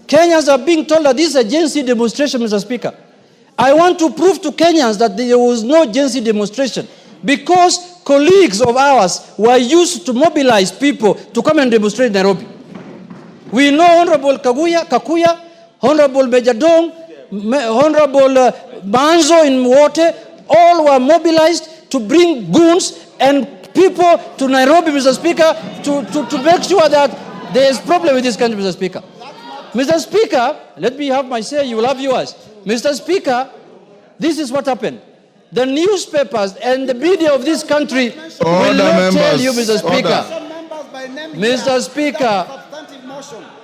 Kenyans are being told that this is a Gen Z demonstration, Mr. Speaker. I want to prove to Kenyans that there was no Gen Z demonstration because colleagues of ours were used to mobilize people to come and demonstrate in Nairobi. We know Honorable Kakuya, Honorable Major Dong, Honorable Manzo in Wote, all were mobilized to bring goons and people to Nairobi, Mr. Speaker, to make sure that there is problem with this country, Mr. Speaker. Mr. Speaker, let me have my say, you will have yours. Mr. Speaker, this is what happened. The newspapers and the media of this country will not tell you, Mr. Speaker. Mr. Speaker,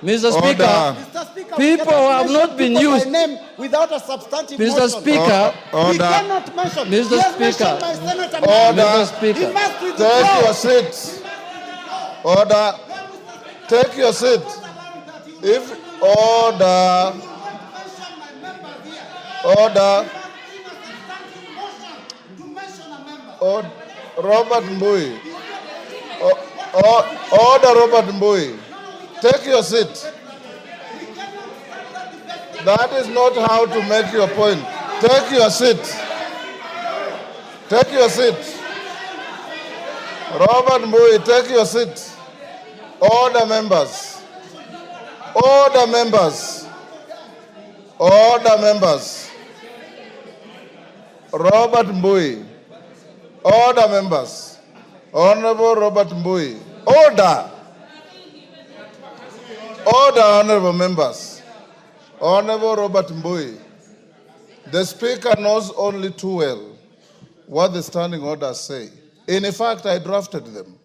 Mr. Speaker, people have not been used without a substantive Mr. Speaker, we cannot mention. Mr. Speaker, Order. Mr. Speaker, Take your seat. Order. Take your seat. If order. Robert Mbui. Order, Robert Mbui. Take your seat. That is not how to make your point. Take your seat. Take your seat. Robert Mbui, take your seat. Order, members. Order, members. Order, members. Robert Mbui. Order, members. Honorable Robert Mbui. Order. Order, honorable members. Honorable Robert Mbui. The Speaker knows only too well what the standing orders say. In fact, I drafted them.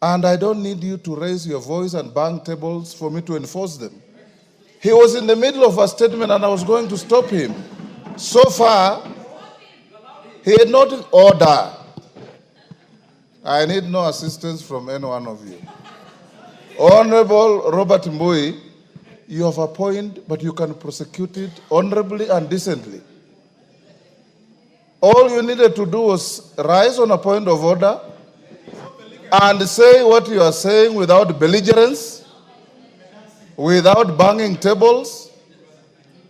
And I don't need you to raise your voice and bang tables for me to enforce them. He was in the middle of a statement and I was going to stop him. So far, he had not order. I need no assistance from any one of you. Honorable Robert Mbui, you have a point, but you can prosecute it honorably and decently. All you needed to do was rise on a point of order and say what you are saying without belligerence, without banging tables,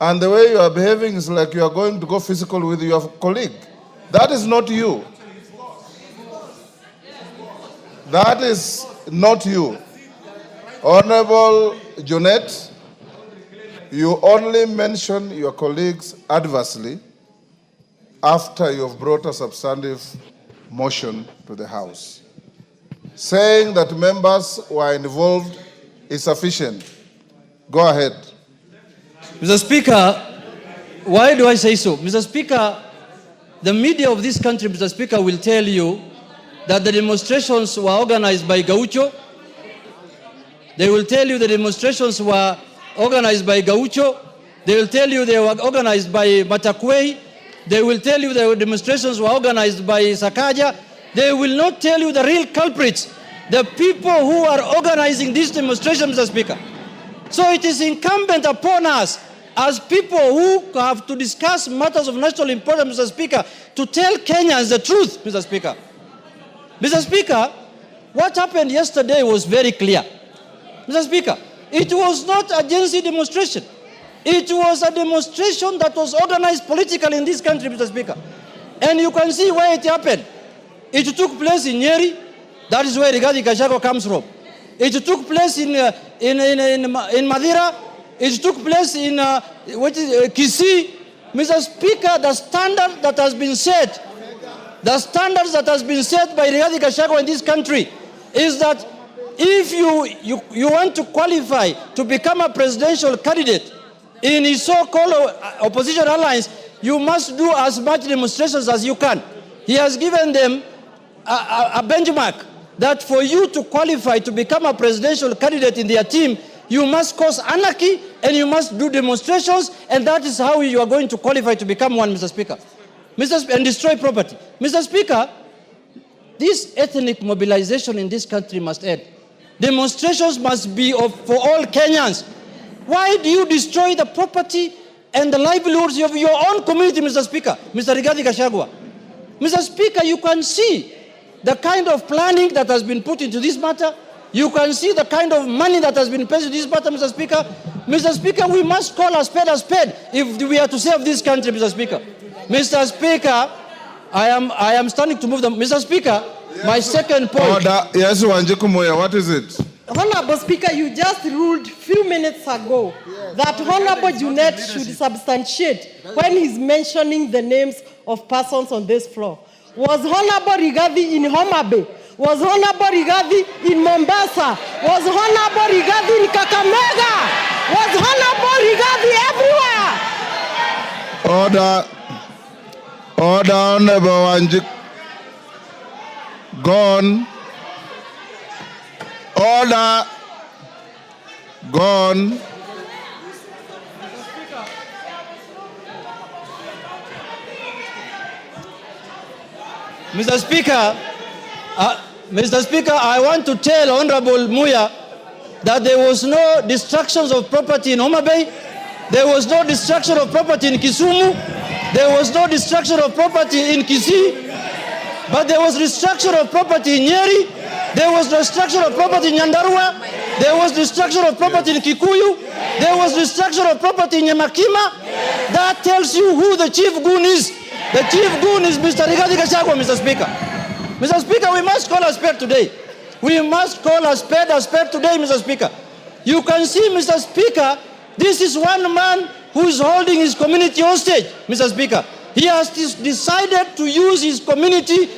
and the way you are behaving is like you are going to go physical with your colleague. That is not you. That is not you. Honorable Junet, you only mention your colleagues adversely after you have brought a substantive motion to the House. Saying that members were involved is sufficient. Go ahead. Mr. Speaker, why do I say so? Mr. Speaker, the media of this country, Mr. Speaker, will tell you that the demonstrations were organized by Gaucho. They will tell you the demonstrations were organized by Gaucho. They will tell you they were organized by Matakwei. They will tell you the demonstrations were organized by Sakaja. They will not tell you the real culprits, the people who are organizing these demonstrations, Mr. Speaker. So it is incumbent upon us as people who have to discuss matters of national importance, Mr. Speaker, to tell Kenyans the truth, Mr. Speaker. Mr. Speaker, what happened yesterday was very clear. Mr. Speaker, it was not a Gen Z demonstration. It was a demonstration that was organized politically in this country, Mr. Speaker. And you can see where it happened. It took place in Nyeri. That is where Gachagua comes from. It took place in Madira. It took place in Kisii. Mr. Speaker, the standard that has been set, the standards that has been set by Gachagua in this country is that if you want to qualify to become a presidential candidate in his so-called opposition alliance, you must do as much demonstrations as you can. He has given them a benchmark that for you to qualify to become a presidential candidate in their team, you must cause anarchy and you must do demonstrations, and that is how you are going to qualify to become one, Mr. Speaker. And destroy property. Mr. Speaker, this ethnic mobilization in this country must end. Demonstrations must be for all Kenyans. Why do you destroy the property and the livelihoods of your own community, Mr. Speaker? Mr. Gachagua. Mr. Speaker, you can see the kind of planning that has been put into this matter. You can see the kind of money that has been paid to this matter, Mr. Speaker. Mr. Speaker, we must call a spade if we are to save this country, Mr. Speaker. Mr. Speaker, I am standing to move them. Mr. Speaker, yes, my second point. Order. Yes, Wanjiku Moya, what is it? Honorable Speaker, you just ruled few minutes ago that Honorable Junet should substantiate when he's mentioning the names of persons on this floor. Was Honorable Rigathi in Homa Bay? Was Honorable Rigathi in Mombasa? Was Honorable Rigathi in Kakamega? Was Honorable Rigathi everywhere? Order, Honorable Wanjiku. Gone. Order. Gone. Mr. Speaker, I want to tell Honorable Muya that there was no destructions of property in Homa Bay. There was no destruction of property in Kisumu. There was no destruction of property in Kisii. But there was destruction of property in Nyeri. There was destruction of property in Nyandarua. There was destruction of property in Kikuyu. There was destruction of property in Nyamakima. That tells you who the chief goon is. The chief goon is Mr. Rigathi Gachagua, Mr. Speaker. Mr. Speaker, we must call a spade today. We must call a spade today, Mr. Speaker. You can see, Mr. Speaker, this is one man who is holding his community hostage, Mr. Speaker. He has decided to use his community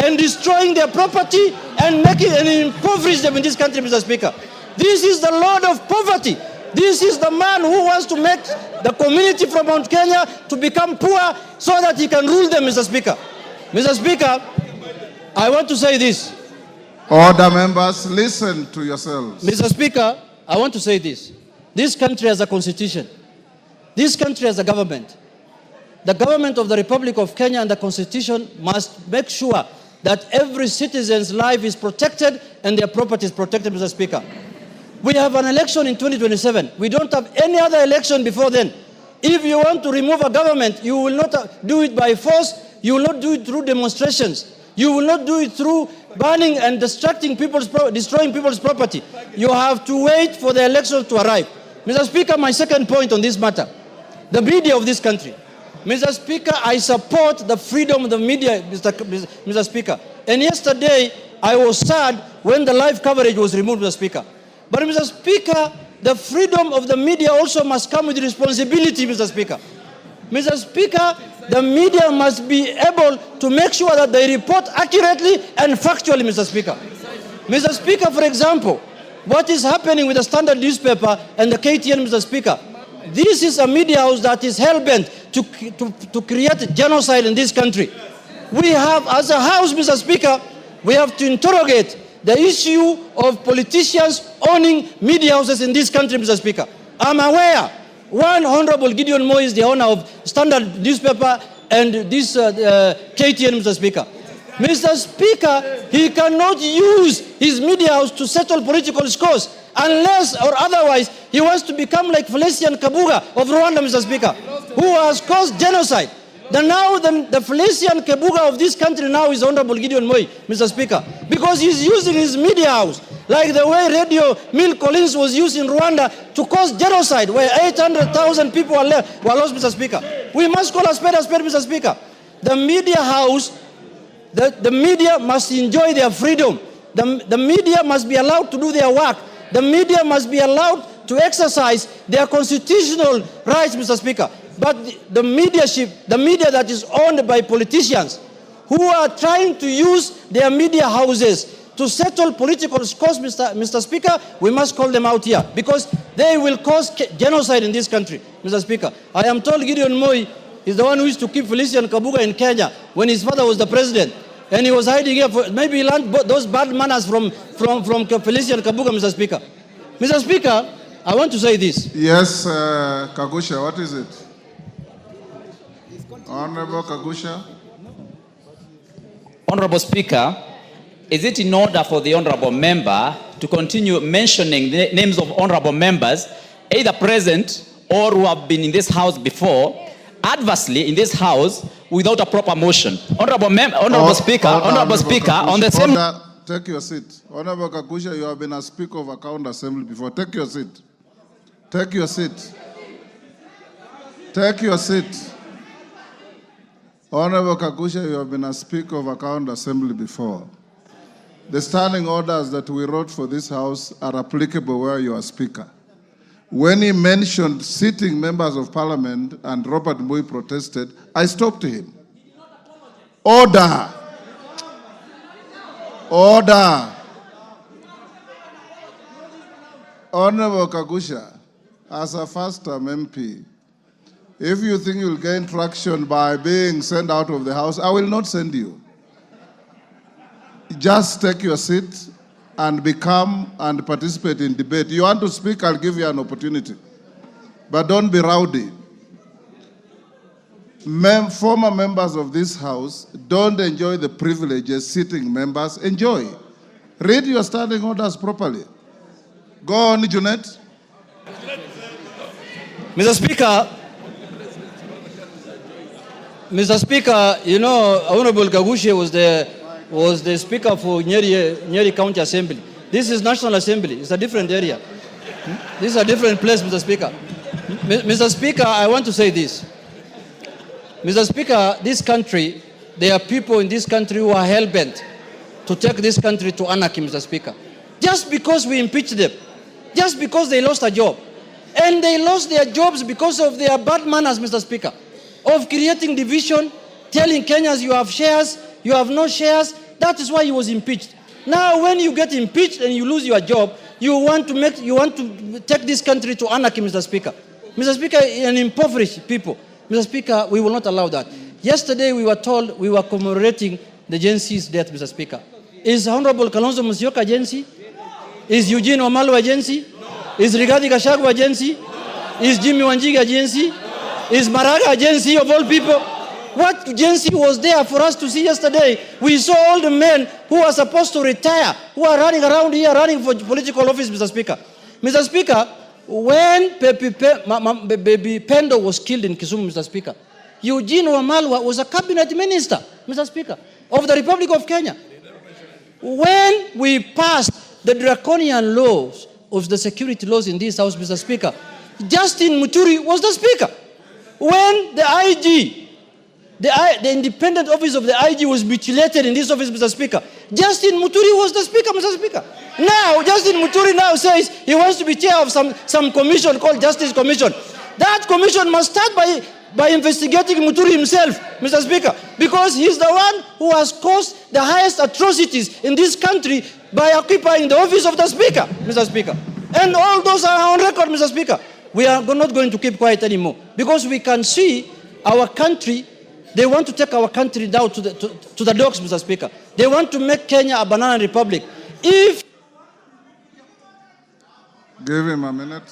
and destroying their property and impoverish them in this country, Mr. Speaker. This is the Lord of poverty. This is the man who wants to make the community from Mount Kenya to become poor so that he can rule them, Mr. Speaker. Mr. Speaker, I want to say this. Order, members, listen to yourselves. Mr. Speaker, I want to say this. This country has a constitution. This country has a government. The government of the Republic of Kenya and the constitution must make sure that every citizen's life is protected and their property is protected, Mr. Speaker. We have an election in 2027. We don't have any other election before then. If you want to remove a government, you will not do it by force. You will not do it through demonstrations. You will not do it through burning and destroying people's property. You have to wait for the election to arrive. Mr. Speaker, my second point on this matter, the media of this country. Mr. Speaker, I support the freedom of the media, Mr. Speaker. And yesterday, I was sad when the live coverage was removed, Mr. Speaker. But, Mr. Speaker, the freedom of the media also must come with responsibility, Mr. Speaker. Mr. Speaker, the media must be able to make sure that they report accurately and factually, Mr. Speaker. Mr. Speaker, for example, what is happening with the Standard newspaper and the KTN, Mr. Speaker? This is a media house that is hell-bent to create genocide in this country. We have, as a house, Mr. Speaker, we have to interrogate the issue of politicians owning media houses in this country, Mr. Speaker. I'm aware one Honorable Gideon Moi is the owner of Standard newspaper and this KTN, Mr. Speaker. Mr. Speaker, he cannot use his media house to settle political scores unless or otherwise he wants to become like Felician Kabuga of Rwanda, Mr. Speaker, who has caused genocide. The Felician Kabuga of this country now is Honorable Gideon Moi, Mr. Speaker, because he's using his media house like the way Radio Mill Collins was used in Rwanda to cause genocide, where 800,000 people were lost, Mr. Speaker. We must call a spade, Mr. Speaker. The media house, the media must enjoy their freedom. The media must be allowed to do their work. The media must be allowed to exercise their constitutional rights, Mr. Speaker. But the media that is owned by politicians who are trying to use their media houses to settle political scores, Mr. Speaker, we must call them out here because they will cause genocide in this country, Mr. Speaker. I am told Gideon Moi is the one who used to keep Felician Kabuga in Kenya when his father was the president. And he was hiding here. Maybe he learned those bad manners from Felician Kabuga, Mr. Speaker. Mr. Speaker, I want to say this. Yes, Kagusha, what is it? Honorable Kagusha. Honorable Speaker, is it in order for the honorable member to continue mentioning the names of honorable members, either present or who have been in this house before, adversely in this house without a proper motion? Honorable Speaker, on the same... take your seat. Honorable Kakusha, you have been a Speaker of Account Assembly before. Take your seat. Take your seat. Take your seat. Honorable Kakusha, you have been a Speaker of Account Assembly before. The standing orders that we wrote for this House are applicable where you are Speaker. When he mentioned sitting members of Parliament and Robert Mbui protested, I stopped him. Order. Order. Honorable Kakusha, as a first-term MP, if you think you'll gain traction by being sent out of the House, I will not send you. Just take your seat and become and participate in debate. You want to speak, I'll give you an opportunity. But don't be rowdy. Former members of this House don't enjoy the privileges sitting members enjoy. Read your standing orders properly. Go on, Junet. Mr. Speaker, you know, Honorable Gachagua was the Speaker for Nyeri County Assembly. This is National Assembly. It's a different area. This is a different place, Mr. Speaker. Mr. Speaker, I want to say this. Mr. Speaker, this country, there are people in this country who are hell-bent to take this country to anarchy, Mr. Speaker. Just because we impeached them, just because they lost a job. And they lost their jobs because of their bad manners, Mr. Speaker, of creating division, telling Kenyans you have shares, you have no shares. That is why he was impeached. Now, when you get impeached and you lose your job, you want to take this country to anarchy, Mr. Speaker. Mr. Speaker, and impoverish people. Mr. Speaker, we will not allow that. Yesterday, we were told we were commemorating the Gen Z's death, Mr. Speaker. Is Honorable Kalonzo Musyoka Gen Z? Is Eugene Wamalwa Gen Z? Is Rigathi Gachagua Gen Z? Is Jimmy Wanjiga Gen Z? Is Maraga Gen Z of all people? What Gen Z was there for us to see yesterday? We saw all the men who are supposed to retire, who are running around here, running for political office, Mr. Speaker. Mr. Speaker, when Baby Pendo was killed in Kisumu, Mr. Speaker, Eugene Wamalwa was a cabinet minister, Mr. Speaker, of the Republic of Kenya. When we passed the draconian laws of the security laws in this House, Mr. Speaker, Justin Muturi was the Speaker. When the IG, the independent office of the IG was mutilated in this office, Mr. Speaker, Justin Muturi was the Speaker, Mr. Speaker. Now, Justin Muturi now says he wants to be chair of some commission called Justice Commission. That commission must start by investigating Muturi himself, Mr. Speaker, because he's the one who has caused the highest atrocities in this country by occupying the office of the Speaker, Mr. Speaker. And all those are on record, Mr. Speaker. We are not going to keep quiet anymore because we can see our country. They want to take our country down to the dogs, Mr. Speaker. They want to make Kenya a banana republic. Give him a minute.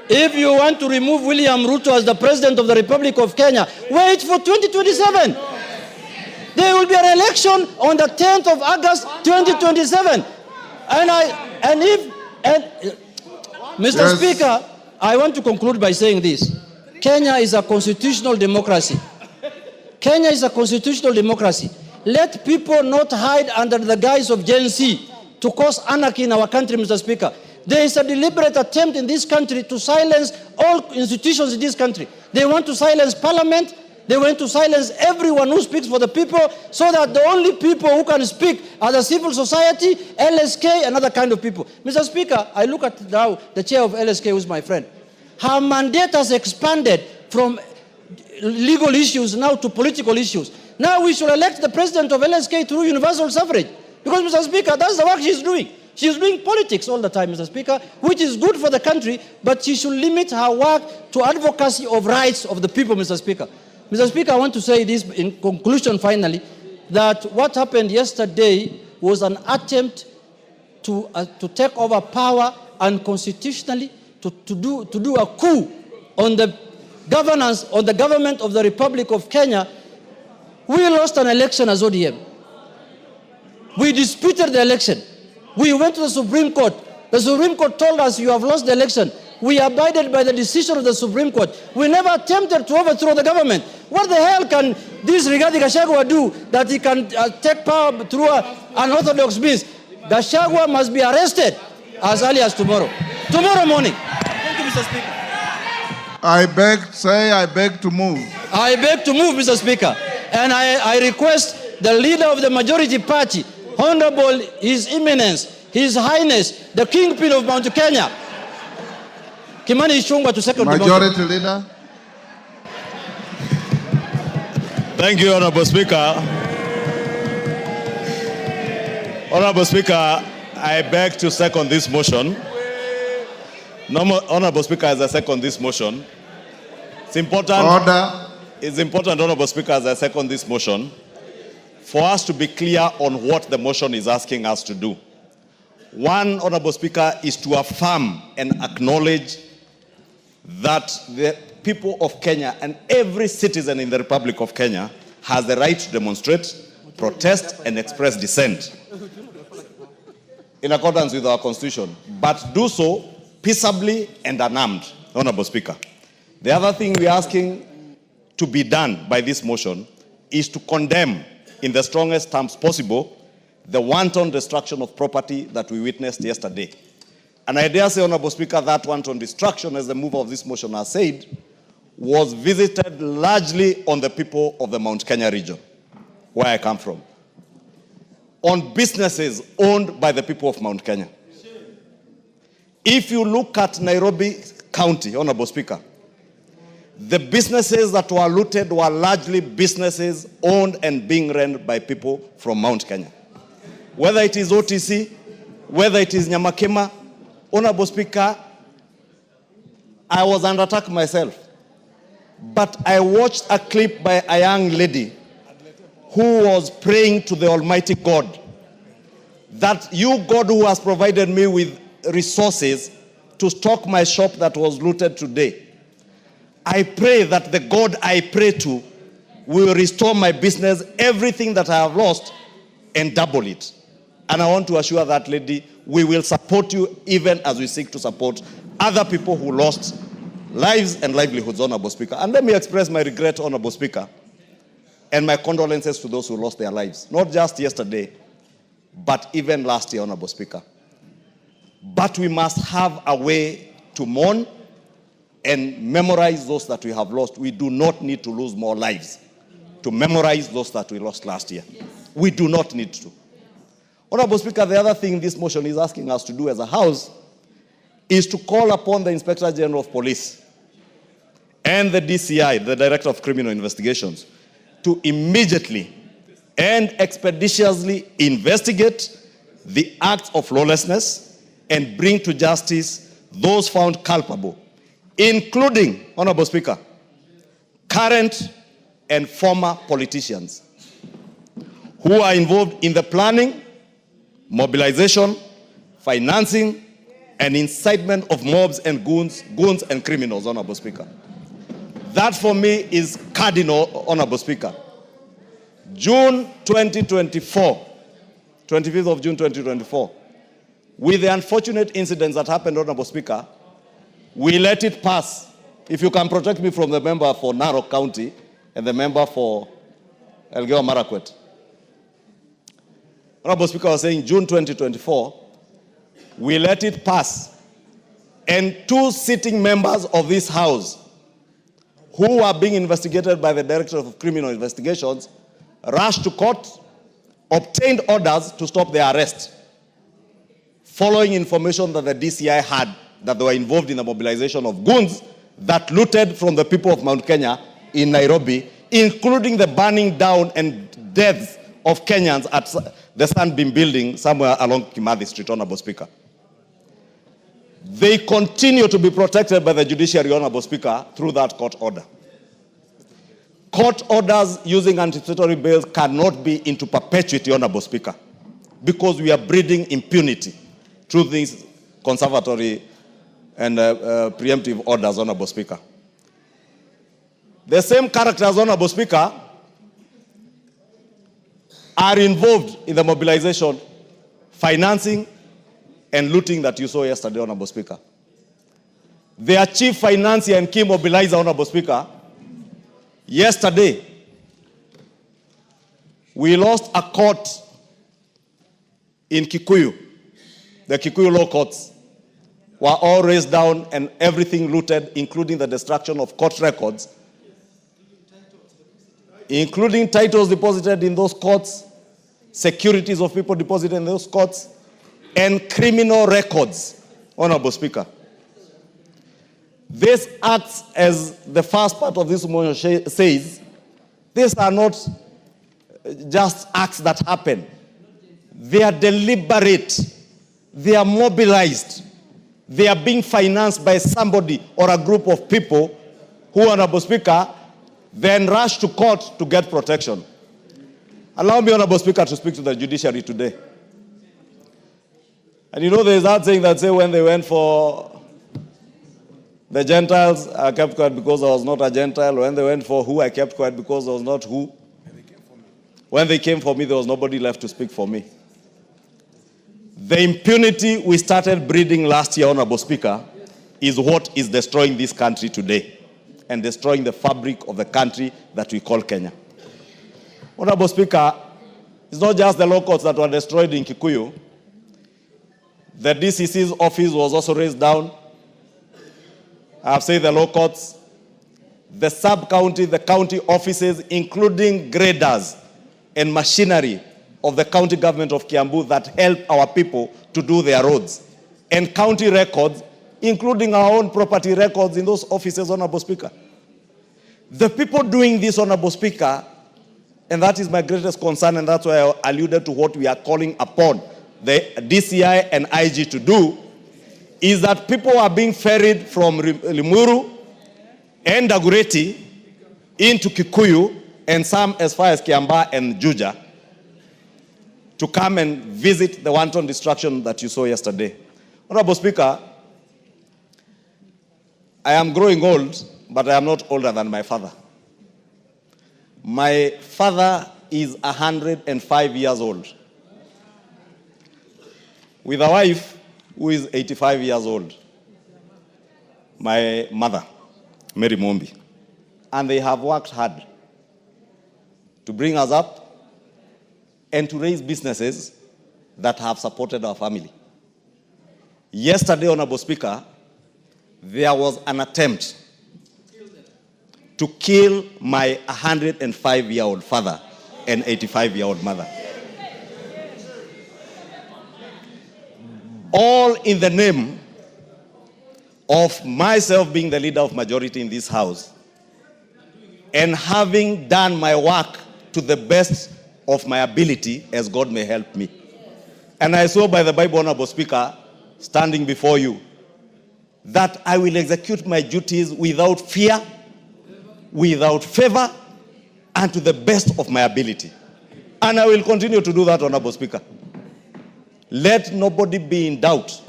If you want to remove William Ruto as the President of the Republic of Kenya, wait for 2027. There will be an election on the 10th of August 2027. Mr. Speaker, I want to conclude by saying this. Kenya is a constitutional democracy. Kenya is a constitutional democracy. Let people not hide under the guise of Gen Z to cause anarchy in our country, Mr. Speaker. There is a deliberate attempt in this country to silence all institutions in this country. They want to silence Parliament. They want to silence everyone who speaks for the people so that the only people who can speak are the civil society, LSK, and other kind of people. Mr. Speaker, I look at now the chair of LSK, who is my friend. Her mandate has expanded from legal issues now to political issues. Now we should elect the president of LSK through universal suffrage. Because, Mr. Speaker, that's the work she's doing. She's doing politics all the time, Mr. Speaker, which is good for the country, but she should limit her work to advocacy of rights of the people, Mr. Speaker. Mr. Speaker, I want to say this in conclusion finally, that what happened yesterday was an attempt to take over power unconstitutionally, to do a coup on the governance, on the government of the Republic of Kenya. We lost an election as ODM. We disputed the election. We went to the Supreme Court. The Supreme Court told us you have lost the election. We abided by the decision of the Supreme Court. We never attempted to overthrow the government. What the hell can this Rigathi Gachagua do that he can take power through unorthodox means? Gachagua must be arrested as early as tomorrow. Tomorrow morning. Thank you, Mr. Speaker. I beg to move. I beg to move, Mr. Speaker. And I request the leader of the majority party, Honorable His Eminence, His Highness, the Kingpin of Mount Kenya, Kimani Ichung'wah, to second the motion. Majority Leader. Thank you, Honorable Speaker. Honorable Speaker, I beg to second this motion. Honorable Speaker, as I second this motion, it's important. Order. It's important, Honorable Speaker, as I second this motion, for us to be clear on what the motion is asking us to do. One, Honorable Speaker, is to affirm and acknowledge that the people of Kenya and every citizen in the Republic of Kenya has the right to demonstrate, protest, and express dissent in accordance with our Constitution, but do so peaceably and unarmed, Honorable Speaker. The other thing we're asking to be done by this motion is to condemn, in the strongest terms possible, the wanton destruction of property that we witnessed yesterday. And I dare say, Honorable Speaker, that wanton destruction, as the mover of this motion has said, was visited largely on the people of the Mount Kenya region, where I come from, on businesses owned by the people of Mount Kenya. If you look at Nairobi County, Honorable Speaker, the businesses that were looted were largely businesses owned and being run by people from Mount Kenya. Whether it is OTC, whether it is Nyamakema, Honorable Speaker, I was under attack myself. But I watched a clip by a young lady who was praying to the Almighty God that you, God, who has provided me with resources to stock my shop that was looted today, I pray that the God I pray to will restore my business, everything that I have lost, and double it. And I want to assure that lady, we will support you even as we seek to support other people who lost lives and livelihoods, Honorable Speaker. And let me express my regret, Honorable Speaker, and my condolences to those who lost their lives, not just yesterday, but even last year, Honorable Speaker. But we must have a way to mourn and memorize those that we have lost. We do not need to lose more lives to memorize those that we lost last year. Yes. We do not need to. Honorable Speaker, the other thing this motion is asking us to do as a House is to call upon the Inspector General of Police and the DCI, the Director of Criminal Investigations, to immediately and expeditiously investigate the acts of lawlessness and bring to justice those found culpable, including, Honorable Speaker, current and former politicians who are involved in the planning, mobilization, financing, and incitement of mobs and goons and criminals, Honorable Speaker. That for me is cardinal, Honorable Speaker. June 2024, 25th of June 2024, with the unfortunate incidents that happened, Honorable Speaker, we let it pass. If you can protect me from the member for Narok County and the member for Elgeyo Marakwet. Honorable Speaker was saying June 2024, we let it pass. And two sitting members of this House who are being investigated by the Director of Criminal Investigations rushed to court, obtained orders to stop their arrest, following information that the DCI had that they were involved in the mobilization of goons that looted from the people of Mount Kenya in Nairobi, including the burning down and deaths of Kenyans at the Sunbeam building somewhere along Kimathi Street, Honorable Speaker. They continue to be protected by the judiciary, Honorable Speaker, through that court order. Court orders using anticipatory bails cannot be into perpetuity, Honorable Speaker, because we are breeding impunity through these conservatory and preemptive orders, Honorable Speaker. The same characters, Honorable Speaker, are involved in the mobilization, financing, and looting that you saw yesterday, Honorable Speaker. Their chief financier and key mobilizer, Honorable Speaker, yesterday, we lost a court in Kikuyu the Kikuyu law courts were all razed down and everything looted, including the destruction of court records, including titles deposited in those courts, securities of people deposited in those courts, and criminal records, Honorable Speaker. This acts, as the first part of this motion says, these are not just acts that happen. They are deliberate. They are mobilized. They are being financed by somebody or a group of people who, Honorable Speaker, then rush to court to get protection. Allow me, Honorable Speaker, to speak to the judiciary today. And you know, there's that saying that say when they went for the Gentiles, I kept quiet because I was not a Gentile. When they went for who, I kept quiet because I was not who. When they came for me, there was nobody left to speak for me. The impunity we started breeding last year, Honorable Speaker, is what is destroying this country today and destroying the fabric of the country that we call Kenya. Honorable Speaker, it's not just the law courts that were destroyed in Kikuyu. The DCC's office was also razed down. I've said the law courts, the sub-county, the county offices, including graders and machinery of the county government of Kiambu that help our people to do their roads, and county records, including our own property records in those offices, Honorable Speaker. The people doing this, Honorable Speaker, and that is my greatest concern, and that's why I alluded to what we are calling upon the DCI and IG to do, is that people are being ferried from Limuru and Dagoretti into Kikuyu and some as far as Kiambaa and Juja to come and visit the wanton destruction that you saw yesterday. Honorable Speaker, I am growing old, but I am not older than my father. My father is 105 years old, with a wife who is 85 years old, my mother, Mary Mombi. And they have worked hard to bring us up and to raise businesses that have supported our family. Yesterday, Honorable Speaker, there was an attempt to kill my 105-year-old father and 85-year-old mother. All in the name of myself being the leader of majority in this house and having done my work to the best of my ability as God may help me. And I saw by the Bible, Honorable Speaker, standing before you, that I will execute my duties without fear, without favor, and to the best of my ability. And I will continue to do that, Honorable Speaker. Let nobody be in doubt.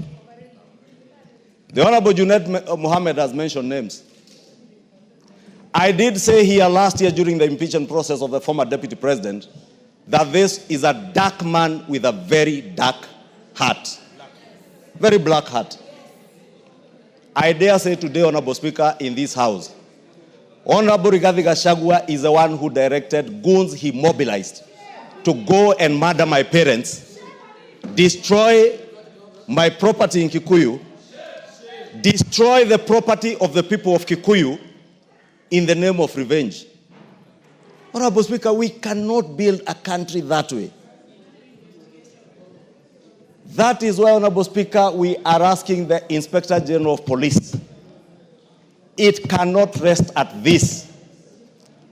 The Honorable Junet Mohammed has mentioned names. I did say here last year during the impeachment process of the former deputy president that this is a dark man with a very dark heart. Very black heart. I dare say today, Honorable Speaker, in this house, Honorable Rigathi Gachagua is the one who directed goons he mobilized to go and murder my parents, destroy my property in Kikuyu, destroy the property of the people of Kikuyu in the name of revenge. Honorable Speaker, we cannot build a country that way. That is why, Honorable Speaker, we are asking the Inspector General of Police. It cannot rest at this.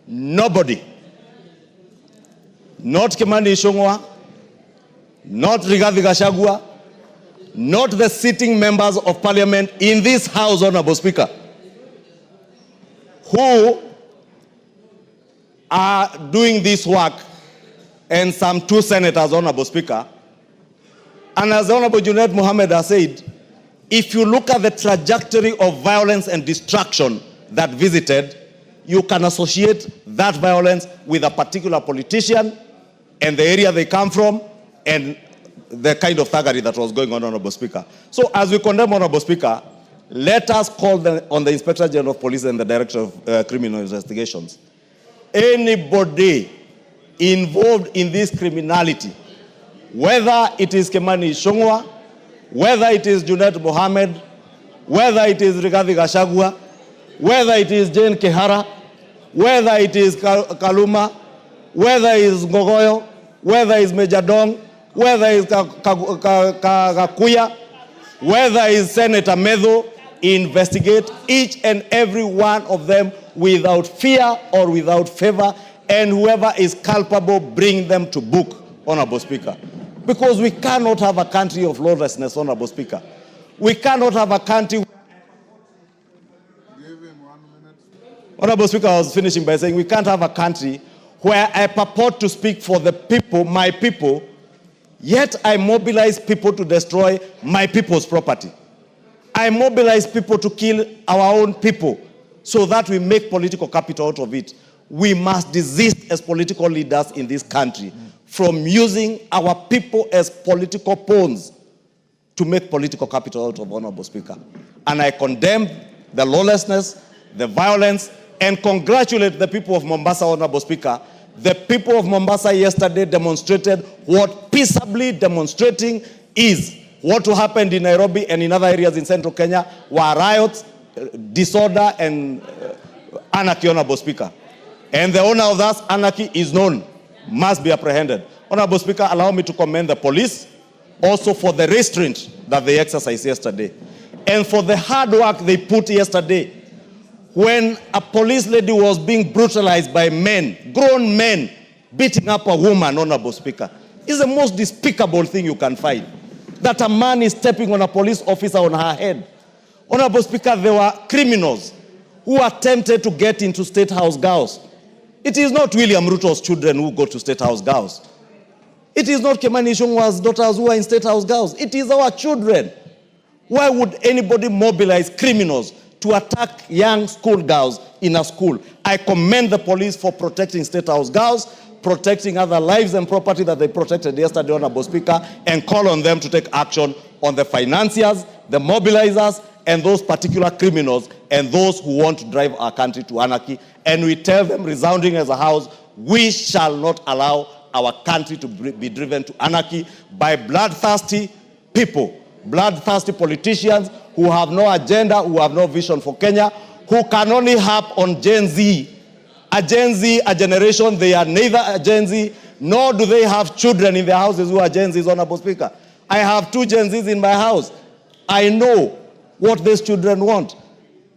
Nobody, not Kimani Ichung'wah, not Rigathi Gachagua, not the sitting members of parliament in this house, Honorable Speaker, who are doing this work, and some 2 senators, Honorable Speaker. And as the Honorable Junet Mohammed has said, if you look at the trajectory of violence and destruction that visited, you can associate that violence with a particular politician and the area they come from and the kind of thuggery that was going on, Honorable Speaker. So as we condemn, Honorable Speaker, let us call on the Inspector General of Police and the Director of Criminal Investigations. Anybody involved in this criminality, whether it is Kimani Ichung'wah, whether it is Junet Mohammed, whether it is Rigathi Gachagua, whether it is Jane Kehara, whether it is Kaluma, whether it is Ngogoyo, whether it is Major Dong, whether it is Gakuya, whether it is Senator Medho, investigate each and every one of them without fear or without favor, and whoever is culpable, bring them to book, Honorable Speaker. Because we cannot have a country of lawlessness, Honorable Speaker. We cannot have a country... Give him 1 minute. Honorable Speaker, I was finishing by saying we can't have a country where I purport to speak for the people, my people, yet I mobilize people to destroy my people's property. I mobilize people to kill our own people so that we make political capital out of it. We must desist as political leaders in this country from using our people as political pawns to make political capital out of, Honorable Speaker. And I condemn the lawlessness, the violence, and congratulate the people of Mombasa, Honorable Speaker. The people of Mombasa yesterday demonstrated what peaceably demonstrating is. What happened in Nairobi and in other areas in central Kenya were riots, disorder, and anarchy, Honorable Speaker. And the owner of that anarchy is known, must be apprehended. Honorable Speaker, allow me to commend the police also for the restraint that they exercised yesterday and for the hard work they put yesterday when a police lady was being brutalized by men, grown men, beating up a woman, Honorable Speaker. It's the most despicable thing you can find. That a man is stepping on a police officer on her head. Honorable Speaker, there were criminals who attempted to get into State House girls. It is not William Ruto's children who go to State House girls. It is not Kimani Ichung'wah's daughters who are in State House girls. It is our children. Why would anybody mobilize criminals to attack young school girls in a school? I commend the police for protecting State House girls, protecting other lives and property that they protected yesterday, Honorable Speaker, and call on them to take action on the financiers, the mobilizers, and those particular criminals, and those who want to drive our country to anarchy. And we tell them, resounding as a house, we shall not allow our country to be driven to anarchy by bloodthirsty people, bloodthirsty politicians who have no agenda, who have no vision for Kenya, who can only harp on Gen Z. A Gen Z, a generation, they are neither a Gen Z, nor do they have children in their houses who are Gen Zs, Honorable Speaker. I have 2 Gen Zs in my house. I know what these children want.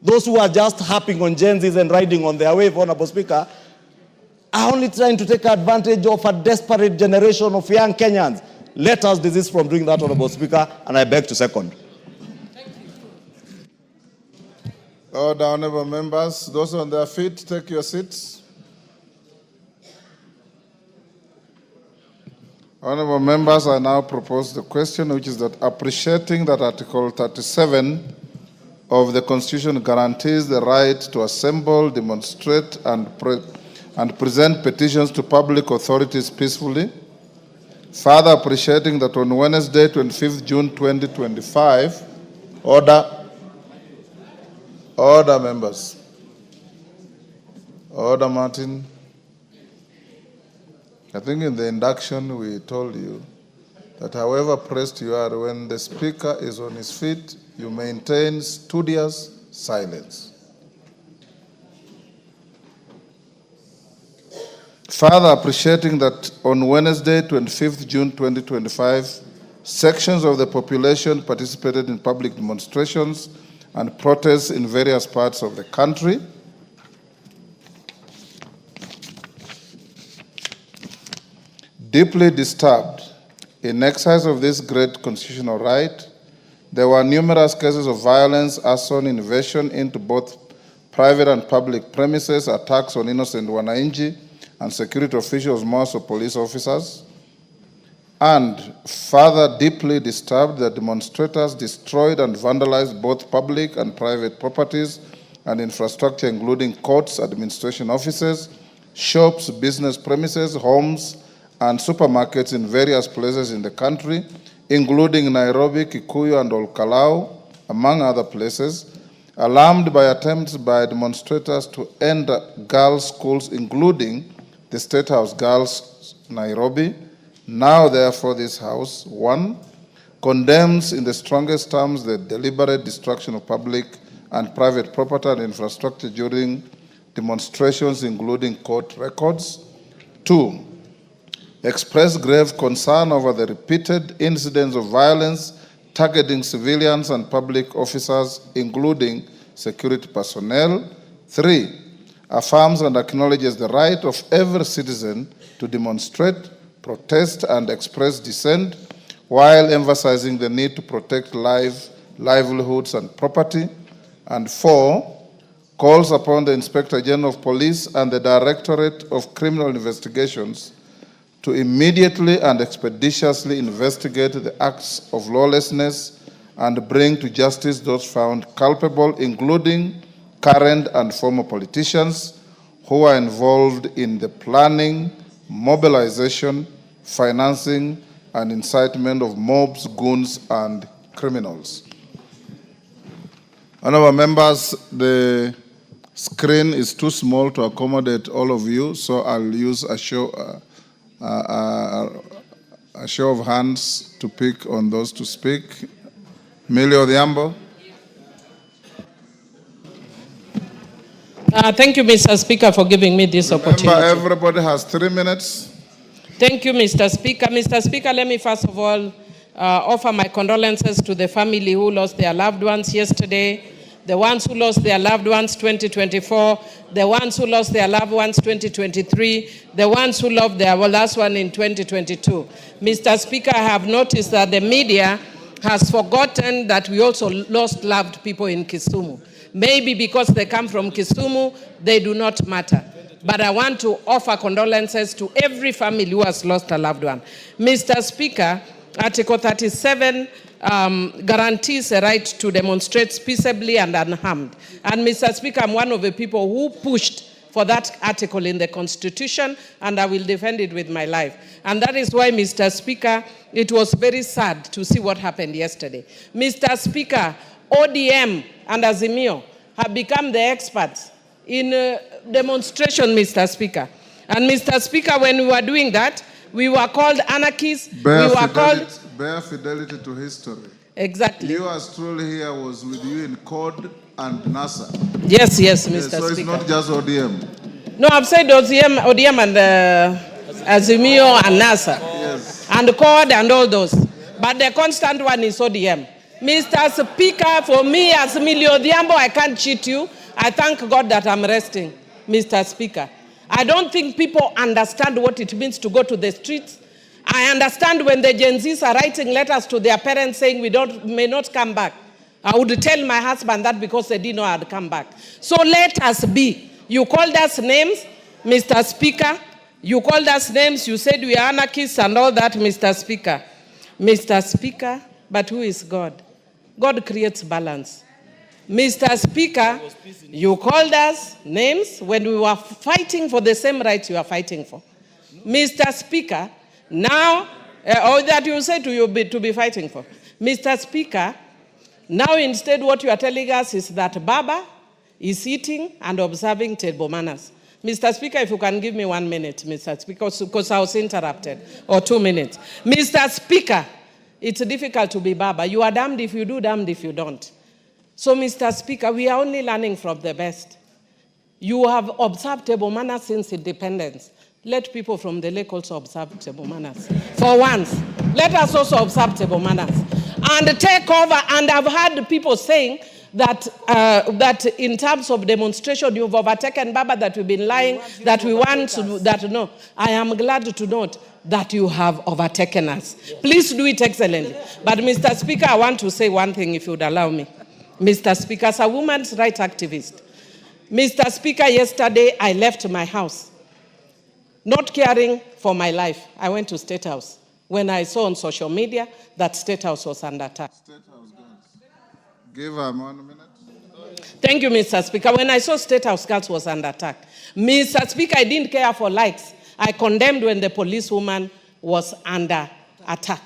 Those who are just harping on Gen Zs and riding on their wave, Honorable Speaker, are only trying to take advantage of a desperate generation of young Kenyans. Let us desist from doing that, Honorable Speaker, and I beg to second. Order, honorable members. Those on their feet, take your seats. Honorable members, I now propose the question, which is that appreciating that Article 37 of the Constitution guarantees the right to assemble, demonstrate, and present petitions to public authorities peacefully. Further appreciating that on Wednesday, 25th June 2025, Order, members. Order, Martin. I think in the induction we told you that however pressed you are, when the speaker is on his feet, you maintain studious silence. Further appreciating that on Wednesday, 25th June 2025, sections of the population participated in public demonstrations and protests in various parts of the country. Deeply disturbed in exercise of this great constitutional right, there were numerous cases of violence, arson, invasion into both private and public premises, attacks on innocent wananchi and security officials, most of police officers. And further deeply disturbed, the demonstrators destroyed and vandalized both public and private properties and infrastructure, including courts, administration offices, shops, business premises, homes, and supermarkets in various places in the country, including Nairobi, Kikuyu, and Olkalau, among other places, alarmed by attempts by demonstrators to end girls' schools, including the State House Girls, Nairobi. Now, therefore, this House, 1, condemns in the strongest terms the deliberate destruction of public and private property and infrastructure during demonstrations, including court records. 2, express grave concern over the repeated incidents of violence targeting civilians and public officers, including security personnel. 3, affirms and acknowledges the right of every citizen to demonstrate, protest, and express dissent, while emphasizing the need to protect livelihoods and property. And 4, calls upon the Inspector General of Police and the Directorate of Criminal Investigations to immediately and expeditiously investigate the acts of lawlessness and bring to justice those found culpable, including current and former politicians who are involved in the planning, mobilization, financing, and incitement of mobs, goons, and criminals. Honorable members, the screen is too small to accommodate all of you, so I'll use a show of hands to pick on those to speak. Millie Odhiambo. Thank you, Mr. Speaker, for giving me this opportunity. Remember, everybody has 3 minutes. Thank you, Mr. Speaker. Mr. Speaker, let me first of all offer my condolences to the family who lost their loved ones yesterday, the ones who lost their loved ones 2024, the ones who lost their loved ones 2023, the ones who lost their last one in 2022. Mr. Speaker, I have noticed that the media has forgotten that we also lost loved people in Kisumu. Maybe because they come from Kisumu, they do not matter. But I want to offer condolences to every family who has lost a loved one. Mr. Speaker, Article 37 guarantees a right to demonstrate peaceably and unharmed. And Mr. Speaker, I'm one of the people who pushed for that article in the Constitution, and I will defend it with my life. And that is why, Mr. Speaker, it was very sad to see what happened yesterday. Mr. Speaker, ODM and Azimio have become the experts in demonstration, Mr. Speaker. And Mr. Speaker, when we were doing that, we were called anarchists. Bare fidelity to history. Exactly. You as truly here was with you in CORD and NASA. Yes, Mr. Speaker. So it's not just ODM. No, I've said ODM and Azimio and NASA. Yes. And CORD and all those. But the constant one is ODM. Mr. Speaker, for me as Millie Odhiambo, I can't cheat you. I thank God that I'm resting, Mr. Speaker. I don't think people understand what it means to go to the streets. I understand when the Gen Zs are writing letters to their parents saying may not come back. I would tell my husband that because they didn't know I'd come back. So let us be. You called us names, Mr. Speaker. You called us names. You said we are anarchists and all that, Mr. Speaker. Mr. Speaker, but who is God? God creates balance. Mr. Speaker, you called us names when we were fighting for the same rights you are fighting for. Mr. Speaker, now, or that you said to be fighting for. Mr. Speaker, now instead what you are telling us is that Baba is eating and observing table manners. Mr. Speaker, if you can give me 1 minute, Mr. Speaker, because I was interrupted, or 2 minutes. Mr. Speaker, it's difficult to be Baba. You are damned if you do, damned if you don't. So, Mr. Speaker, we are only learning from the best. You have observed table manners since independence. Let people from the lake also observe table manners. For once, let us also observe table manners. And take over, and I've heard people saying that that in terms of demonstration, you've overtaken Baba, that we've been lying, that we want to, that no. I am glad to note that you have overtaken us. Please do it excellently. But Mr. Speaker, I want to say one thing, if you would allow me. Mr. Speaker, as a women's rights activist, Mr. Speaker, yesterday I left my house, not caring for my life. I went to State House when I saw on social media that State House was under attack. State House girls. Give her 1 minute. Thank you, Mr. Speaker. When I saw State House girls was under attack, Mr. Speaker, I didn't care for likes. I condemned when the policewoman was under attack.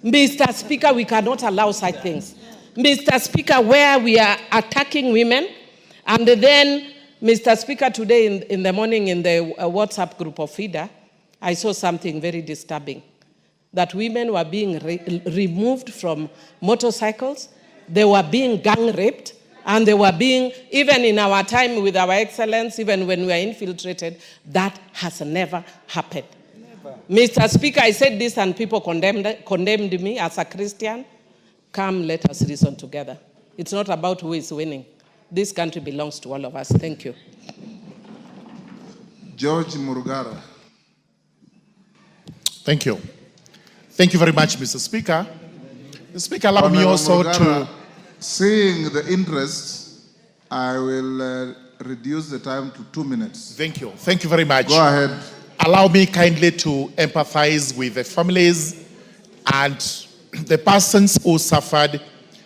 Mr. Speaker, we cannot allow such things. Mr. Speaker, where we are attacking women, and then, Mr. Speaker, today in the morning in the WhatsApp group of FIDA, I saw something very disturbing. that women were being removed from motorcycles, they were being gang raped, and they were being, even in our time with our excellence, even when we were infiltrated, that has never happened. Never. Mr. Speaker, I said this and people condemned me as a Christian. Come, let us reason together. It's not about who is winning. This country belongs to all of us. Thank you. George Murugara. Thank you. Thank you very much, Mr. Speaker. The Speaker, allow me also to... Seeing the interest, I will reduce the time to 2 minutes. Thank you. Thank you very much. Go ahead. Allow me kindly to empathize with the families and the persons who suffered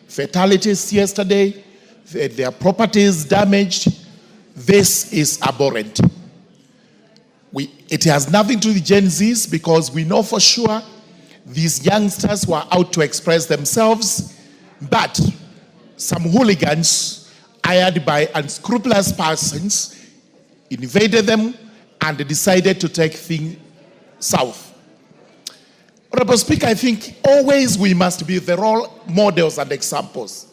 fatalities yesterday, their properties damaged. This is abhorrent. It has nothing to do with Gen Zs because we know for sure these youngsters were out to express themselves, but some hooligans hired by unscrupulous persons invaded them and decided to take things south. Honorable Speaker, I think always we must be the role models and examples.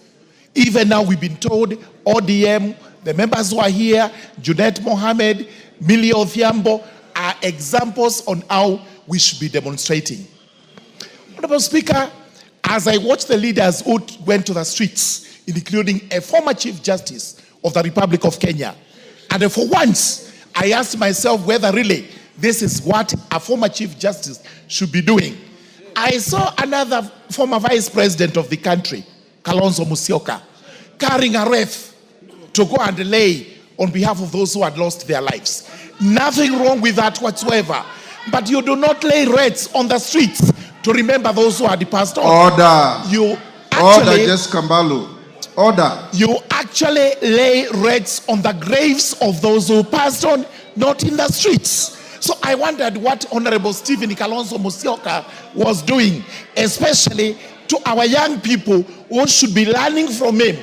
Even now we've been told ODM, the members who are here, Junet Mohammed, Millie Odhiambo, are examples on how we should be demonstrating. Honorable Speaker, as I watch the leaders who went to the streets, including a former Chief Justice of the Republic of Kenya, and for once, I asked myself whether really this is what a former Chief Justice should be doing. I saw another former Vice President of the country, Kalonzo Musyoka, carrying a wreath to go and lay on behalf of those who had lost their lives. Nothing wrong with that whatsoever. But you do not lay wreaths on the streets to remember those who had passed on. Order. You actually, Order, Jess Kambalu. Order. You actually lay wreaths on the graves of those who passed on, not in the streets. So I wondered what Honorable Stephen Kalonzo Musyoka was doing, especially to our young people who should be learning from him,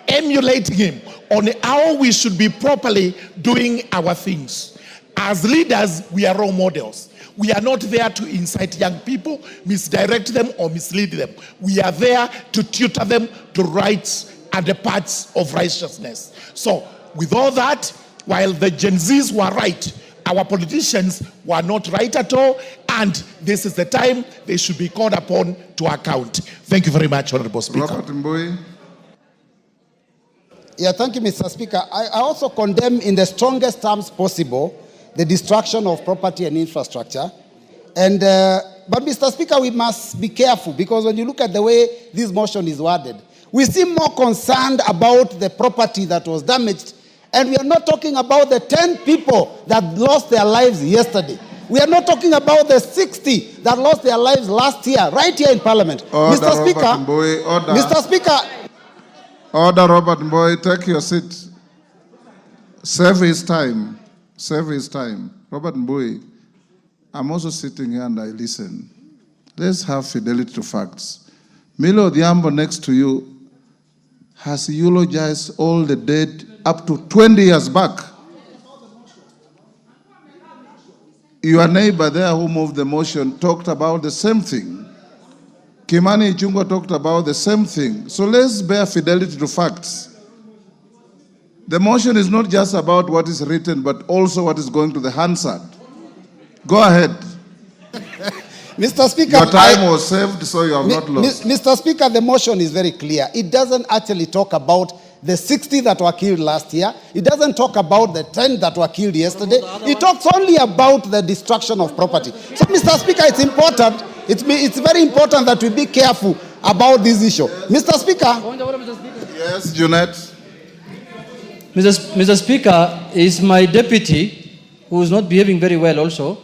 emulating him on how we should be properly doing our things. As leaders, we are role models. We are not there to incite young people, misdirect them, or mislead them. We are there to tutor them to rights and the paths of righteousness. So, with all that, while the Gen Zs were right, our politicians were not right at all, and this is the time they should be called upon to account. Thank you very much, Honorable Speaker. Robert Mbui. Yeah, thank you, Mr. Speaker. I also condemn in the strongest terms possible the destruction of property and infrastructure. And but Mr. Speaker, we must be careful because when you look at the way this motion is worded, we seem more concerned about the property that was damaged, and we are not talking about the 10 people that lost their lives yesterday. We are not talking about the 60 that lost their lives last year, right here in Parliament. Order, Mr. Speaker, Robert Mbui, order. Mr. Speaker. Order, Robert Mbui, take your seat. Save his time. Save his time. Robert Mbui, I'm also sitting here and I listen. Let's have fidelity to facts. Milo Odhiambo next to you has eulogized all the dead up to 20 years back. Your neighbor there who moved the motion talked about the same thing. Kimani Ichung'wah talked about the same thing. So let's bear fidelity to facts. The motion is not just about what is written, but also what is going to the Hansard. Go ahead. Mr. Speaker, your time was saved, so you have not lost. Mr. Speaker, the motion is very clear. It doesn't actually talk about the 60 that were killed last year. It doesn't talk about the 10 that were killed yesterday. It talks only about the destruction of property. So, Mr. Speaker, it's important. It's very important that we be careful about this issue. Mr. Speaker. Yes, Junet. Mr. Speaker, is my deputy, who is not behaving very well also.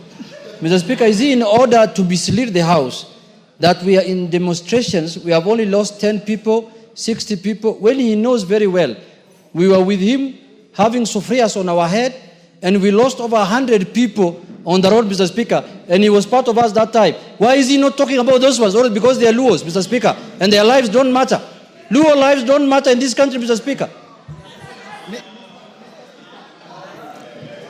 Mr. Speaker, is he in order to mislead the House that we are in demonstrations, we have only lost 10 people, 60 people, when he knows very well we were with him having sufrias on our head, and we lost over 100 people on the road, Mr. Speaker, and he was part of us that time. Why is he not talking about those ones? Only because they are Luos, Mr. Speaker, and their lives don't matter. Luo lives don't matter in this country, Mr. Speaker.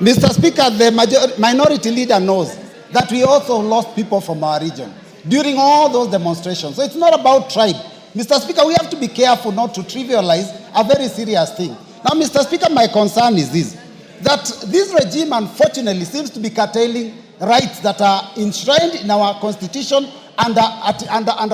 Mr. Speaker, the minority leader knows that we also lost people from our region. during all those demonstrations. So it's not about tribe. Mr. Speaker, we have to be careful not to trivialize a very serious thing. Now, Mr. Speaker, my concern is this, that this regime, unfortunately, seems to be curtailing rights that are enshrined in our Constitution under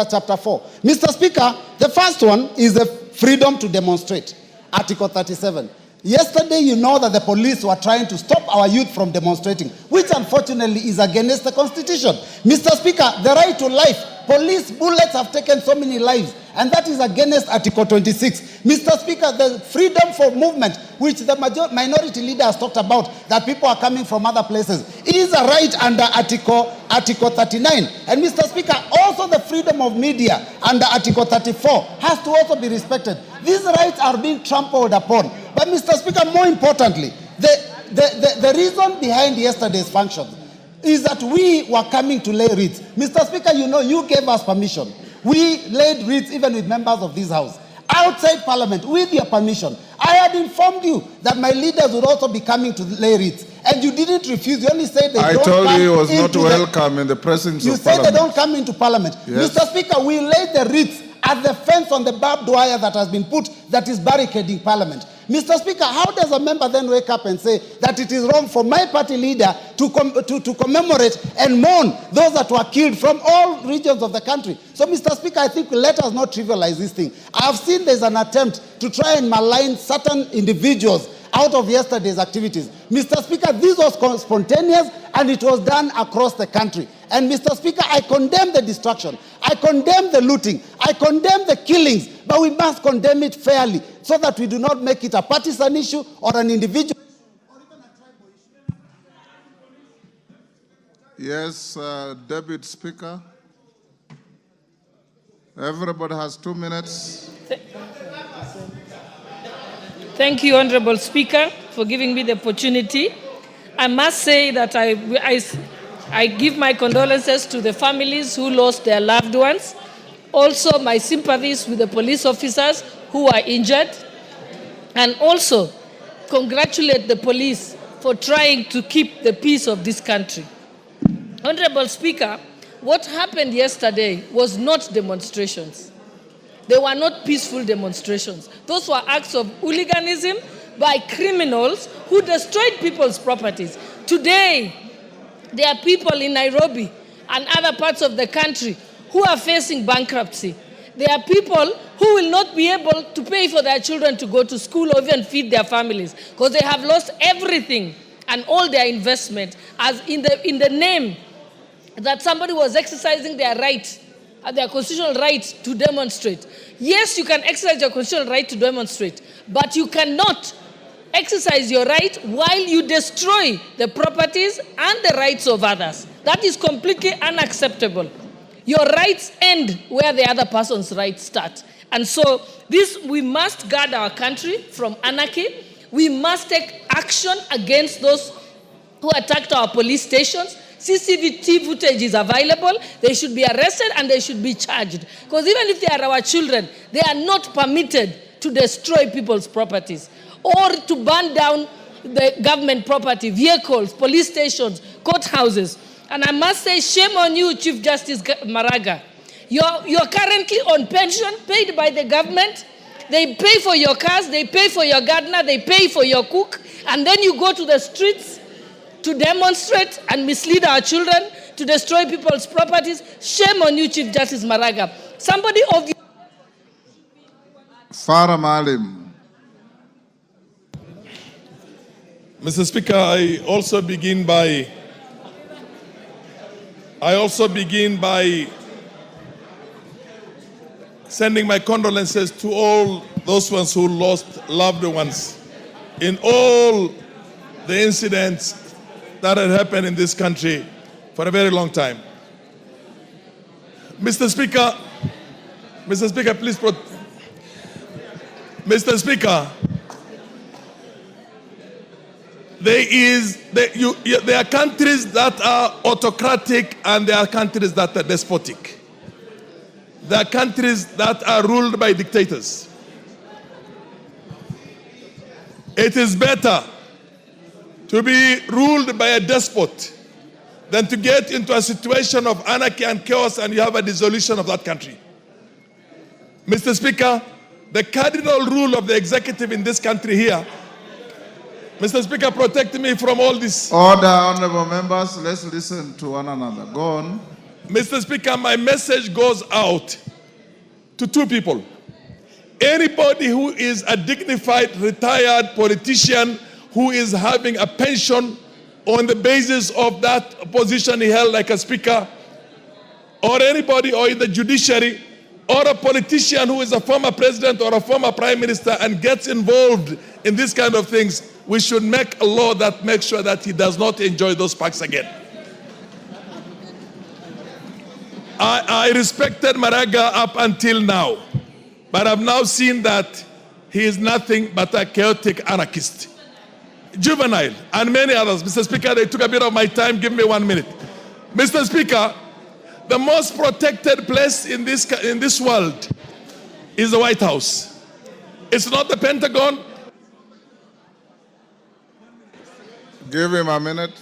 Chapter 4. Mr. Speaker, the first one is the freedom to demonstrate, Article 37. Yesterday, you know that the police were trying to stop our youth from demonstrating, which unfortunately is against the Constitution. Mr. Speaker, the right to life, police bullets have taken so many lives, and that is against Article 26. Mr. Speaker, the freedom for movement, which the minority leader has talked about, that people are coming from other places, is a right under Article 39. And Mr. Speaker, also the freedom of media under Article 34 has to also be respected. These rights are being trampled upon. But Mr. Speaker, more importantly, the reason behind yesterday's function is that we were coming to lay wreaths. Mr. Speaker, you know, you gave us permission. We laid wreaths even with members of this House, outside Parliament, with your permission. I had informed you that my leaders would also be coming to lay wreaths, and you didn't refuse. You only said they don't come. I told you it was not welcome in the presence of Parliament. You said they don't come into Parliament. Yes. Mr. Speaker, we laid the wreaths at the fence on the barbed wire that has been put, that is barricading Parliament. Mr. Speaker, how does a member then wake up and say that it is wrong for my party leader to commemorate and mourn those that were killed from all regions of the country? So, Mr. Speaker, I think let us not trivialize this thing. I have seen there's an attempt to try and malign certain individuals out of yesterday's activities. Mr. Speaker, this was spontaneous and it was done across the country. And Mr. Speaker, I condemn the destruction. I condemn the looting. I condemn the killings. But we must condemn it fairly so that we do not make it a partisan issue or an individual or even a tribal issue. Yes, Deputy Speaker. Everybody has 2 minutes. Thank you, Honorable Speaker, for giving me the opportunity. I must say that I give my condolences to the families who lost their loved ones. Also, my sympathies with the police officers who are injured. And also, congratulate the police for trying to keep the peace of this country. Honorable Speaker, what happened yesterday was not demonstrations. They were not peaceful demonstrations. Those were acts of hooliganism by criminals who destroyed people's properties. Today, there are people in Nairobi and other parts of the country who are facing bankruptcy. There are people who will not be able to pay for their children to go to school or even feed their families because they have lost everything and all their investment as in the name that somebody was exercising their right, their constitutional right to demonstrate. Yes, you can exercise your constitutional right to demonstrate, but you cannot exercise your right while you destroy the properties and the rights of others. That is completely unacceptable. Your rights end where the other person's rights start. And so we must guard our country from anarchy. We must take action against those who attacked our police stations. CCTV footage is available. They should be arrested and they should be charged. Because even if they are our children, they are not permitted to destroy people's properties or to burn down the government property, vehicles, police stations, courthouses. And I must say, shame on you, Chief Justice Maraga. You're currently on pension paid by the government. They pay for your cars, they pay for your gardener, they pay for your cook, and then you go to the streets to demonstrate and mislead our children, to destroy people's properties. Shame on you, Chief Justice Maraga. Somebody of you... Farah Malim. Mr. Speaker, I also begin by sending my condolences to all those ones who lost loved ones in all the incidents that had happened in this country for a very long time. Mr. Speaker, please Mr. Speaker, there are countries that are autocratic and there are countries that are despotic. There are countries that are ruled by dictators. It is better to be ruled by a despot than to get into a situation of anarchy and chaos and you have a dissolution of that country. Mr. Speaker, the cardinal rule of the executive in this country here, Mr. Speaker, protect me from all this. Order, honorable members. Let's listen to one another. Go on. Mr. Speaker, my message goes out to two people. Anybody who is a dignified, retired politician who is having a pension on the basis of that position he held like a speaker, or anybody or in the judiciary, or a politician who is a former president or a former prime minister and gets involved in these kind of things, we should make a law that makes sure that he does not enjoy those perks again. I respected Maraga up until now, but I've now seen that he is nothing but a chaotic anarchist. Juvenile and many others. Mr. Speaker, they took a bit of my time. Give me 1 minute. Mr. Speaker, the most protected place in this world is the White House. It's not the Pentagon. Give him a minute.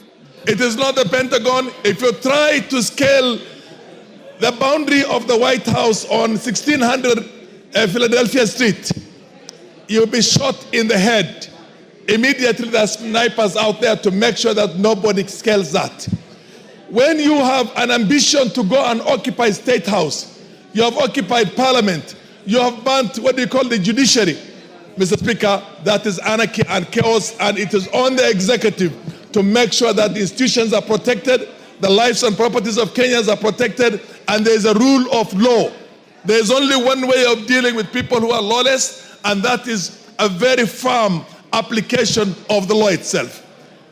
It is not the Pentagon. If you try to scale the boundary of the White House on 1600 Philadelphia Street, you'll be shot in the head. Immediately there are snipers out there to make sure that nobody scales that. When you have an ambition to go and occupy State House, you have occupied Parliament, you have burnt what they call the judiciary, Mr. Speaker, that is anarchy and chaos, and it is on the executive to make sure that the institutions are protected, the lives and properties of Kenyans are protected, and there is a rule of law. There is only one way of dealing with people who are lawless, and that is a very firm application of the law itself.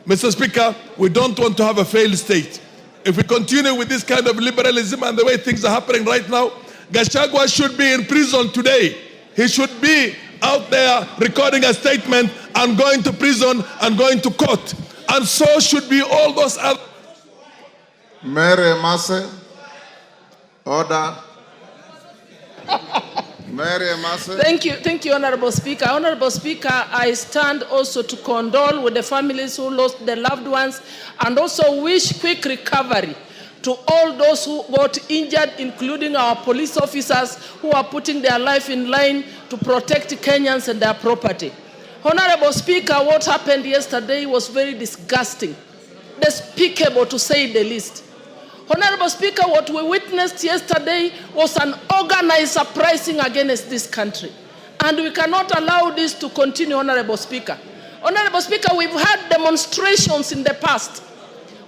Mr. Speaker, we don't want to have a failed state. If we continue with this kind of liberalism and the way things are happening right now, Gachagua should be in prison today. He should be out there recording a statement and going to prison and going to court. And so should be all those other. Mary Masse. Order. Mary Masse. Thank you, Honorable Speaker. Honorable Speaker, I stand also to condole with the families who lost their loved ones and also wish quick recovery to all those who got injured, including our police officers who are putting their life in line to protect Kenyans and their property. Honorable Speaker, what happened yesterday was very disgusting, despicable to say the least. Honorable Speaker, what we witnessed yesterday was an organized uprising against this country. And we cannot allow this to continue, Honorable Speaker. Honorable Speaker, we've had demonstrations in the past.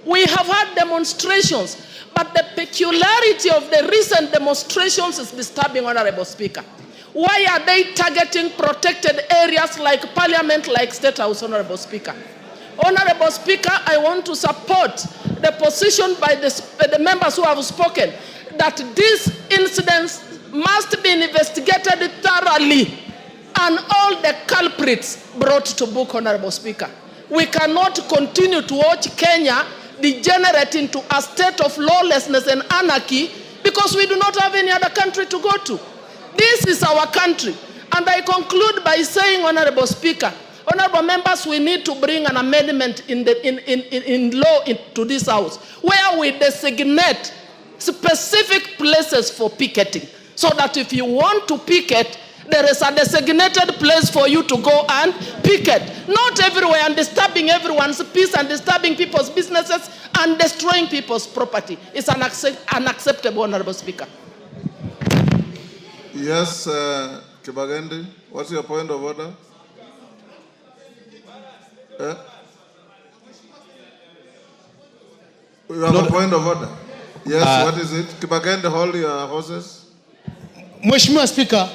We have had demonstrations, but the peculiarity of the recent demonstrations is disturbing, Honorable Speaker. Why are they targeting protected areas like Parliament, like State House, Honorable Speaker? Honorable Speaker, I want to support the position by the members who have spoken that these incidents must be investigated thoroughly and all the culprits brought to book, Honorable Speaker. We cannot continue to watch Kenya degenerate into a state of lawlessness and anarchy because we do not have any other country to go to. This is our country. And I conclude by saying, Honorable Speaker, honorable members, we need to bring an amendment in law to this House where we designate specific places for picketing so that if you want to picket, there is a designated place for you to go and picket. Not everywhere and disturbing everyone's peace and disturbing people's businesses and destroying people's property. It's unacceptable, Honorable Speaker. Yes, Kibagende, what's your point of order? You have a point of order. Yes, what is it? Kibagende, hold your horses. Mheshimiwa Spika,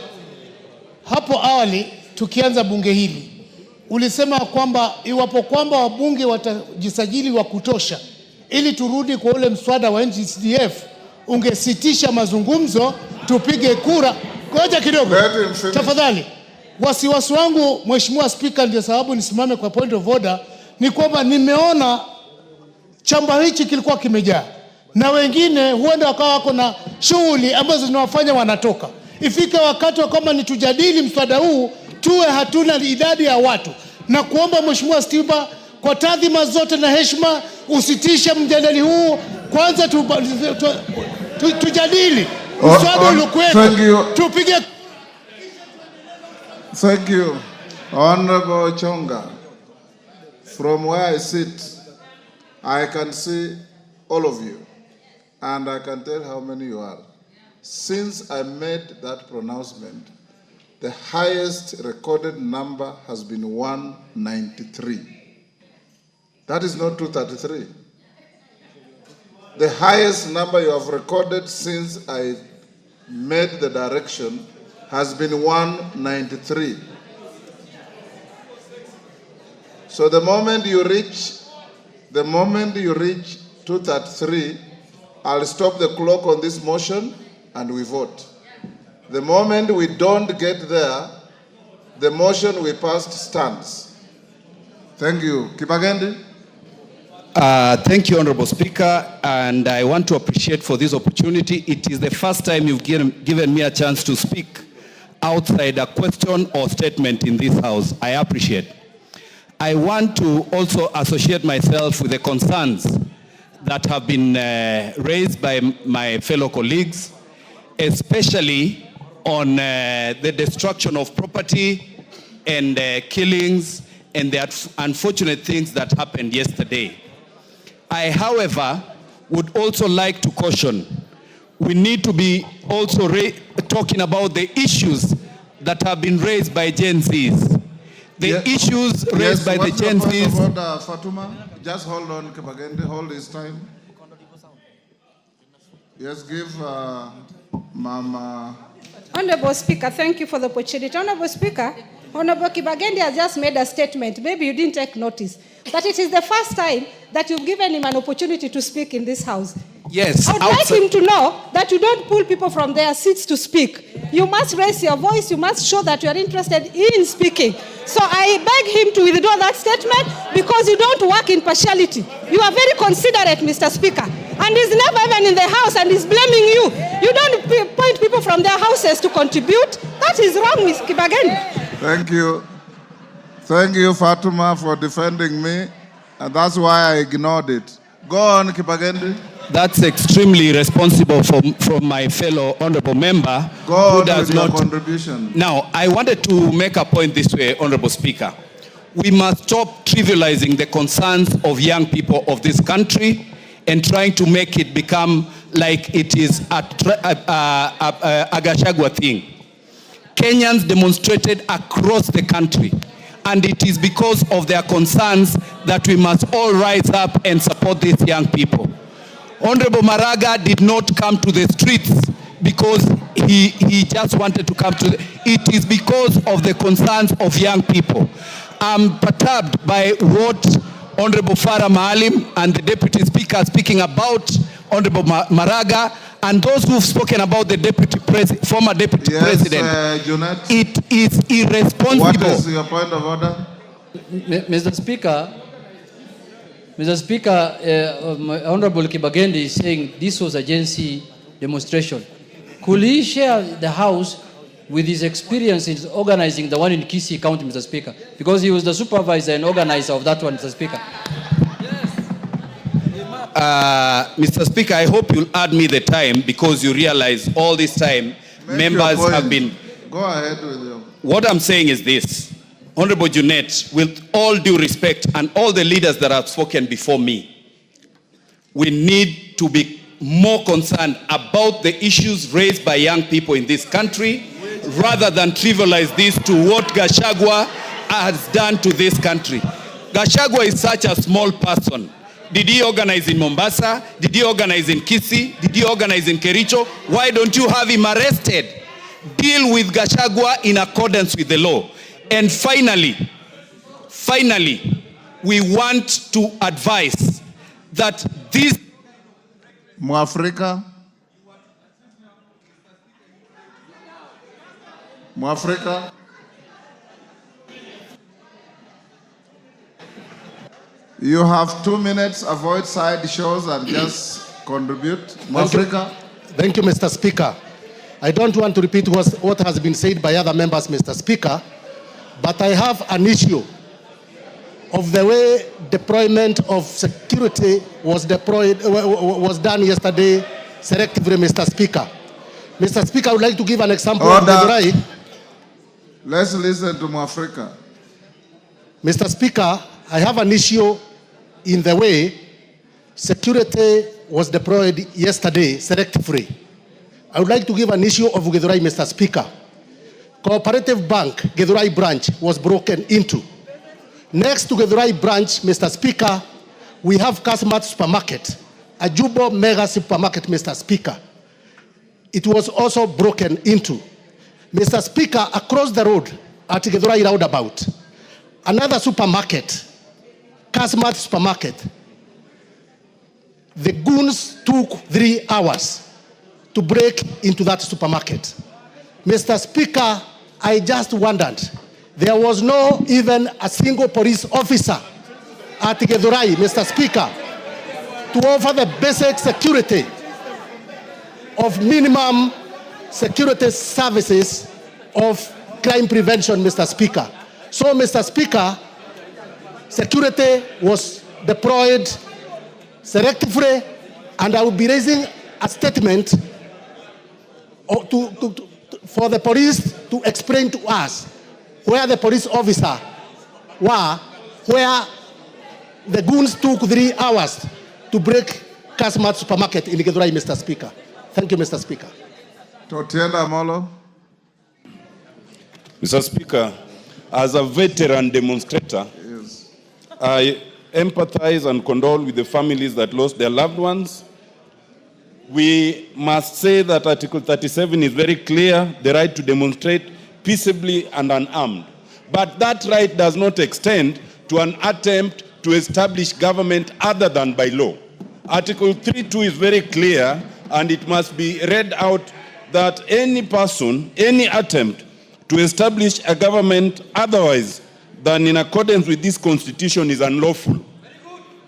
hapo awali tukianza bunge hili ulisema kwamba iwapo kwamba wabunge watajisajili wa kutosha ili turudi kwa ule mswada wa NGCDF ungesitisha mazungumzo tupige kura. Ngoja kidogo tafadhali. Wasiwasi wangu Mheshimiwa Spika, ndio sababu nisimame kwa point of order, ni kwamba nimeona chamba hichi kilikuwa kimejaa na wengine huenda wakawa wako na shughuli ambazo zinawafanya wanatoka. Ifike wakati wa kama nitujadili mswada huu tuwe hatuna idadi ya watu, na kuomba Mheshimiwa Spika kwa taadhima zote na heshima usitishe mjadala huu kwanza, tujadili mswada uliokuwepo, tupige. Thank you, Honorable Chonga. From where I sit, I can see all of you, and I can tell how many you are. Since I made that pronouncement, the highest recorded number has been 193. That is not 233. The highest number you have recorded since I made the direction has been 193. So the moment you reach 233, I'll stop the clock on this motion and we vote. The moment we don't get there, the motion we passed stands. Thank you. Kibagendi. Thank you, Honorable Speaker, and I want to appreciate for this opportunity. It is the first time you've given me a chance to speak outside a question or statement in this House. I appreciate. I want to also associate myself with the concerns that have been raised by my fellow colleagues, especially on the destruction of property and killings and the unfortunate things that happened yesterday. I, however, would also like to caution, we need to be also talking about the issues that have been raised by Gen Zs. The issues raised by the Gen Zs. Fatuma, just hold on, Kibagende, hold this time. Yes, give Mama. Honorable Speaker, thank you for the opportunity. Honorable Speaker, Honorable Kibagende has just made a statement. Maybe you didn't take notice. That it is the first time that you've given him an opportunity to speak in this House. Yes. I would like him to know that you don't pull people from their seats to speak. You must raise your voice. You must show that you are interested in speaking. So I beg him to withdraw that statement because you don't work in partiality. You are very considerate, Mr. Speaker. And he's never even in the House and he's blaming you. You don't point people from their houses to contribute. That is wrong with Kibagende. Thank you. Thank you, Fatuma, for defending me. And that's why I ignored it. Go on, Kibagende. That's extremely irresponsible from my fellow honorable member. Go on with your contribution. Now, I wanted to make a point this way, Honorable Speaker. We must stop trivializing the concerns of young people of this country and trying to make it become like it is a Gachagua thing. Kenyans demonstrated across the country, and it is because of their concerns that we must all rise up and support these young people. Honorable Maraga did not come to the streets because he just wanted to come to it is because of the concerns of young people. I'm perturbed by what Honorable Farah Maalim and the Deputy Speaker are speaking about Honorable Maraga and those who've spoken about the former Deputy President. It is irresponsible. What is your point of order? Mr. Speaker, Honorable Kibagende is saying this was a Gen Z demonstration. Could he share the House with his experience in organizing the one in Kisii County, Mr. Speaker? Because he was the supervisor and organizer of that one, Mr. Speaker. Mr. Speaker, I hope you'll add me the time because you realize all this time members have been... Go ahead with you. What I'm saying is this. Honorable Junet, with all due respect and all the leaders that have spoken before me, we need to be more concerned about the issues raised by young people in this country rather than trivialize this to what Gachagua has done to this country. Gachagua is such a small person. Did he organize in Mombasa? Did he organize in Kisii? Did he organize in Kericho? Why don't you have him arrested? Deal with Gachagua in accordance with the law. And finally, we want to advise that this... Mwafrika, you have 2 minutes. Avoid side shows and just contribute. Mwafrika. Thank you, Mr. Speaker. I don't want to repeat what has been said by other members, Mr. Speaker, but I have an issue of the way deployment of security was done yesterday selectively, Mr. Speaker. Mr. Speaker, I would like to give an example of Githurai. Let's listen to Mwafrika. Mr. Speaker, I have an issue in the way security was deployed yesterday selectively. I would like to give an issue of Githurai, Mr. Speaker. Cooperative Bank, Githurai branch, was broken into. Next to Githurai branch, Mr. Speaker, we have Kasmat Supermarket, a Jubo mega supermarket, Mr. Speaker. It was also broken into. Mr. Speaker, across the road at Githurai roundabout, another supermarket, Kasmat Supermarket, the goons took 3 hours to break into that supermarket. Mr. Speaker, I just wondered, there was no even a single police officer at Githurai, Mr. Speaker, to offer the basic security of minimum security services of crime prevention, Mr. Speaker. So, Mr. Speaker, security was deployed selectively, and I will be raising a statement for the police to explain to us where the police officer were, where the goons took 3 hours to break Kasmat Supermarket in Githurai, Mr. Speaker. Thank you, Mr. Speaker. Totienda Molo. Mr. Speaker, as a veteran demonstrator, Yes. I empathize and condole with the families that lost their loved ones. We must say that Article 37 is very clear, the right to demonstrate peaceably and unarmed. But that right does not extend to an attempt to establish government other than by law. Article 3.2 is very clear, and it must be read out that any person, any attempt to establish a government otherwise than in accordance with this constitution is unlawful.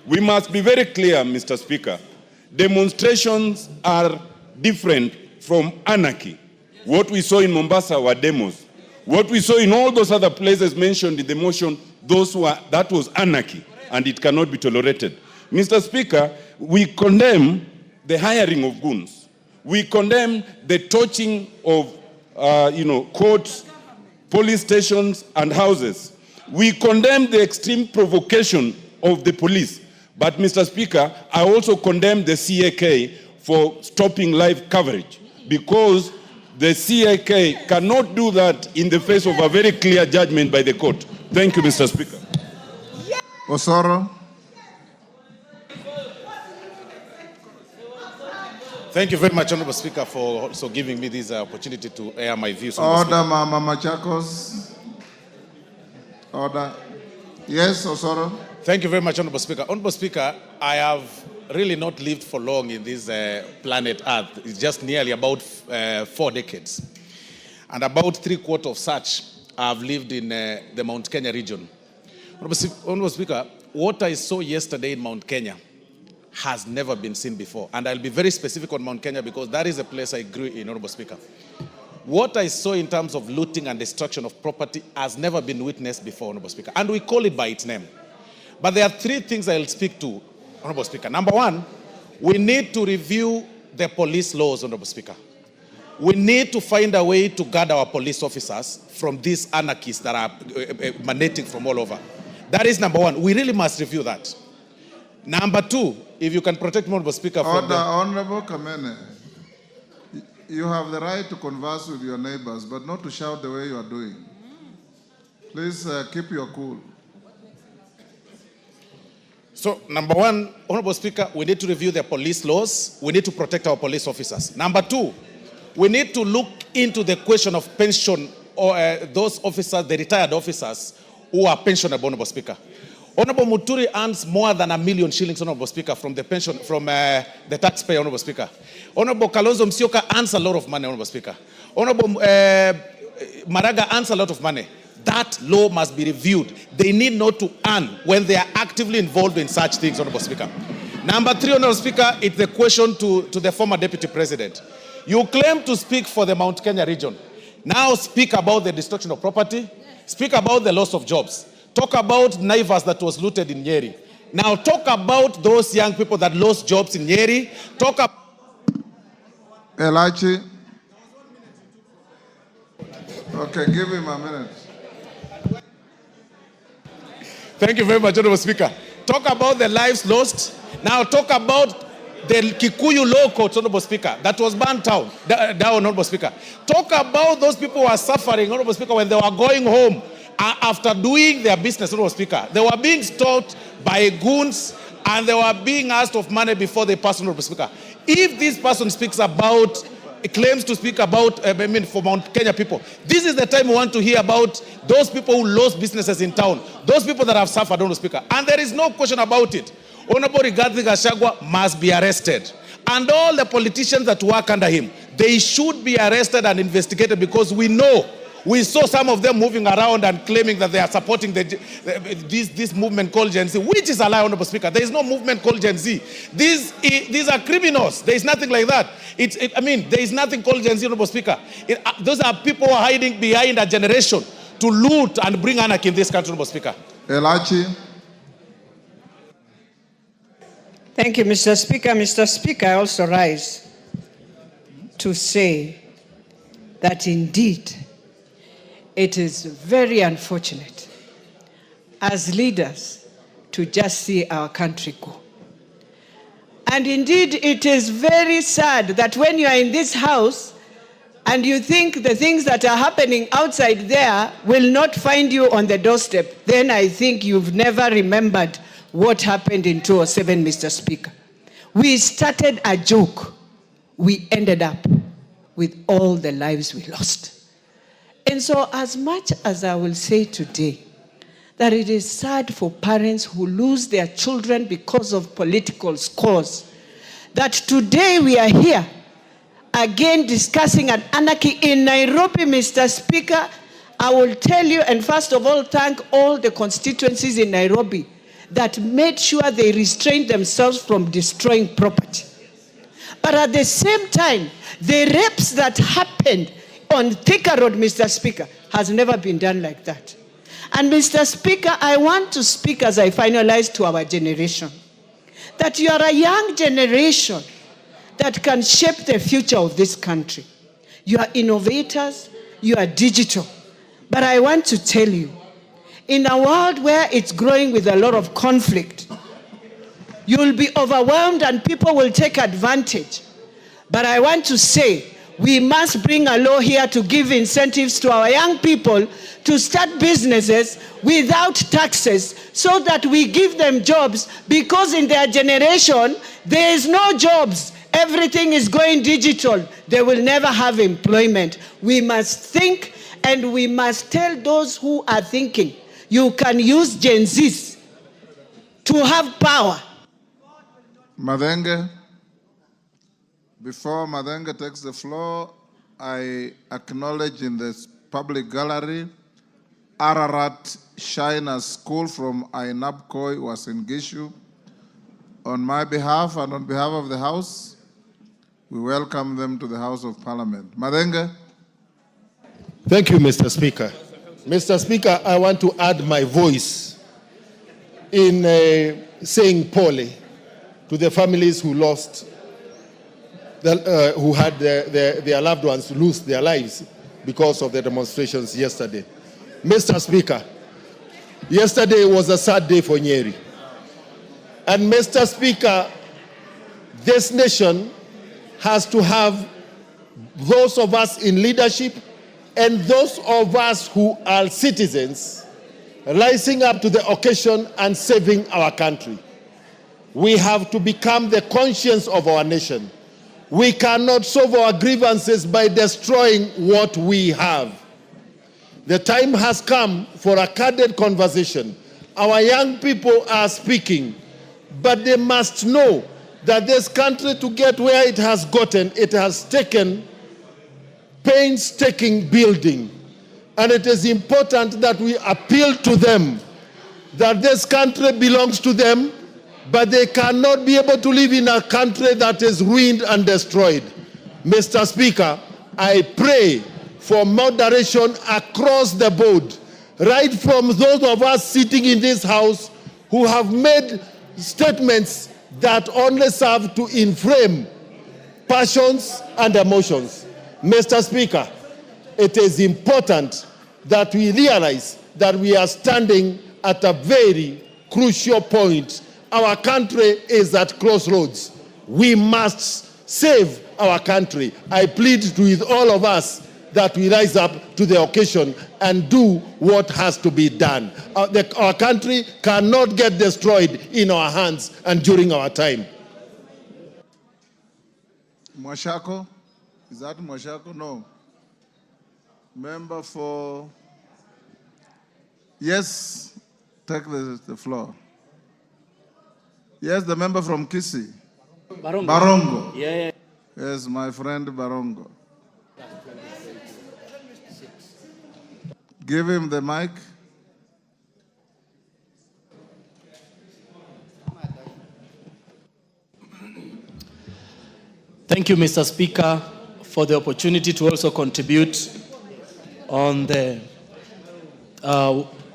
We must be very clear, Mr. Speaker. Demonstrations are different from anarchy. What we saw in Mombasa were demos. What we saw in all those other places mentioned in the motion, that was anarchy, and it cannot be tolerated. Mr. Speaker, we condemn the hiring of goons. We condemn the torching of courts, police stations, and houses. We condemn the extreme provocation of the police. But, Mr. Speaker, I also condemn the CAK for stopping live coverage, because the CAK cannot do that in the face of a very clear judgment by the court. Thank you, Mr. Speaker. Osoro. Thank you very much, Honorable Speaker, for also giving me this opportunity to air my views. Order, Mama Machakos. Order. Yes, Osoro. Thank you very much, Honorable Speaker. Honorable Speaker, I have really not lived for long in this planet Earth. It's just nearly about 4 decades. And about 3/4 of such I've lived in the Mount Kenya region. Honorable Speaker, what I saw yesterday in Mount Kenya has never been seen before. And I'll be very specific on Mount Kenya because that is a place I grew in, Honorable Speaker. What I saw in terms of looting and destruction of property has never been witnessed before, Honorable Speaker. And we call it by its name. But there are 3 things I'll speak to, Honorable Speaker. Number 1, we need to review the police laws, Honorable Speaker. We need to find a way to guard our police officers from these anarchists that are emanating from all over. That is number 1. We really must review that. Number 2, if you can protect Honorable Speaker from Order, Honorable Kamene. You have the right to converse with your neighbors, but not to shout the way you are doing. Please keep your cool. So, number 1, Honorable Speaker, we need to review the police laws. We need to protect our police officers. Number 2, we need to look into the question of pension or those officers, the retired officers who are pensionable, Honorable Speaker. Honorable Muturi earns more than 1 million shillings, Honorable Speaker, from the pension, from the taxpayer, Honorable Speaker. Honorable Kalonzo Musyoka earns a lot of money, Honorable Speaker. Honorable Maraga earns a lot of money. That law must be reviewed. They need not to earn when they are actively involved in such things, Honorable Speaker. Number 3, Honorable Speaker, it's the question to the former Deputy President. You claim to speak for the Mount Kenya region. Now speak about the destruction of property. Speak about the loss of jobs. Talk about Naivas that was looted in Nyeri. Now talk about those young people that lost jobs in Nyeri. Talk about Elachi. Okay, give him a minute. Thank you very much, Honorable Speaker. Talk about the lives lost. Now talk about the Kikuyu law court, Honorable Speaker, that was burnt down, Honorable Speaker. Talk about those people who are suffering, Honorable Speaker, when they were going home after doing their business, Honorable Speaker. They were being stalked by goons and they were being asked of money before they passed, Honorable Speaker. If this person claims to speak about, for Mount Kenya people, this is the time we want to hear about those people who lost businesses in town, those people that have suffered, Honorable Speaker. And there is no question about it. Honorable Gachagua must be arrested. And all the politicians that work under him, they should be arrested and investigated, because we saw some of them moving around and claiming that they are supporting this movement called Gen Z, which is a lie, Honorable Speaker. There is no movement called Gen Z. These are criminals. There is nothing like that. There is nothing called Gen Z, Honorable Speaker. Those are people who are hiding behind a generation to loot and bring anarchy in this country, Honorable Speaker. Elachi. Thank you, Mr. Speaker. Mr. Speaker, I also rise to say that indeed it is very unfortunate as leaders to just see our country go. And indeed, it is very sad that when you are in this house and you think the things that are happening outside there will not find you on the doorstep, then I think you've never remembered what happened in 2007, Mr. Speaker. We started a joke. We ended up with all the lives we lost. And so as much as I will say today that it is sad for parents who lose their children because of political scores, that today we are here again discussing an anarchy in Nairobi, Mr. Speaker, I will tell you, and first of all, thank all the constituencies in Nairobi that made sure they restrained themselves from destroying property. But at the same time, the rapes that happened on Thika Road, Mr. Speaker, has never been done like that. And Mr. Speaker, I want to speak as I finalize to our generation, that you are a young generation that can shape the future of this country. You are innovators, you are digital. But I want to tell you, in a world where it's growing with a lot of conflict, you will be overwhelmed and people will take advantage. But I want to say, we must bring a law here to give incentives to our young people to start businesses without taxes so that we give them jobs, because in their generation, there is no jobs. Everything is going digital. They will never have employment. We must think, and we must tell those who are thinking, you can use Gen Zs to have power. Madenge. Before Madenge takes the floor, I acknowledge in this public gallery Ararat Shiner School from Ainabkoi was in Gishu. On my behalf and on behalf of the House, we welcome them to the House of Parliament. Madenge. Thank you, Mr. Speaker. Mr. Speaker, I want to add my voice in saying pole to the families who lost, who had their loved ones lose their lives because of the demonstrations yesterday. Mr. Speaker, yesterday was a sad day for Nyeri. And Mr. Speaker, this nation has to have those of us in leadership and those of us who are citizens rising up to the occasion and saving our country. We have to become the conscience of our nation. We cannot solve our grievances by destroying what we have. The time has come for a candid conversation. Our young people are speaking, but they must know that this country, to get where it has gotten, it has taken painstaking building. And it is important that we appeal to them that this country belongs to them, but they cannot be able to live in a country that is ruined and destroyed. Mr. Speaker, I pray for moderation across the board, right from those of us sitting in this house who have made statements that only serve to inflame passions and emotions. Mr. Speaker, it is important that we realize that we are standing at a very crucial point. Our country is at crossroads. We must save our country. I plead with all of us that we rise up to the occasion and do what has to be done. Our country cannot get destroyed in our hands and during our time. Mwashako? Is that Mwashako? No. Member for... Yes, take the floor. Yes, the member from Kisii. Barongo. Barongo. Yeah. Yes, my friend Barongo. Give him the mic. Thank you, Mr. Speaker, for the opportunity to also contribute on the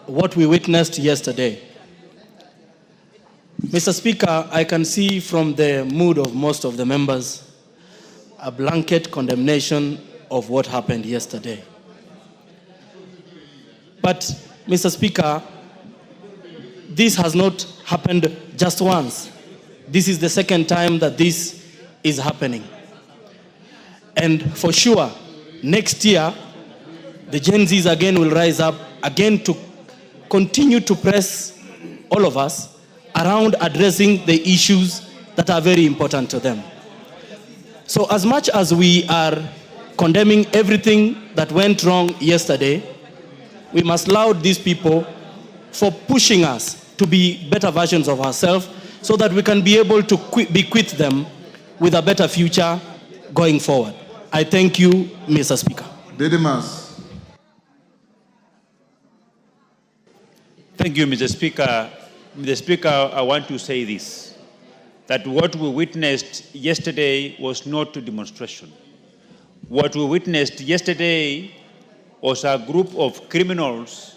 what we witnessed yesterday. Mr. Speaker, I can see from the mood of most of the members a blanket condemnation of what happened yesterday. But, Mr. Speaker, this has not happened just once. This is the second time that this is happening. And for sure, next year, the Gen Zs again will rise up again to continue to press all of us around addressing the issues that are very important to them. So as much as we are condemning everything that went wrong yesterday, we must laud these people for pushing us to be better versions of ourselves so that we can be able to bequeath them with a better future going forward. I thank you, Mr. Speaker. Didymus. Thank you, Mr. Speaker. Mr. Speaker, I want to say this, that what we witnessed yesterday was not a demonstration. What we witnessed yesterday was a group of criminals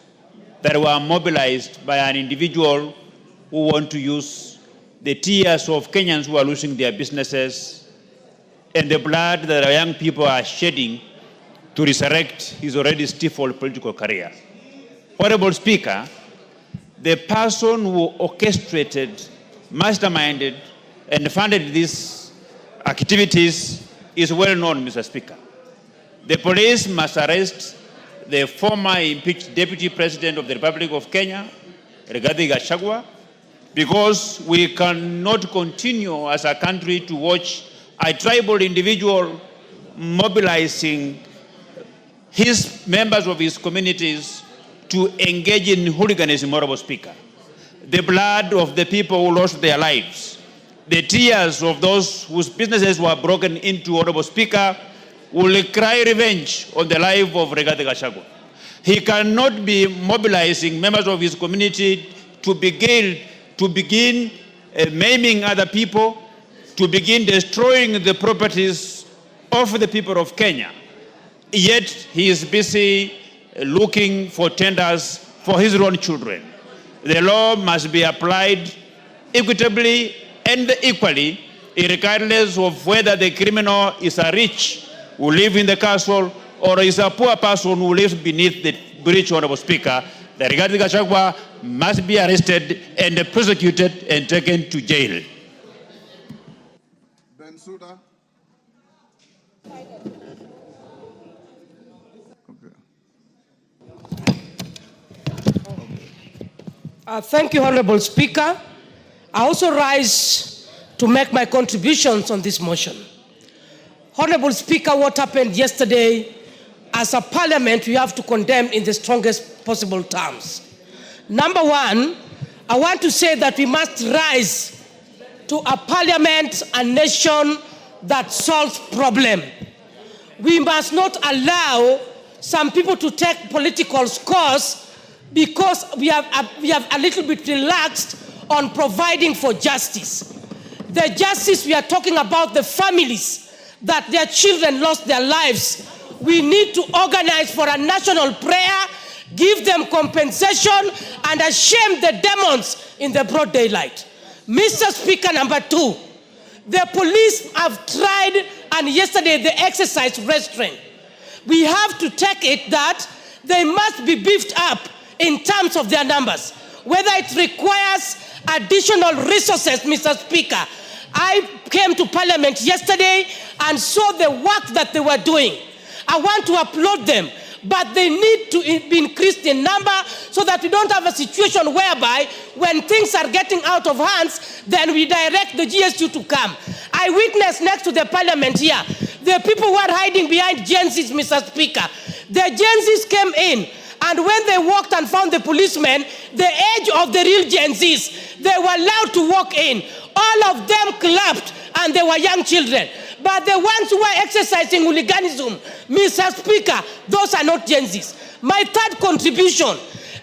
that were mobilized by an individual who want to use the tears of Kenyans who are losing their businesses and the blood that our young people are shedding to resurrect his already stifled political career. Honorable Speaker, the person who orchestrated, masterminded, and funded these activities is well known, Mr. Speaker. The police must arrest the former impeached Deputy President of the Republic of Kenya, Rigathi Gachagua, because we cannot continue as a country to watch a tribal individual mobilizing his members of his communities to engage in hooliganism, Honorable Speaker. The blood of the people who lost their lives, the tears of those whose businesses were broken into, Honorable Speaker, will cry revenge on the life of Rigathi Gachagua. He cannot be mobilizing members of his community to begin maiming other people, to begin destroying the properties of the people of Kenya. Yet he is busy looking for tenders for his own children. The law must be applied equitably and equally, regardless of whether the criminal is a rich who live in the castle or is a poor person who lives beneath the bridge, Honorable Speaker. The Rigathi Gachagua must be arrested and prosecuted and taken to jail. Bensouda. Thank you, Honorable Speaker. I also rise to make my contributions on this motion. Honorable Speaker, what happened yesterday, as a parliament, we have to condemn in the strongest possible terms. Number one, I want to say that we must rise to a parliament, a nation that solves problems. We must not allow some people to take political scores because we have a little bit relaxed on providing for justice. The justice we are talking about, the families that their children lost their lives. We need to organize for a national prayer give them compensation, and shame the demons in the broad daylight. Mr. Speaker, number 2, the police have tried, and yesterday they exercised restraint. We have to take it that they must be beefed up in terms of their numbers. Whether it requires additional resources, Mr. Speaker. I came to Parliament yesterday and saw the work that they were doing. I want to applaud them, but they need to be increased in number so that we don't have a situation whereby when things are getting out of hands, then we direct the GSU to come. I witnessed next to the Parliament here, the people who are hiding behind Gen Zs, Mr. Speaker. The Gen Zs came in, and when they walked and found the policemen, the age of the real Gen Zs, they were allowed to walk in. All of them clapped, and they were young children. But the ones who are exercising hooliganism, Mr. Speaker, those are not Gen Zs. My third contribution,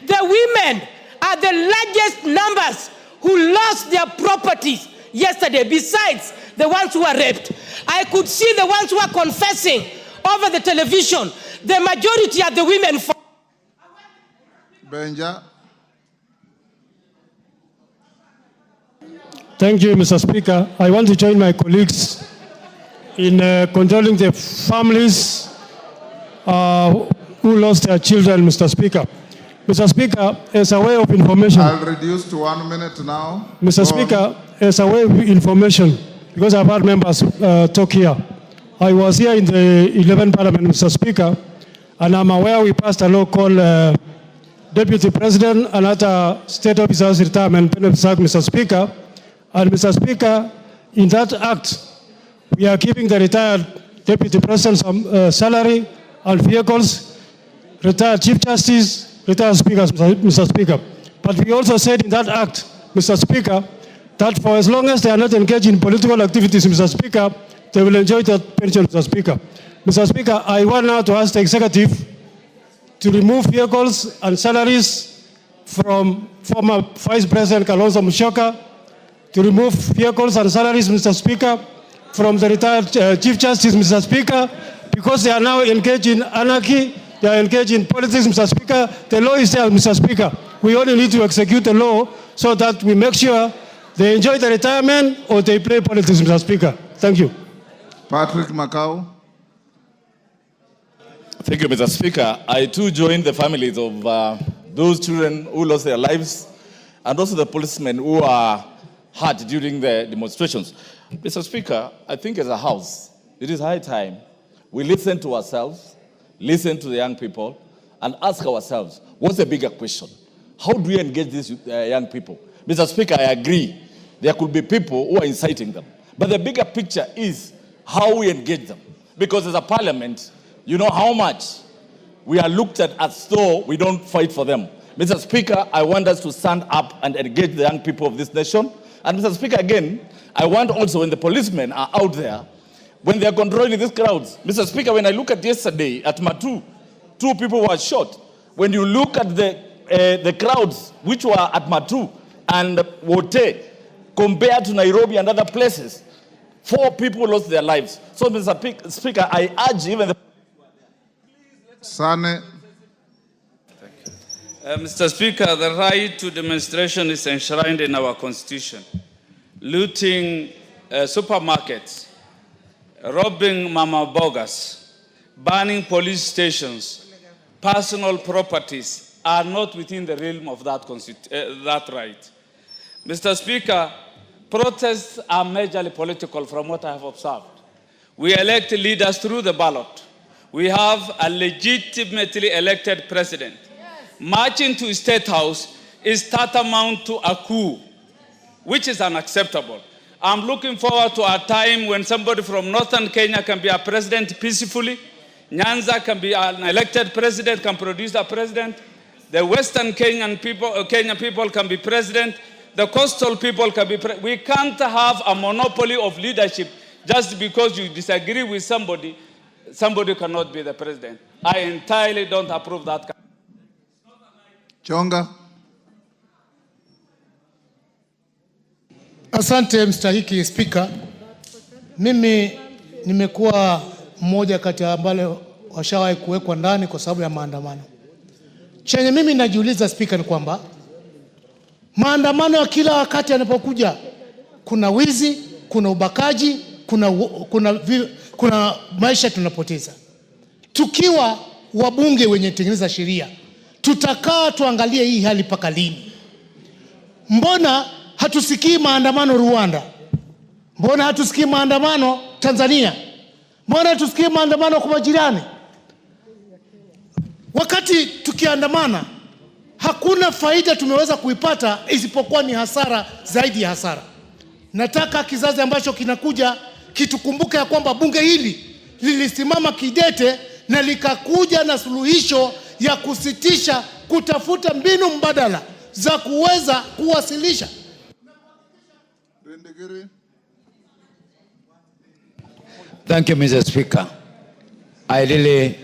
the women are the largest numbers who lost their properties yesterday, besides the ones who were raped. I could see the ones who are confessing over the television. The majority are the women. Benja. Thank you, Mr. Speaker. I want to join my colleagues in condoling the families who lost their children, Mr. Speaker. Mr. Speaker, as a way of information... I'll reduce to 1 minute now. Mr. Speaker, as a way of information, because I've had members talk here, I was here in the 11th Parliament, Mr. Speaker, and I'm aware we passed a law called Deputy President and other state officers retirement benefits act, Mr. Speaker. And Mr. Speaker, in that act, we are giving the retired Deputy President some salary and vehicles, retired Chief Justice, retired Speakers, Mr. Speaker. But we also said in that act, Mr. Speaker, that for as long as they are not engaged in political activities, Mr. Speaker, they will enjoy that pension, Mr. Speaker. Mr. Speaker, I want now to ask the executive to remove vehicles and salaries from former Vice President Kalonzo Musyoka, to remove vehicles and salaries, Mr. Speaker, from the retired Chief Justice, Mr. Speaker, because they are now engaged in anarchy, they are engaged in politics, Mr. Speaker. The law is there, Mr. Speaker. We only need to execute the law so that we make sure they enjoy the retirement or they play politics, Mr. Speaker. Thank you. Patrick Macau. Thank you, Mr. Speaker. I too join the families of those children who lost their lives and also the policemen who are hurt during the demonstrations. Mr. Speaker, I think as a House, it is high time we listen to ourselves, listen to the young people, and ask ourselves, what's the bigger question? How do we engage these young people? Mr. Speaker, I agree. There could be people who are inciting them. But the bigger picture is how we engage them. Because as a parliament, you know how much we are looked at as though we don't fight for them. Mr. Speaker, I want us to stand up and engage the young people of this nation. And Mr. Speaker, again, I want also when the policemen are out there, when they are controlling these crowds. Mr. Speaker, when I look at yesterday at Matu, 2 people were shot. When you look at the crowds which were at Matu and Wote, compared to Nairobi and other places, 4 people lost their lives. So, Mr. Speaker, I urge even the... Sane. Mr. Speaker, the right to demonstration is enshrined in our Constitution. Looting supermarkets, robbing mama bogas, burning police stations, personal properties are not within the realm of that right. Mr. Speaker, protests are majorly political from what I have observed. We elect leaders through the ballot. We have a legitimately elected president. Marching to State House is tantamount to a coup, which is unacceptable. I'm looking forward to a time when somebody from northern Kenya can be a president peacefully. Nyanza can be an elected president, can produce a president. The western Kenyan people can be president. The coastal people can be president. We can't have a monopoly of leadership just because you disagree with somebody. Somebody cannot be the president. I entirely don't approve that. Chonga. Asante mstahiki Spika. Mimi nimekuwa mmoja kati ya ambao washawahi kuwekwa ndani kwa sababu ya maandamano. Chenye mimi najiuliza Spika ni kwamba maandamano ya kila wakati yanapokuja, kuna wizi, kuna ubakaji, kuna maisha tunapoteza. Tukiwa wabunge wenye tengeneza sheria, tutakaa tuangalie hii hali paka lini? Mbona hatusikii maandamano Rwanda? Mbona hatusikii maandamano Tanzania? Mbona hatusikii maandamano kwa majirani? Wakati tukiandamana, hakuna faida tumeweza kuipata isipokuwa ni hasara zaidi ya hasara. Nataka kizazi ambacho kinakuja kitukumbuke ya kwamba bunge hili lilisimama kidete na likakuja na suluhisho ya kusitisha, kutafuta mbinu mbadala za kuweza kuwasilisha. Thank you, Mr. Speaker. I really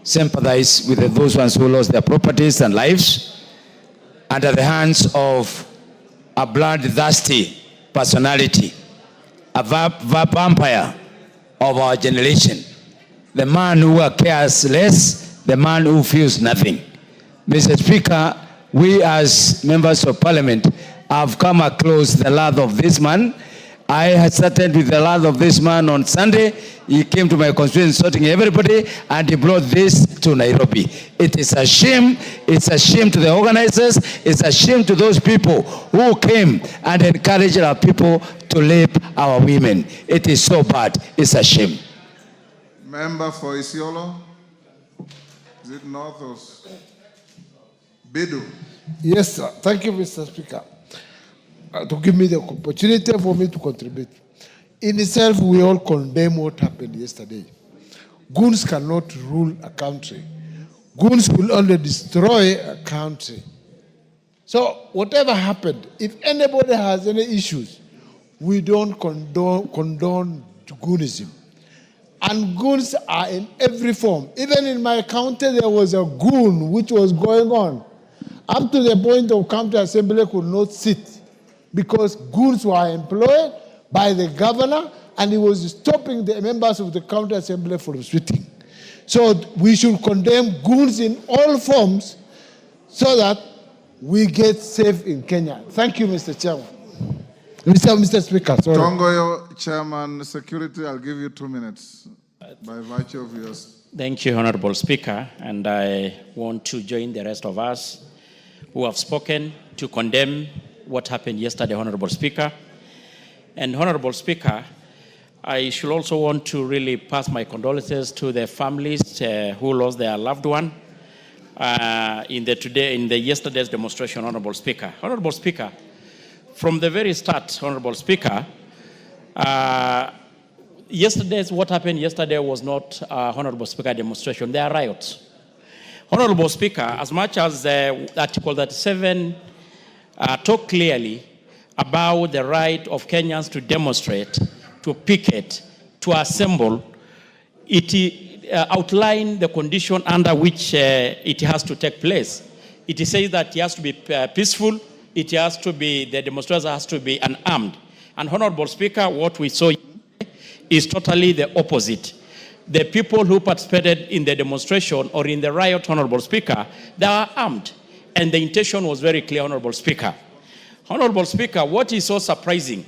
sympathize with those ones who lost their properties and lives under the hands of a bloodthirsty personality, a vampire of our generation, the man who cares less, the man who feels nothing. Mr. Speaker, we as members of parliament have come across the wrath of this man. I had started with the wrath of this man on Sunday. He came to my constituency insulting everybody, and he brought this to Nairobi. It is a shame. It's a shame to the organizers. It's a shame to those people who came and encouraged our people to rape our women. It is so bad. It's a shame. Member for Isiolo. Is it North or Bidu? Yes, sir. Thank you, Mr. Speaker, to give me the opportunity for me to contribute. In itself, we all condemn what happened yesterday. Goons cannot rule a country. Goons will only destroy a country. So whatever happened, if anybody has any issues, we don't condone goonism. And goons are in every form. Even in my county, there was a goon which was going on, up to the point of county assembly could not sit, because goons were employed by the governor and he was stopping the members of the county assembly from sitting. So we should condemn goons in all forms so that we get safe in Kenya. Thank you, Mr. Chairman. Mr. Speaker, sorry. Tongoyo, Chairman, Security, I'll give you 2 minutes by virtue of yours. Thank you, Honorable Speaker, and I want to join the rest of us who have spoken to condemn what happened yesterday, Honorable Speaker. And Honorable Speaker, I should also want to really pass my condolences to the families who lost their loved one in the yesterday's demonstration, Honorable Speaker. Honorable Speaker, from the very start, Honorable Speaker, what happened yesterday was not, Honorable Speaker, demonstration. They are riots. Honorable Speaker, as much as Article 37 talk clearly about the right of Kenyans to demonstrate, to picket, to assemble, it outlined the condition under which it has to take place. It says that it has to be peaceful, it has to be, the demonstration has to be unarmed. And Honorable Speaker, what we saw is totally the opposite. The people who participated in the demonstration or in the riot, Honorable Speaker, they are armed. And the intention was very clear, Honorable Speaker. Honorable Speaker, what is so surprising,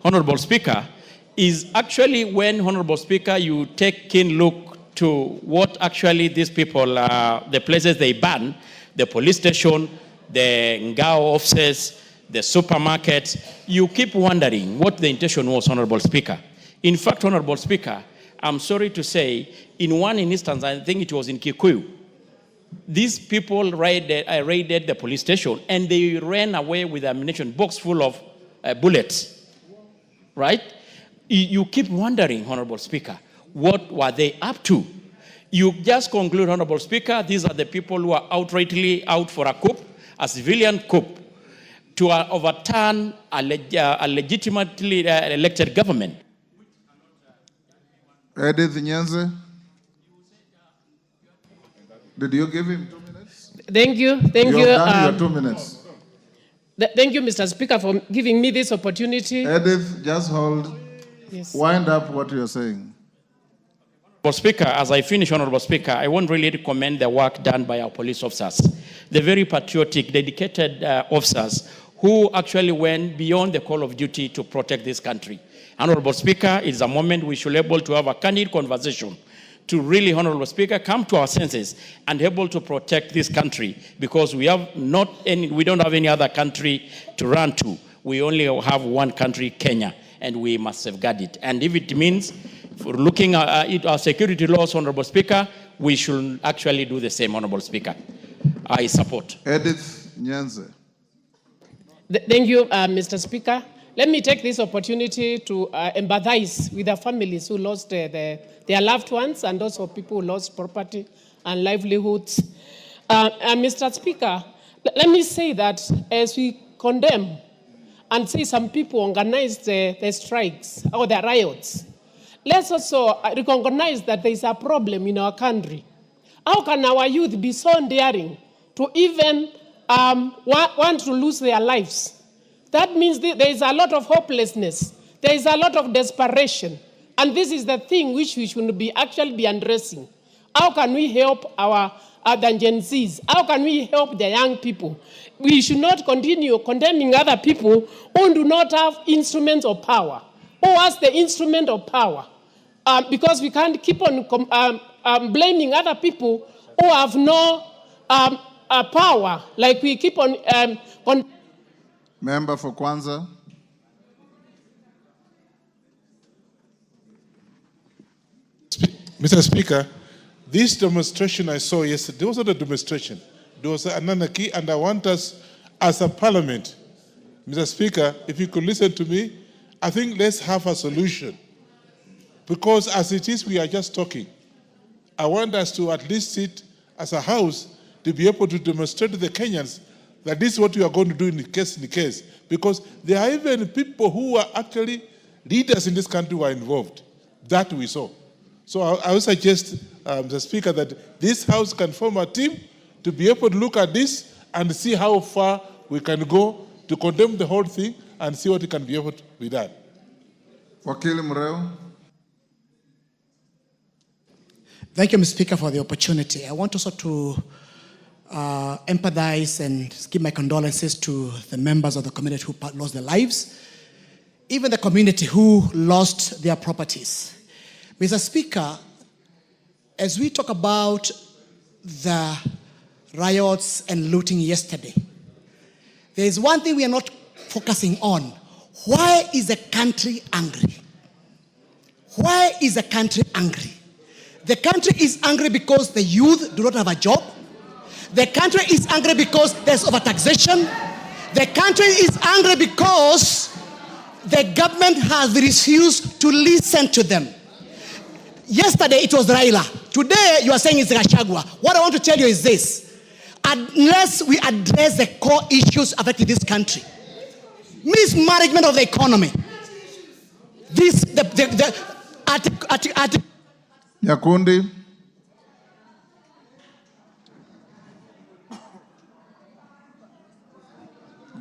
Honorable Speaker, is actually when, Honorable Speaker, you take keen look to what actually these people, the places they ban, the police station, the Ngao offices, the supermarkets, you keep wondering what the intention was, Honorable Speaker. In fact, Honorable Speaker, I'm sorry to say, in one instance, I think it was in Kikuyu, these people raided the police station and they ran away with ammunition box full of bullets, right? You keep wondering, Honorable Speaker, what were they up to? You just conclude, Honorable Speaker, these are the people who are outrightly out for a coup, a civilian coup, to overturn a legitimately elected government. Edith Nyenze, did you give him 2 minutes? Thank you. Thank you. You have done your 2 minutes. Thank you, Mr. Speaker, for giving me this opportunity. Edith, just hold. Yes. Wind up what you're saying. Honorable Speaker, as I finish, Honorable Speaker, I want really to commend the work done by our police officers. the very patriotic, dedicated officers who actually went beyond the call of duty to protect this country. Honorable Speaker, it is a moment we should be able to have a candid conversation to really, Honorable Speaker, come to our senses and able to protect this country, because we don't have any other country to run to. We only have one country, Kenya, and we must safeguard it. And if it means for looking at our security laws, Honorable Speaker, we should actually do the same, Honorable Speaker. I support. Edith Nyanze. Thank you, Mr. Speaker. Let me take this opportunity to empathize with the families who lost their loved ones, and also people who lost property and livelihoods. Mr. Speaker, let me say that as we condemn and say some people organized the strikes or the riots, let's also recognize that there is a problem in our country. How can our youth be so daring to even want to lose their lives? That means there is a lot of hopelessness. There is a lot of desperation. And this is the thing which we should actually be addressing. How can we help the Gen Zs? How can we help the young people? We should not continue condemning other people who do not have instruments of power. Who has the instrument of power? Because we can't keep on blaming other people who have no power, like we keep on Member for Kwanza. Mr. Speaker, this demonstration I saw yesterday, there was not a demonstration. There was an anarchy, and I want us as a parliament, Mr. Speaker, if you could listen to me, I think let's have a solution. Because as it is, we are just talking. I want us to at least sit as a house to be able to demonstrate to the Kenyans that this is what we are going to do in the case. Because there are even people who are actually leaders in this country who are involved. That we saw. So I would suggest, the Speaker, that this House can form a team to be able to look at this and see how far we can go to condemn the whole thing and see what can be able to be done. Wakili Mureo. Thank you, Mr. Speaker, for the opportunity. I want also to empathize and give my condolences to the members of the community who lost their lives, even the community who lost their properties. Mr. Speaker, as we talk about the riots and looting yesterday, there is one thing we are not focusing on. Why is the country angry? Why is the country angry? The country is angry because the youth do not have a job. The country is angry because there's overtaxation. The country is angry because the government has refused to listen to them. Yesterday it was Raila. Today you are saying it's Gachagua. What I want to tell you is this. Unless we address the core issues affecting this country, mismanagement of the economy, Nyakundi.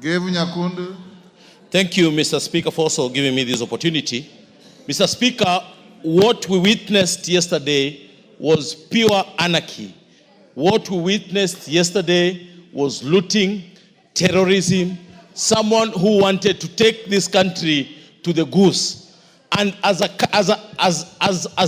Nyakundi. Thank you, Mr. Speaker, for also giving me this opportunity. Mr. Speaker, what we witnessed yesterday was pure anarchy. What we witnessed yesterday was looting, terrorism, someone who wanted to take this country to the goose. And as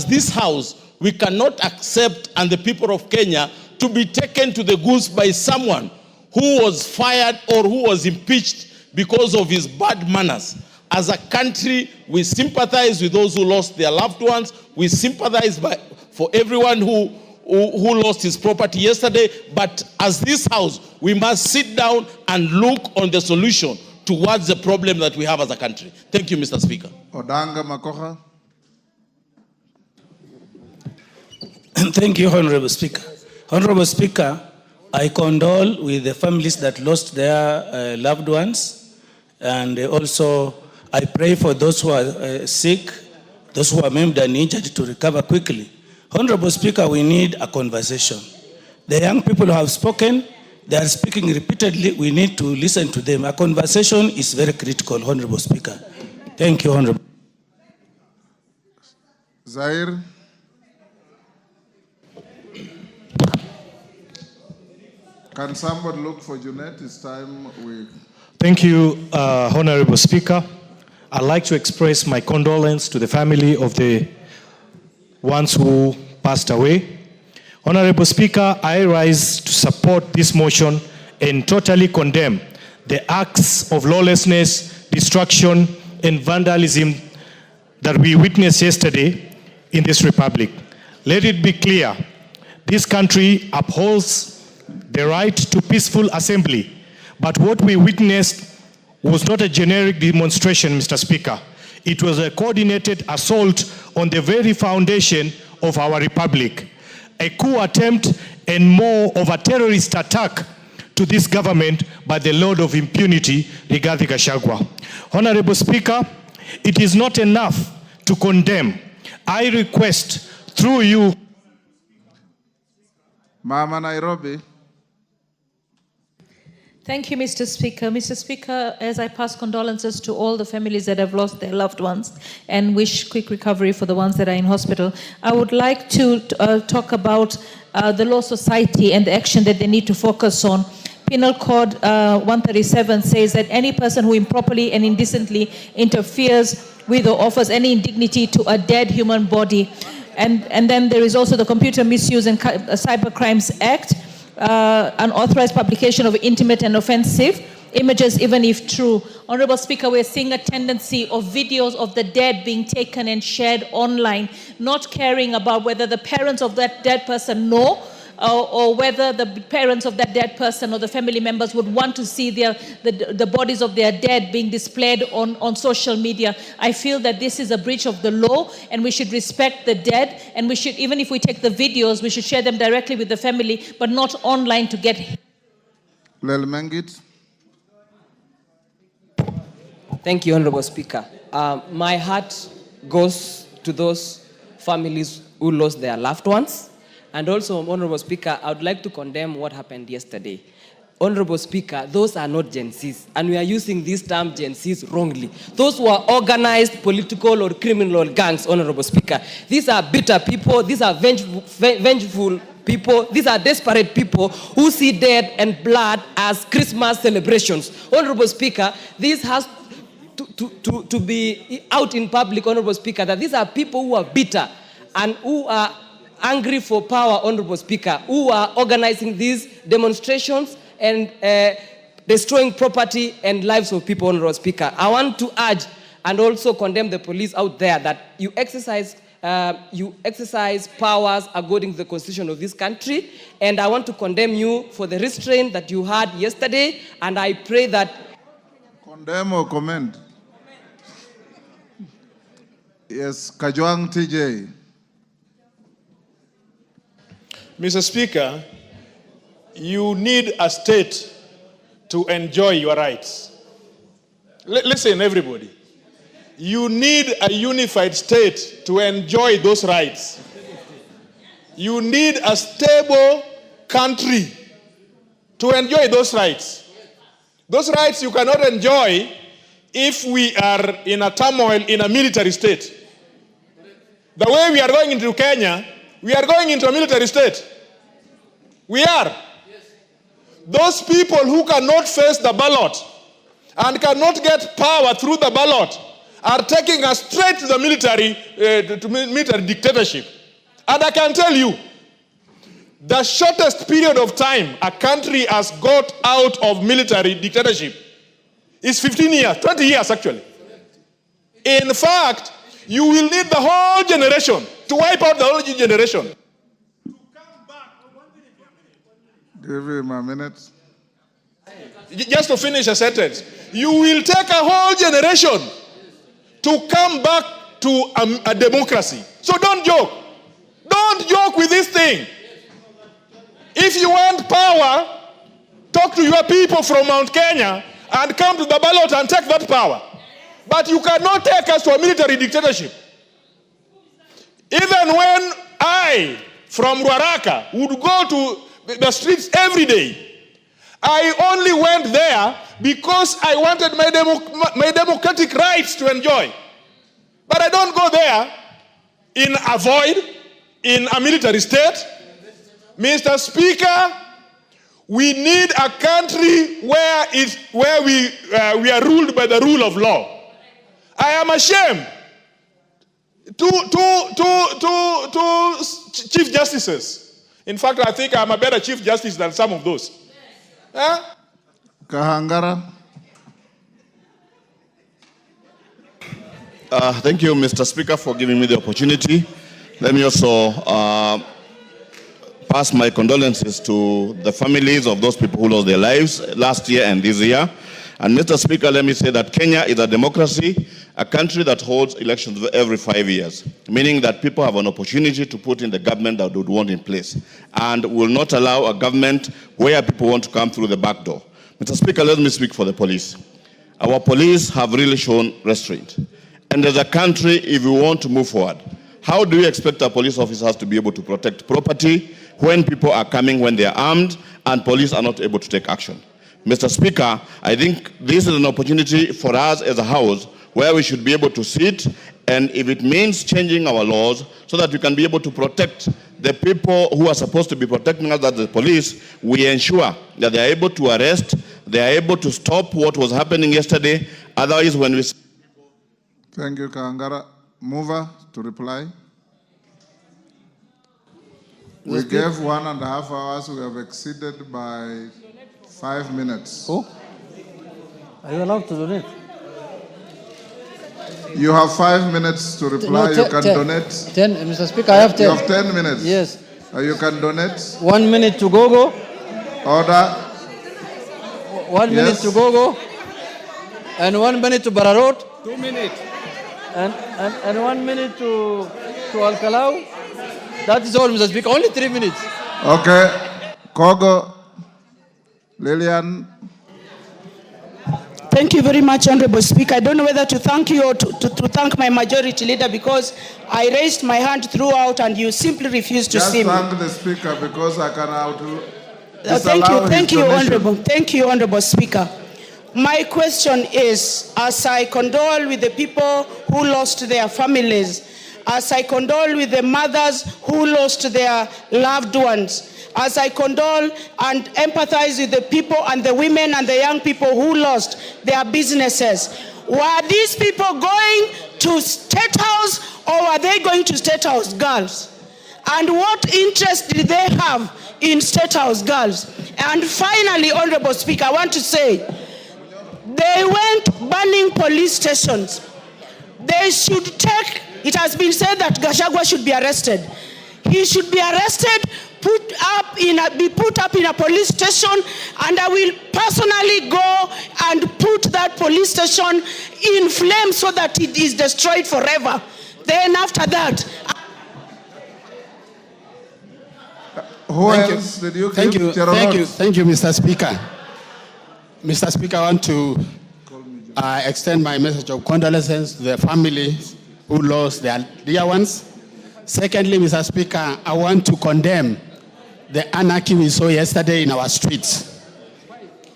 this House, we cannot accept, and the people of Kenya, to be taken to the goose by someone who was fired or who was impeached because of his bad manners. As a country, we sympathize with those who lost their loved ones. We sympathize for everyone who lost his property yesterday. But as this House, we must sit down and look on the solution towards the problem that we have as a country. Thank you, Mr. Speaker. Odanga Makoha. Thank you, Honorable Speaker. Honorable Speaker, I condole with the families that lost their loved ones, and also I pray for those who are sick, those who are maimed and injured to recover quickly. Honorable Speaker, we need a conversation. The young people who have spoken, they are speaking repeatedly. We need to listen to them. A conversation is very critical, Honorable Speaker. Thank you, Honorable. Zaire. Can somebody look for Jeanette? It's time we... Thank you, Honorable Speaker. I'd like to express my condolence to the family of the ones who passed away. Honorable Speaker, I rise to support this motion and totally condemn the acts of lawlessness, destruction, and vandalism that we witnessed yesterday in this republic. Let it be clear, this country upholds the right to peaceful assembly, but what we witnessed was not a generic demonstration, Mr. Speaker. It was a coordinated assault on the very foundation of our republic, a coup attempt and more of a terrorist attack to this government by the Lord of Impunity, Rigathi Gachagua. Honorable Speaker, it is not enough to condemn. I request through you, Mama Nairobi. Thank you, Mr. Speaker. Mr. Speaker, as I pass condolences to all the families that have lost their loved ones and wish quick recovery for the ones that are in hospital, I would like to talk about the Law Society and the action that they need to focus on. Penal Code 137 says that any person who improperly and indecently interferes with or offers any indignity to a dead human body. And then there is also the Computer Misuse and Cyber Crimes Act, unauthorized publication of intimate and offensive images, even if true. Honorable Speaker, we're seeing a tendency of videos of the dead being taken and shared online, not caring about whether the parents of that dead person know or whether the parents of that dead person or the family members would want to see the bodies of their dead being displayed on social media. I feel that this is a breach of the law and we should respect the dead, and we should, even if we take the videos, we should share them directly with the family, but not online to get... Lel Mengit. Thank you, Honorable Speaker. My heart goes to those families who lost their loved ones. And also, Honorable Speaker, I would like to condemn what happened yesterday. Honorable Speaker, those are not Gen Zs, and we are using this term Gen Zs wrongly. Those who are organized political or criminal gangs, Honorable Speaker. These are bitter people, these are vengeful people, these are desperate people who see death and blood as Christmas celebrations. Honorable Speaker, this has to be out in public, Honorable Speaker, that these are people who are bitter and who are angry for power, Honorable Speaker, who are organizing these demonstrations and destroying property and lives of people, Honorable Speaker. I want to urge and also condemn the police out there that you exercise powers according to the constitution of this country, and I want to condemn you for the restraint that you had yesterday, and I pray that... Condemn or commend? Yes, Kajwang TJ. Mr. Speaker, you need a state to enjoy your rights. Listen, everybody. You need a unified state to enjoy those rights. You need a stable country to enjoy those rights. Those rights you cannot enjoy if we are in a turmoil in a military state. The way we are going into Kenya, we are going into a military state. We are. Those people who cannot face the ballot and cannot get power through the ballot are taking us straight to the military dictatorship. And I can tell you, the shortest period of time a country has got out of military dictatorship is 15 years, 20 years actually. In fact, you will need the whole generation to wipe out the whole generation. Give him a minute. Just to finish a sentence, you will take a whole generation to come back to a democracy. So don't joke. Don't joke with this thing. If you want power, talk to your people from Mount Kenya and come to the ballot and take that power. But you cannot take us to a military dictatorship. Even when I, from Ruaraka, would go to the streets every day, I only went there because I wanted my democratic rights to enjoy. But I don't go there in a void, in a military state. Mr. Speaker, We need a country where we are ruled by the rule of law. I am ashamed. Two chief justices. In fact, I think I'm a better chief justice than some of those. Huh? Kahangara. Thank you, Mr. Speaker, for giving me the opportunity. Let me also pass my condolences to the families of those people who lost their lives last year and this year. And Mr. Speaker, let me say that Kenya is a democracy, a country that holds elections every 5 years, meaning that people have an opportunity to put in the government that they would want in place, and will not allow a government where people want to come through the back door. Mr. Speaker, let me speak for the police. Our police have really shown restraint. And as a country, if we want to move forward, how do we expect our police officers to be able to protect property when people are coming when they are armed and police are not able to take action? Mr. Speaker, I think this is an opportunity for us as a house where we should be able to sit, and if it means changing our laws so that we can be able to protect the people who are supposed to be protecting us as the police, we ensure that they are able to arrest, they are able to stop what was happening yesterday. Otherwise, when we... Thank you, Kahangara. Mover to reply. We gave 1.5 hours. We have exceeded by 5 minutes. Oh? Are you allowed to donate? You have 5 minutes to reply. No, you can donate. 10, Mr. Speaker, I have 10. You have 10 minutes. Yes. You can donate. 1 minute to Gogo. Order. 1 minute to Gogo. And 1 minute to Bararot. 2 minutes. And 1 minute to Alcalau. That is all, Mr. Speaker. Only 3 minutes. Okay. Kogo. Lillian. Thank you very much, Honorable Speaker. I don't know whether to thank you or to thank my majority leader, because I raised my hand throughout and you simply refused to see me. Just thank the Speaker, because I can Thank you, Honorable Speaker. My question is, as I condole with the people who lost their families, as I condole with the mothers who lost their loved ones, as I condole and empathize with the people and the women and the young people who lost their businesses, were these people going to State House or were they going to State House girls? And what interest did they have in State House girls? And finally, Honorable Speaker, I want to say, they went burning police stations. They should take, it has been said that Gachagua should be arrested. He should be arrested, be put up in a police station, and I will personally go and put that police station in flames so that it is destroyed forever. Then after that... Thank you, Mr. Speaker. Mr. Speaker, I want to extend my message of condolences to the families who lost their dear ones. Secondly, Mr. Speaker, I want to condemn the anarchy we saw yesterday in our streets.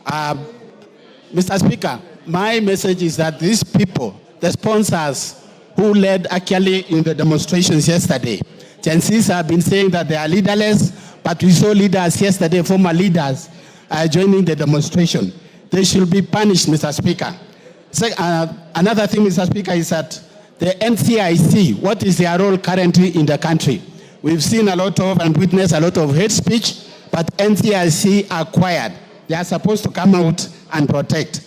Mr. Speaker, my message is that these people, the sponsors who led actually in the demonstrations yesterday, Gen Zs have been saying that they are leaderless, but we saw leaders yesterday, former leaders, joining the demonstration. They should be punished, Mr. Speaker. Another thing, Mr. Speaker, is that the NCIC, what is their role currently in the country? We've seen a lot of and witnessed a lot of hate speech, but NCIC are quiet. They are supposed to come out and protect.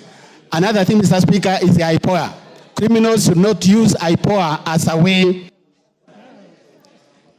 Another thing, Mr. Speaker, is the IPOA. Criminals should not use IPOA as a way.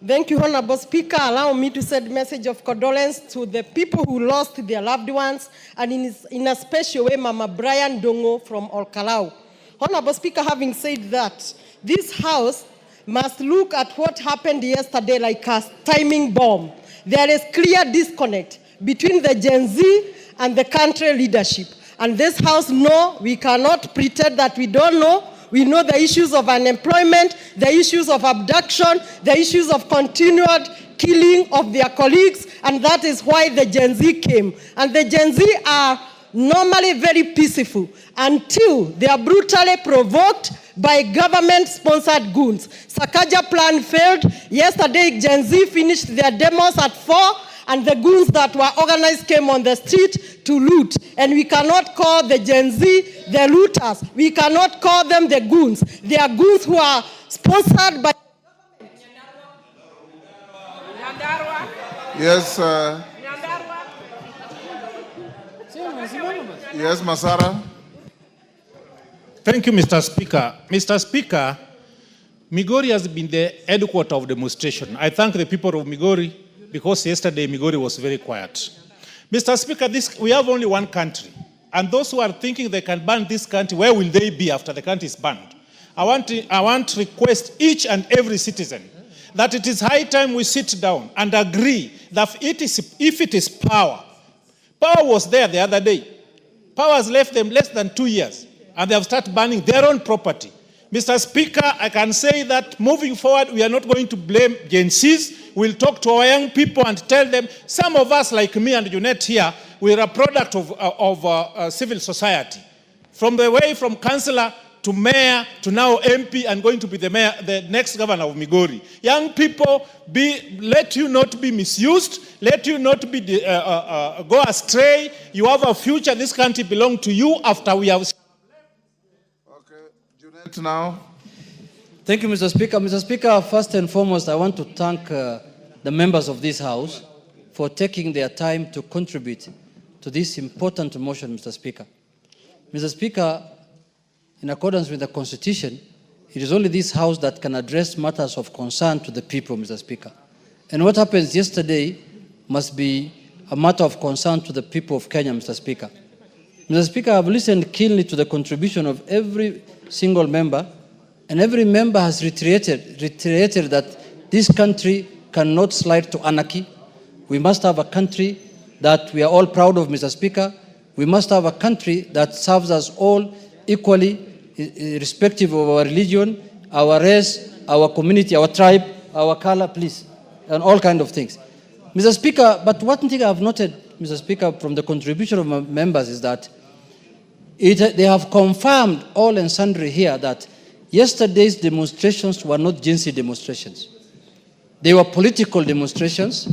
Thank you, Honorable Speaker. Allow me to send a message of condolence to the people who lost their loved ones, and in a special way, Mama Brian Dongo from Olkalau. Honorable Speaker, having said that, this House must look at what happened yesterday like a timing bomb. There is clear disconnect between the Gen Z and the country leadership. And this House we cannot pretend that we don't know. We know the issues of unemployment, the issues of abduction, the issues of continued killing of their colleagues, and that is why the Gen Z came. And the Gen Z are normally very peaceful until they are brutally provoked by government-sponsored goons. Sakaja plan failed. Yesterday, Gen Z finished their demos at 4, and the goons that were organized came on the street to loot. And we cannot call the Gen Z the looters. We cannot call them the goons. They are goons who are sponsored by... Yes, yes, Masara. Thank you, Mr. Speaker. Mr. Speaker, Migori has been the headquarter of demonstration. I thank the people of Migori because yesterday Migori was very quiet. Mr. Speaker, we have only one country. And those who are thinking they can ban this country, where will they be after the country is banned? I want to request each and every citizen that it is high time we sit down and agree that if it is power was there the other day. Power has left them less than 2 years, and they have started banning their own property. Mr. Speaker, I can say that moving forward, we are not going to blame Gen Zs. We'll talk to our young people and tell them, some of us, like me and Junette here, we are a product of civil society. From councillor to mayor to now MP and going to be the next governor of Migori. Young people, let you not be misused, let you not be go astray. You have a future. This country belongs to you after we have... Now. Thank you, Mr. Speaker. Mr. Speaker, first and foremost, I want to thank the members of this House for taking their time to contribute to this important motion, Mr. Speaker. Mr. Speaker, in accordance with the Constitution, it is only this House that can address matters of concern to the people, Mr. Speaker. And what happened yesterday must be a matter of concern to the people of Kenya, Mr. Speaker. Mr. Speaker, I've listened keenly to the contribution of every single member, and every member has reiterated that this country cannot slide to anarchy. We must have a country that we are all proud of, Mr. Speaker. We must have a country that serves us all equally, irrespective of our religion, our race, our community, our tribe, our color, please, and all kinds of things. Mr. Speaker, but one thing I've noted, Mr. Speaker, from the contribution of my members is that they have confirmed all and sundry here that yesterday's demonstrations were not Gen Z demonstrations. They were political demonstrations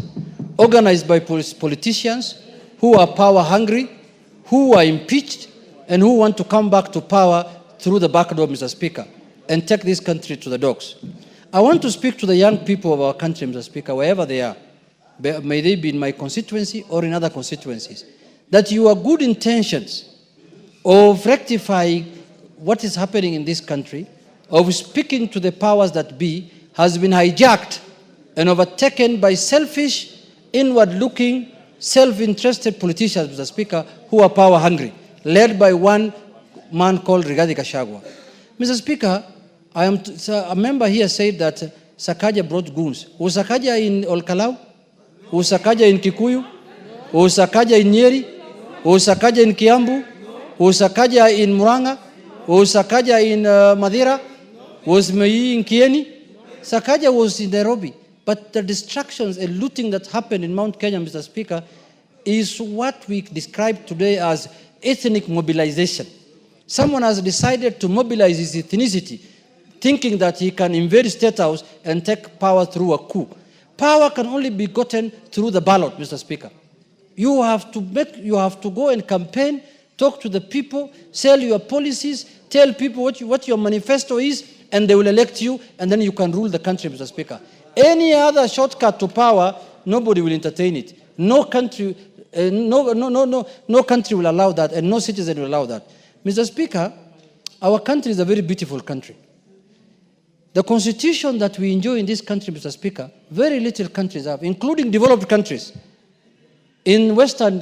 organized by politicians who are power hungry, who are impeached, and who want to come back to power through the back door, Mr. Speaker, and take this country to the dogs. I want to speak to the young people of our country, Mr. Speaker, wherever they are, may they be in my constituency or in other constituencies, that your good intentions of rectifying what is happening in this country, of speaking to the powers that be, has been hijacked and overtaken by selfish, inward-looking, self-interested politicians, Mr. Speaker, who are power-hungry, led by one man called Rigathi Gachagua. Mr. Speaker, a member here said that Sakaja brought goons. Was Sakaja in Olkalau? Was Sakaja in Kikuyu? Was Sakaja in Nyeri? Was Sakaja in Kiambu? Was Sakaja in Muranga? Was Sakaja in Madira? Was Mei in Kieni? Sakaja was in Nairobi. But the distractions and looting that happened in Mount Kenya, Mr. Speaker, is what we describe today as ethnic mobilization. Someone has decided to mobilize his ethnicity, thinking that he can invade State House and take power through a coup. Power can only be gotten through the ballot, Mr. Speaker. You have to go and campaign, talk to the people, sell your policies, tell people what your manifesto is, and they will elect you, and then you can rule the country, Mr. Speaker. Any other shortcut to power, nobody will entertain it. No country will allow that, and no citizen will allow that. Mr. Speaker, our country is a very beautiful country. The constitution that we enjoy in this country, Mr. Speaker, very little countries have, including developed countries in Western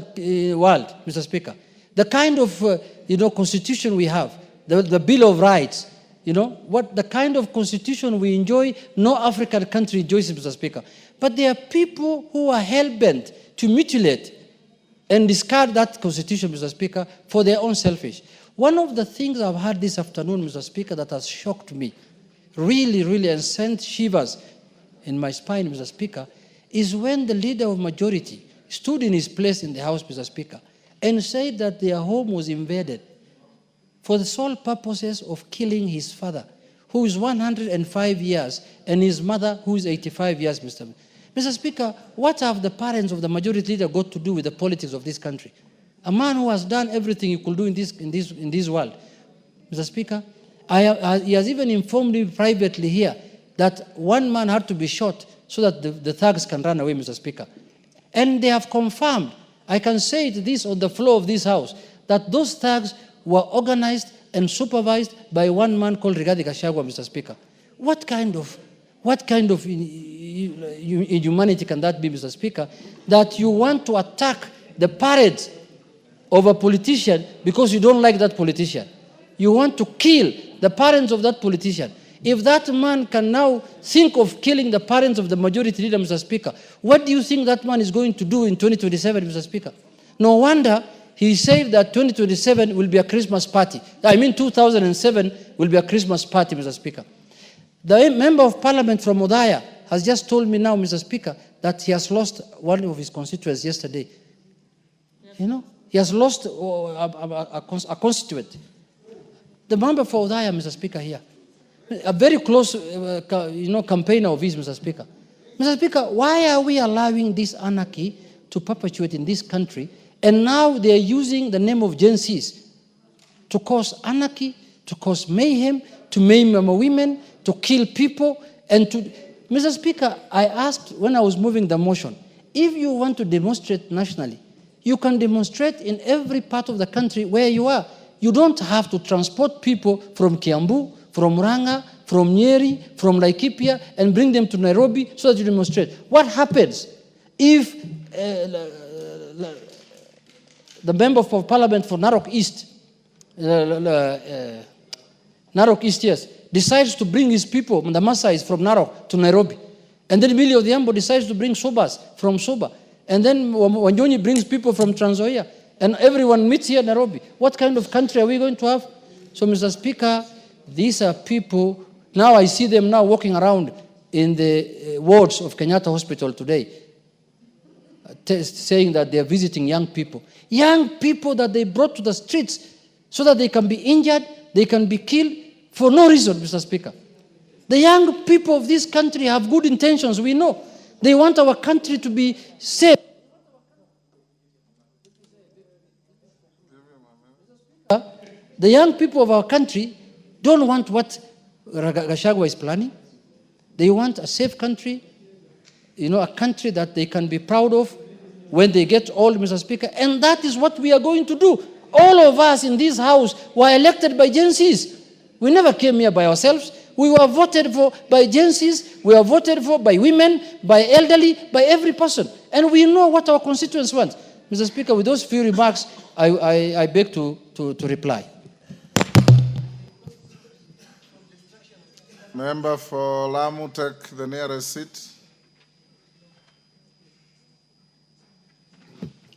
world, Mr. Speaker. The kind of constitution we have, the Bill of Rights, the kind of constitution we enjoy, no African country enjoys, Mr. Speaker. But there are people who are hell-bent to mutilate and discard that constitution, Mr. Speaker, for their own selfish. One of the things I've heard this afternoon, Mr. Speaker, that has shocked me, really, and sent shivers in my spine, Mr. Speaker, is when the leader of majority stood in his place in the House, Mr. Speaker, and said that their home was invaded for the sole purposes of killing his father, who is 105 years, and his mother, who is 85 years, Mr. Speaker, what have the parents of the majority leader got to do with the politics of this country? A man who has done everything he could do in this world. Mr. Speaker, he has even informed me privately here that one man had to be shot so that the thugs can run away, Mr. Speaker. And they have confirmed, I can say this on the floor of this House, that those thugs were organized and supervised by one man called Rigathi Gachagua, Mr. Speaker. What kind of inhumanity can that be, Mr. Speaker, that you want to attack the parents of a politician because you don't like that politician? You want to kill the parents of that politician. If that man can now think of killing the parents of the majority leader, Mr. Speaker, what do you think that man is going to do in 2027, Mr. Speaker? No wonder he said that 2027 will be a Christmas party. I mean 2007 will be a Christmas party, Mr. Speaker. The member of parliament from Odaya has just told me now, Mr. Speaker, that he has lost one of his constituents yesterday. You know, he has lost a constituent. The member for Odaya, Mr. Speaker, here. A very close, campaigner of his, Mr. Speaker. Mr. Speaker, why are we allowing this anarchy to perpetuate in this country? And now they are using the name of Gen Zs to cause anarchy, to cause mayhem, to maim women, to kill people, and to... Mr. Speaker, I asked when I was moving the motion, if you want to demonstrate nationally, you can demonstrate in every part of the country where you are. You don't have to transport people from Kiambu, from Murang'a, from Nyeri, from Laikipia, and bring them to Nairobi so that you demonstrate. What happens if the member for parliament for Narok East, yes, decides to bring his people, the Maasais from Narok to Nairobi, and then Emilio Odhiambo decides to bring Sobas from Soba, and then Wanyonyi brings people from Trans Nzoia, and everyone meets here in Nairobi. What kind of country are we going to have? So, Mr. Speaker, these are people, now I see them now walking around in the wards of Kenyatta Hospital today, saying that they are visiting young people that they brought to the streets so that they can be injured, they can be killed for no reason, Mr. Speaker. The young people of this country have good intentions, we know. They want our country to be safe. The young people of our country don't want what Gachagua is planning. They want a safe country, a country that they can be proud of when they get old, Mr. Speaker. And that is what we are going to do. All of us in this house were elected by Gen Zs. We never came here by ourselves. We were voted for by Gen Zs. We were voted for by women, by elderly, by every person. And we know what our constituents want. Mr. Speaker, with those few remarks, I beg to reply. Member for Lamu, take the nearest seat.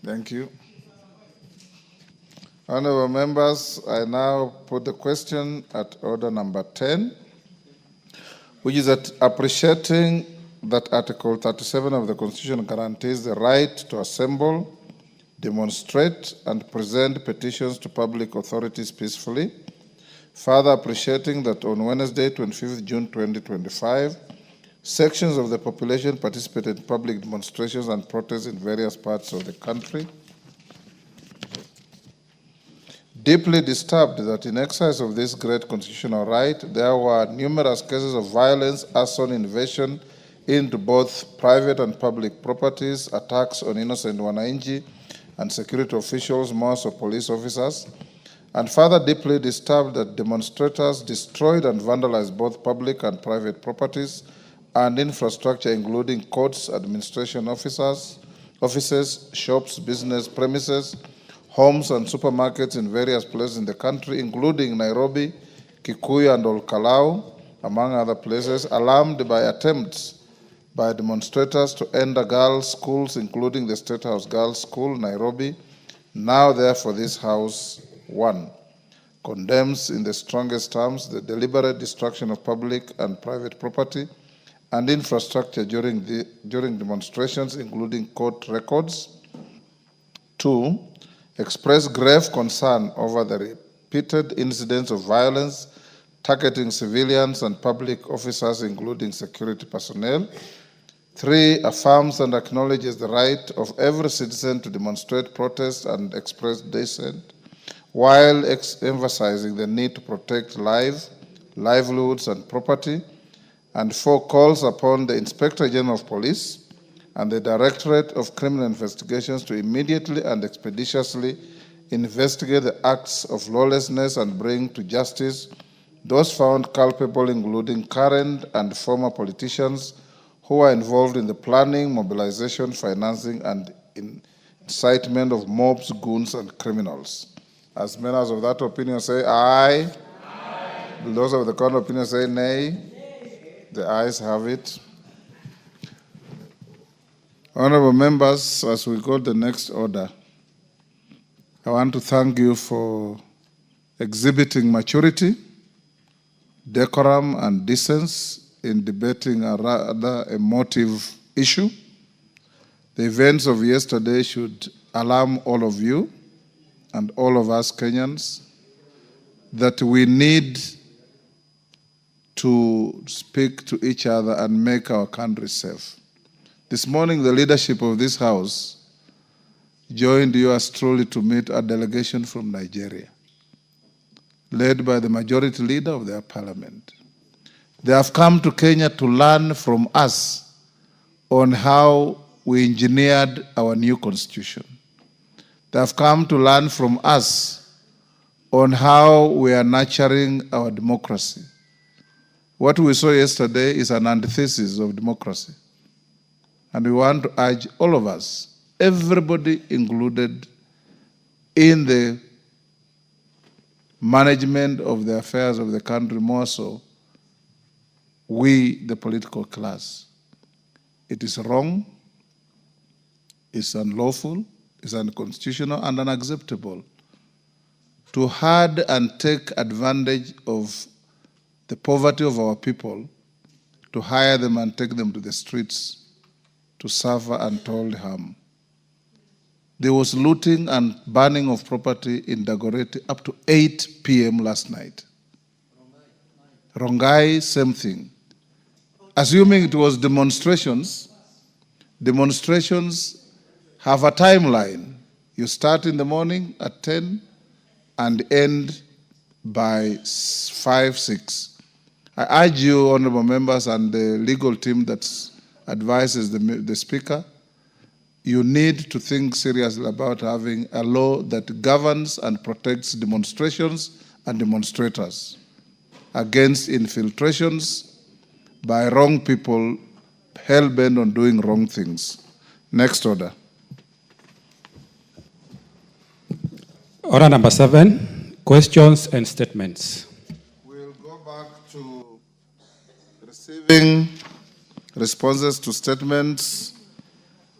Thank you. Honorable members, I now put the question at order number 10, which is that appreciating that Article 37 of the Constitution guarantees the right to assemble, demonstrate, and present petitions to public authorities peacefully. Further appreciating that on Wednesday, 25th June 2025, sections of the population participated in public demonstrations and protests in various parts of the country. Deeply disturbed that in exercise of this great constitutional right, there were numerous cases of violence, arson, invasion into both private and public properties, attacks on innocent wananchi and security officials, most of police officers, and further deeply disturbed that demonstrators destroyed and vandalized both public and private properties and infrastructure, including courts, administration offices, shops, business premises, homes and supermarkets in various places in the country, including Nairobi, Kikuyu, and Olkalau, among other places, alarmed by attempts by demonstrators to enter girls' schools, including the State House Girls' School, Nairobi. Now, therefore, this House, 1, condemns in the strongest terms the deliberate destruction of public and private property and infrastructure during demonstrations, including court records. 2, express grave concern over the repeated incidents of violence targeting civilians and public officers, including security personnel. 3, affirms and acknowledges the right of every citizen to demonstrate, protest, and express dissent, while emphasizing the need to protect livelihoods, and property. And 4, calls upon the Inspector General of Police and the Directorate of Criminal Investigations to immediately and expeditiously investigate the acts of lawlessness and bring to justice those found culpable, including current and former politicians who are involved in the planning, mobilization, financing, and incitement of mobs, goons, and criminals. As members of that opinion say aye. Aye. Those of the contrary opinion say nay. Nay. The ayes have it. Honorable members, as we go to the next order, I want to thank you for exhibiting maturity, decorum, and decency in debating a rather emotive issue. The events of yesterday should alarm all of you and all of us Kenyans that we need to speak to each other and make our country safe. This morning, the leadership of this House joined yours truly to meet a delegation from Nigeria, led by the majority leader of their parliament. They have come to Kenya to learn from us on how we engineered our new constitution. They have come to learn from us on how we are nurturing our democracy. What we saw yesterday is an antithesis of democracy. And we want to urge all of us, everybody included in the management of the affairs of the country, more so, we, the political class. It is wrong, it's unlawful, it's unconstitutional, and unacceptable to hide and take advantage of the poverty of our people, to hire them and take them to the streets to suffer untold harm. There was looting and burning of property in Dagoretti up to 8 p.m. last night. Rongai, same thing. Assuming it was demonstrations, demonstrations have a timeline. You start in the morning at 10 and end by 5, 6. I urge you, honorable members, and the legal team that advises the Speaker, you need to think seriously about having a law that governs and protects demonstrations and demonstrators against infiltrations by wrong people hell-bent on doing wrong things. Next order. Order number 7, questions and statements. We'll go back to receiving responses to statements.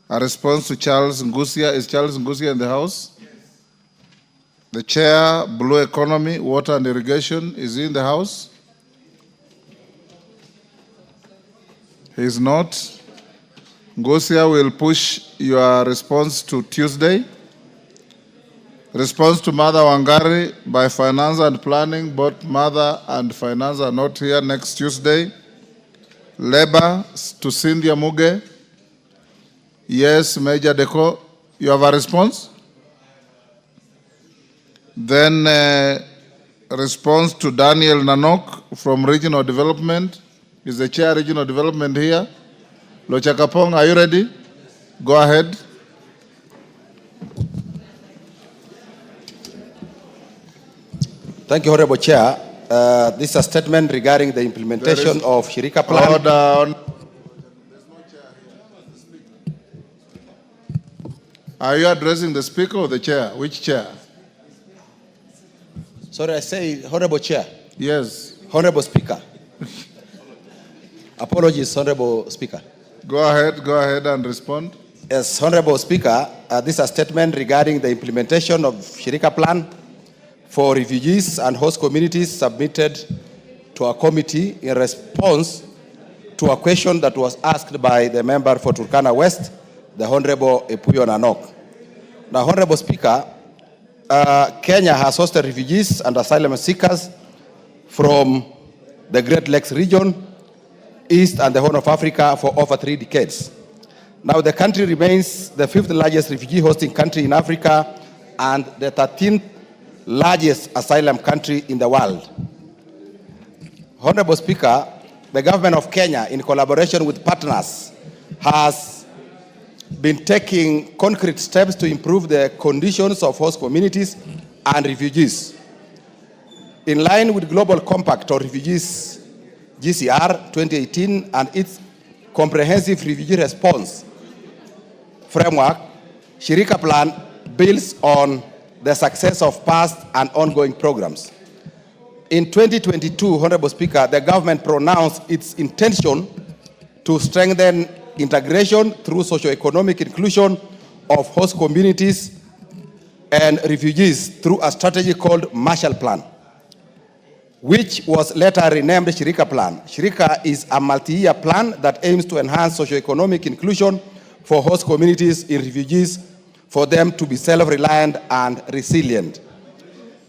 A response to Charles Ngusia. Is Charles Ngusia in the House? Yes. The Chair, Blue Economy, Water and Irrigation, is he in the House? He is not. Ngusia will push your response to Tuesday. Response to Mother Wangari by Finance and Planning. Both Mother and Finance are not here next Tuesday. Labor to Cynthia Muge. Yes, Major Deco, you have a response? Then response to Daniel Nanok from Regional Development. Is the Chair Regional Development here? Lochakapong, are you ready? Go ahead. Thank you, Honorable Chair. This is a statement regarding the implementation of Shirika Plan. Order. Are you addressing the Speaker or the Chair? Which Chair? Sorry, I say Honorable Chair. Yes. Honorable Speaker. Apologies, Honorable Speaker. Go ahead and respond. Yes, Honorable Speaker, this is a statement regarding the implementation of Shirika Plan for refugees and host communities submitted to a committee in response to a question that was asked by the member for Turkana West, the Honorable Epuyo Nanok. Now, Honorable Speaker, Kenya has hosted refugees and asylum seekers from the Great Lakes region East and the Horn of Africa for over 3 decades. Now, the country remains the 5th largest refugee hosting country in Africa and the 13th largest asylum country in the world. Honorable Speaker, the government of Kenya, in collaboration with partners, has been taking concrete steps to improve the conditions of host communities and refugees. In line with Global Compact on Refugees, GCR 2018, and its comprehensive refugee response framework, Shirika Plan builds on the success of past and ongoing programs. In 2022, Honorable Speaker, the government pronounced its intention to strengthen integration through socio-economic inclusion of host communities and refugees through a strategy called Marshall Plan, which was later renamed Shirika Plan. Shirika is a multi-year plan that aims to enhance socio-economic inclusion for host communities in refugees for them to be self-reliant and resilient.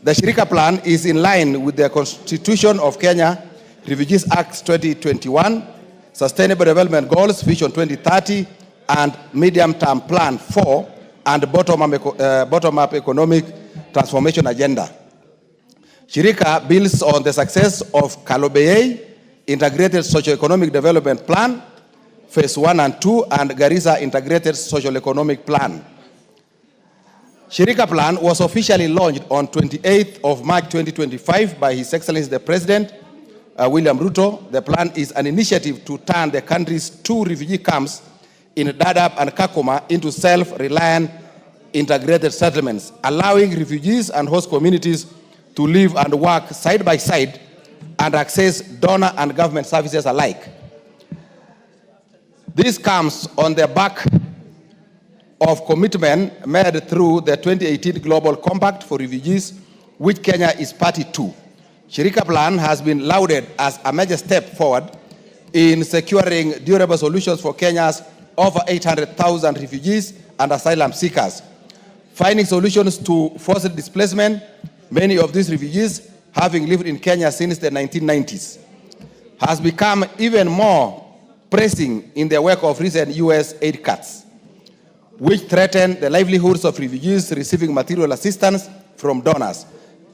The Shirika Plan is in line with the Constitution of Kenya, Refugees Act 2021, Sustainable Development Goals, Vision 2030, and Medium-Term Plan 4, and Bottom-up Economic Transformation Agenda. Shirika builds on the success of Kalobeyei Integrated Socio-Economic Development Plan, Phase 1 and 2, and Garissa Integrated Socio-Economic Plan. Shirika Plan was officially launched on 28th of March 2025 by His Excellency the President, William Ruto. The plan is an initiative to turn the country's 2 refugee camps in Dadaab and Kakuma into self-reliant integrated settlements, allowing refugees and host communities to live and work side by side and access donor and government services alike. This comes on the back of commitment made through the 2018 Global Compact for Refugees, which Kenya is party to. Shirika Plan has been lauded as a major step forward in securing durable solutions for Kenya's over 800,000 refugees and asylum seekers, finding solutions to forced displacement, many of these refugees having lived in Kenya since the 1990s, has become even more pressing in the wake of recent U.S. aid cuts, which threaten the livelihoods of refugees receiving material assistance from donors.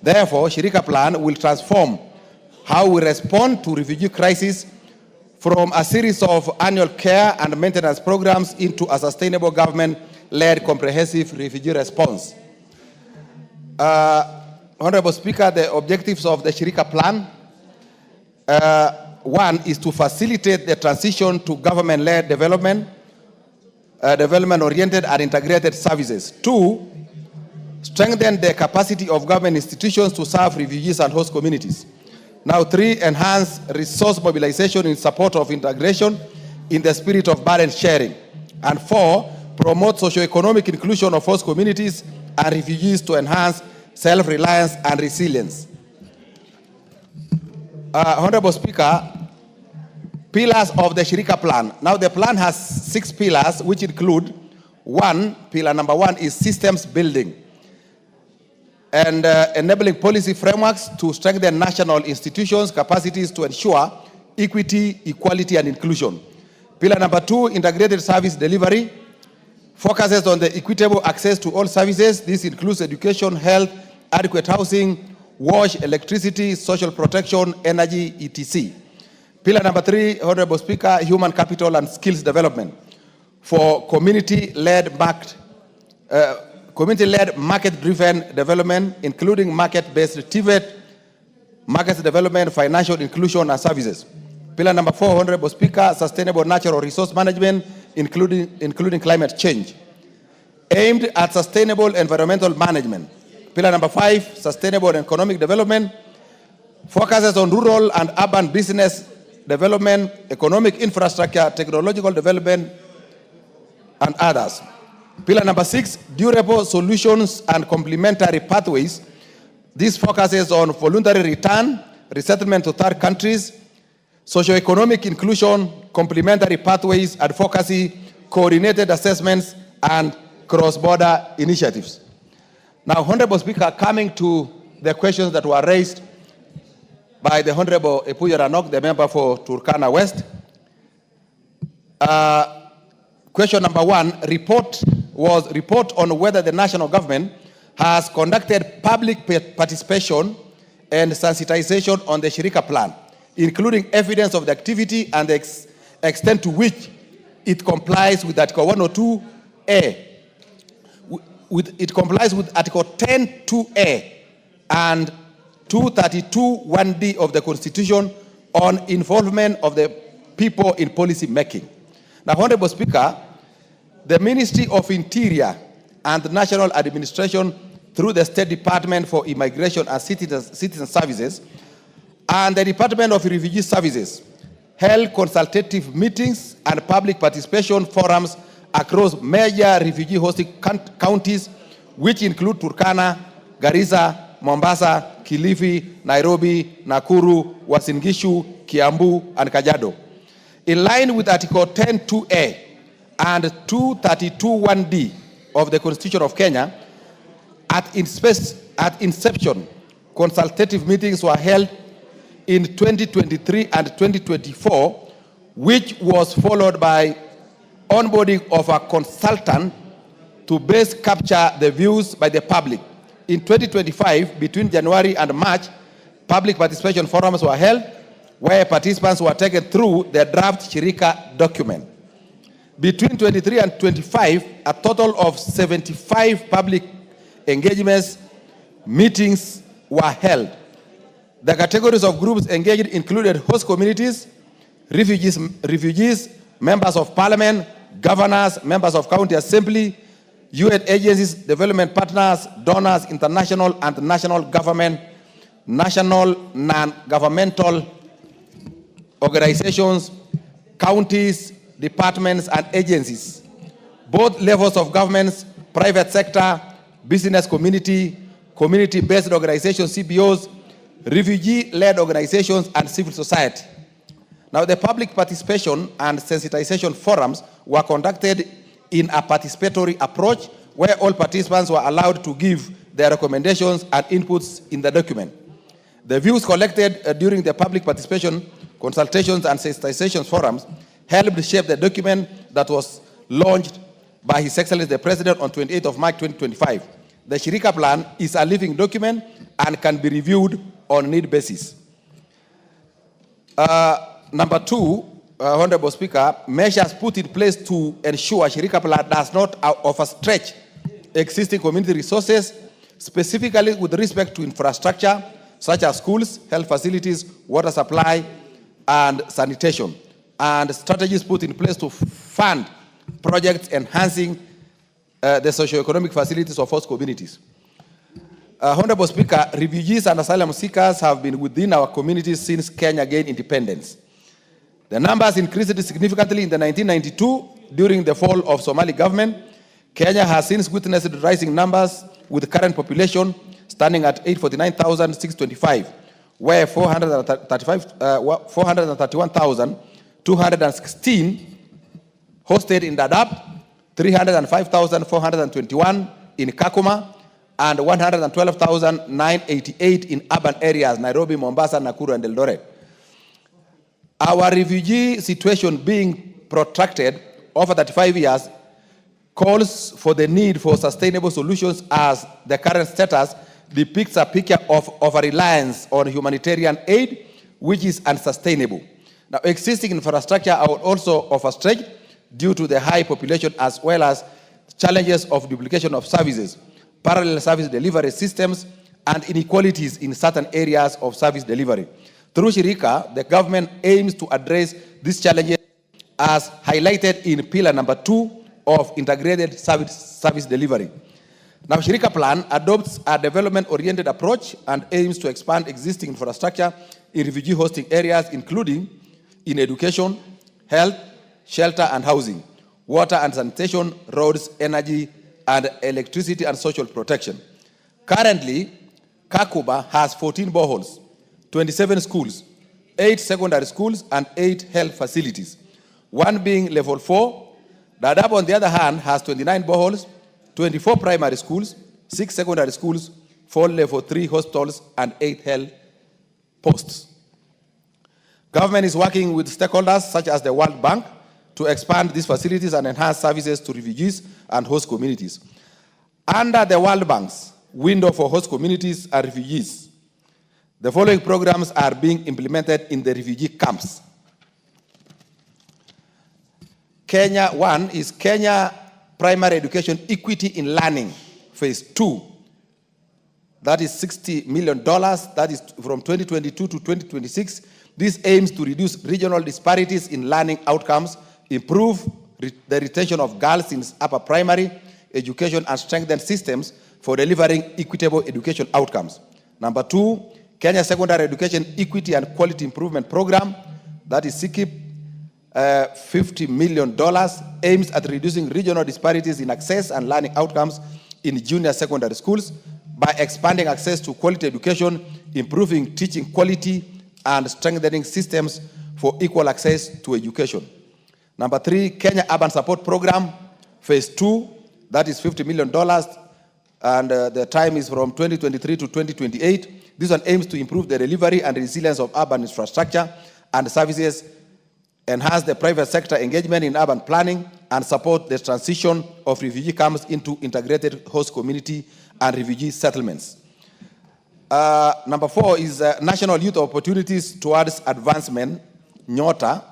Therefore, Shirika Plan will transform how we respond to refugee crisis from a series of annual care and maintenance programs into a sustainable government-led comprehensive refugee response. Honorable Speaker, the objectives of the Shirika Plan, 1 is to facilitate the transition to government-led development, development-oriented and integrated services. 2, strengthen the capacity of government institutions to serve refugees and host communities. Now 3, enhance resource mobilization in support of integration in the spirit of burden sharing. And 4, promote socio-economic inclusion of host communities and refugees to enhance self-reliance and resilience. Honorable Speaker, pillars of the Shirika Plan. Now the plan has 6 pillars, which include 1, pillar number 1 is systems building and enabling policy frameworks to strengthen national institutions' capacities to ensure equity, equality, and inclusion. Pillar number 2, integrated service delivery, focuses on the equitable access to all services. This includes education, health, adequate housing, wash, electricity, social protection, energy, etc. Pillar number 3, Honorable Speaker, human capital and skills development for community-led market-driven development, including market-based TVET, market development, financial inclusion, and services. Pillar number 4, Honorable Speaker, sustainable natural resource management, including climate change, aimed at sustainable environmental management. Pillar number 5, sustainable economic development, focuses on rural and urban business development, economic infrastructure, technological development, and others. Pillar number 6, durable solutions and complementary pathways. This focuses on voluntary return, resettlement to third countries, socio-economic inclusion, complementary pathways, advocacy, coordinated assessments, and cross-border initiatives. Now, Honorable Speaker, coming to the questions that were raised by the Honorable Epuya Ranok, the member for Turkana West, Question number 1, report on whether the national government has conducted public participation and sensitization on the Shirika plan, including evidence of the activity and the extent to which it complies with Article 102A. It complies with Article 10(2)A and 232(1)D of the Constitution on involvement of the people in policy making. Now, Honorable Speaker, the Ministry of Interior and National Administration through the State Department for Immigration and Citizen Services and the Department of Refugee Services held consultative meetings and public participation forums across major refugee hosting counties, which include Turkana, Garissa, Mombasa, Kilifi, Nairobi, Nakuru, Uasin Gishu, Kiambu, and Kajiado. In line with Article 10(2)A and 232(1)D of the Constitution of Kenya, at inception, consultative meetings were held in 2023 and 2024, which was followed by onboarding of a consultant to best capture the views by the public. In 2025, between January and March, public participation forums were held where participants were taken through the draft Shirika document. Between 23 and 25, a total of 75 public engagements meetings were held. The categories of groups engaged included host communities, refugees, members of parliament, governors, members of county assembly, UN agencies, development partners, donors, international and national government, national non-governmental organizations, counties, departments, and agencies, both levels of governments, private sector, business community, community-based organizations, CBOs, refugee-led organizations, and civil society. Now, the public participation and sensitization forums were conducted in a participatory approach where all participants were allowed to give their recommendations and inputs in the document. The views collected during the public participation, consultations, and sensitization forums helped shape the document that was launched by His Excellency the President on 28th of March 2025. The Shirika Plan is a living document and can be reviewed on need basis. Number 2, Honorable Speaker, measures put in place to ensure Shirika Plan does not overstretch existing community resources, specifically with respect to infrastructure such as schools, health facilities, water supply, and sanitation, and strategies put in place to fund projects enhancing the socio-economic facilities of host communities. Honorable Speaker, refugees and asylum seekers have been within our communities since Kenya gained independence. The numbers increased significantly in the 1992 during the fall of Somali government. Kenya has since witnessed rising numbers, with current population standing at 849,625, where 431,216 hosted in Dadaab, 305,421 in Kakuma, and 112,988 in urban areas, Nairobi, Mombasa, Nakuru, and Eldoret. Our refugee situation being protracted over 35 years calls for the need for sustainable solutions, as the current status depicts a picture of over-reliance on humanitarian aid, which is unsustainable. Now, existing infrastructure are also overstretched due to the high population, as well as challenges of duplication of services, parallel service delivery systems, and inequalities in certain areas of service delivery. Through Shirika, the government aims to address these challenges as highlighted in pillar number 2 of integrated service delivery. Now, Shirika Plan adopts a development-oriented approach and aims to expand existing infrastructure in refugee hosting areas, including in education, health, shelter and housing, water and sanitation, roads, energy, and electricity and social protection. Currently, Kakuba has 14 boreholes, 27 schools, 8 secondary schools, and 8 health facilities, one being level 4. Dadaab, on the other hand, has 29 boreholes, 24 primary schools, 6 secondary schools, 4 level 3 hospitals, and 8 health posts. Government is working with stakeholders such as the World Bank to expand these facilities and enhance services to refugees and host communities. Under the World Bank's window for host communities and refugees, the following programs are being implemented in the refugee camps. Kenya 1 is Kenya Primary Education Equity in Learning, Phase 2. That is $60 million. That is from 2022 to 2026. This aims to reduce regional disparities in learning outcomes, improve the retention of girls in upper primary education, and strengthen systems for delivering equitable education outcomes. Number 2, Kenya Secondary Education Equity and Quality Improvement Program, that is SEQIP, $50 million, aims at reducing regional disparities in access and learning outcomes in junior secondary schools by expanding access to quality education, improving teaching quality, and strengthening systems for equal access to education. Number 3, Kenya Urban Support Program, Phase 2, that is $50 million, and the time is from 2023 to 2028. This one aims to improve the delivery and resilience of urban infrastructure and services, enhance the private sector engagement in urban planning, and support the transition of refugee camps into integrated host community and refugee settlements. Number 4 is National Youth Opportunities Towards Advancement, NYOTA,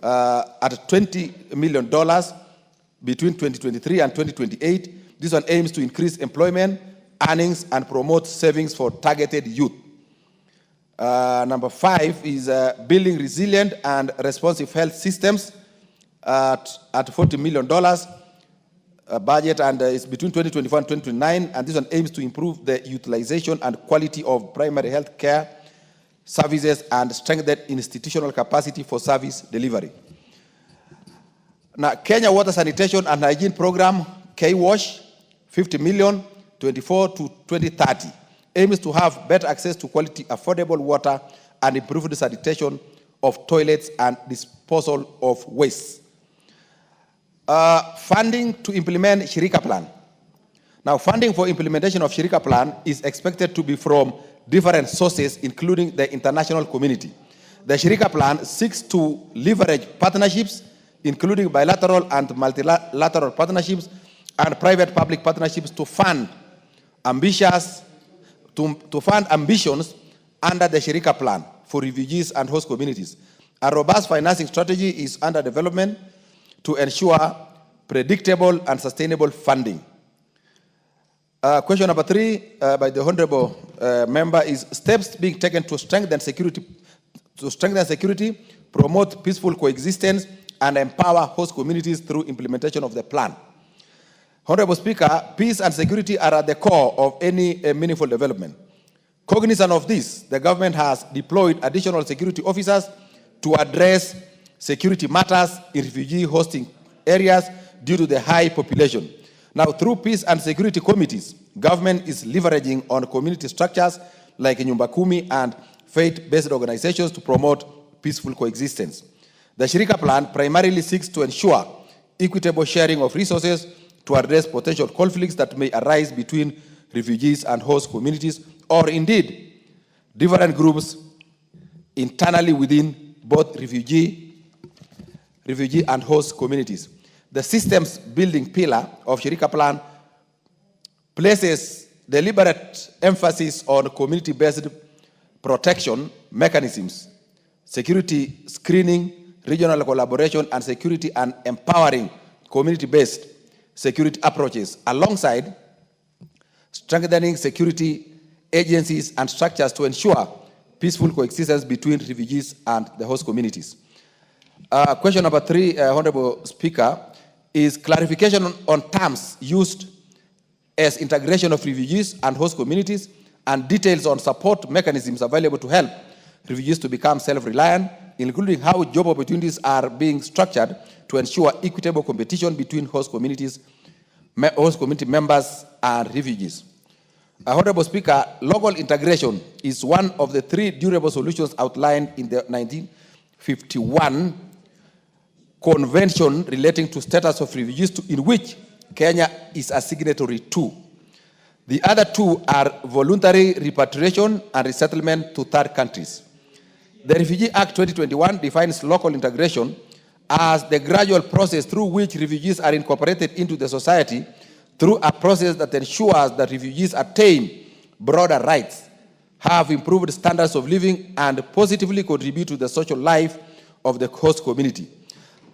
at $20 million between 2023 and 2028. This one aims to increase employment, earnings, and promote savings for targeted youth. Number 5 is building resilient and responsive health systems at $40 million budget, and it's between 2024 and 2029, and this one aims to improve the utilization and quality of primary health care services and strengthen institutional capacity for service delivery. Now, Kenya Water Sanitation and Hygiene Program, K-WASH, $50 million, 24 to 2030, aims to have better access to quality, affordable water and improve the sanitation of toilets and disposal of waste. Funding to implement Shirika Plan. Now, funding for implementation of Shirika Plan is expected to be from different sources, including the international community. The Shirika Plan seeks to leverage partnerships, including bilateral and multilateral partnerships and private-public partnerships to fund ambitions under the Shirika Plan for refugees and host communities. A robust financing strategy is under development to ensure predictable and sustainable funding. Question number 3 by the honorable member is steps being taken to strengthen security, promote peaceful coexistence, and empower host communities through implementation of the plan. Honorable Speaker, peace and security are at the core of any meaningful development. Cognizant of this, the government has deployed additional security officers to address security matters in refugee hosting areas due to the high population. Now, through peace and security committees, government is leveraging on community structures like Nyumba Kumi and faith-based organizations to promote peaceful coexistence. The Shirika Plan primarily seeks to ensure equitable sharing of resources to address potential conflicts that may arise between refugees and host communities, or indeed, different groups internally within both refugee and host communities. The systems building pillar of Shirika Plan places deliberate emphasis on community-based protection mechanisms, security screening, regional collaboration, and security and empowering community-based security approaches, alongside strengthening security agencies and structures to ensure peaceful coexistence between refugees and the host communities. Question number 3, Honorable Speaker, is clarification on terms used as integration of refugees and host communities and details on support mechanisms available to help refugees to become self-reliant, including how job opportunities are being structured to ensure equitable competition between host community members and refugees. Honorable Speaker, local integration is one of the 3 durable solutions outlined in the 1951 Convention relating to status of refugees, in which Kenya is a signatory to. The other 2 are voluntary repatriation and resettlement to third countries. The Refugee Act 2021 defines local integration as the gradual process through which refugees are incorporated into the society through a process that ensures that refugees attain broader rights, have improved standards of living, and positively contribute to the social life of the host community.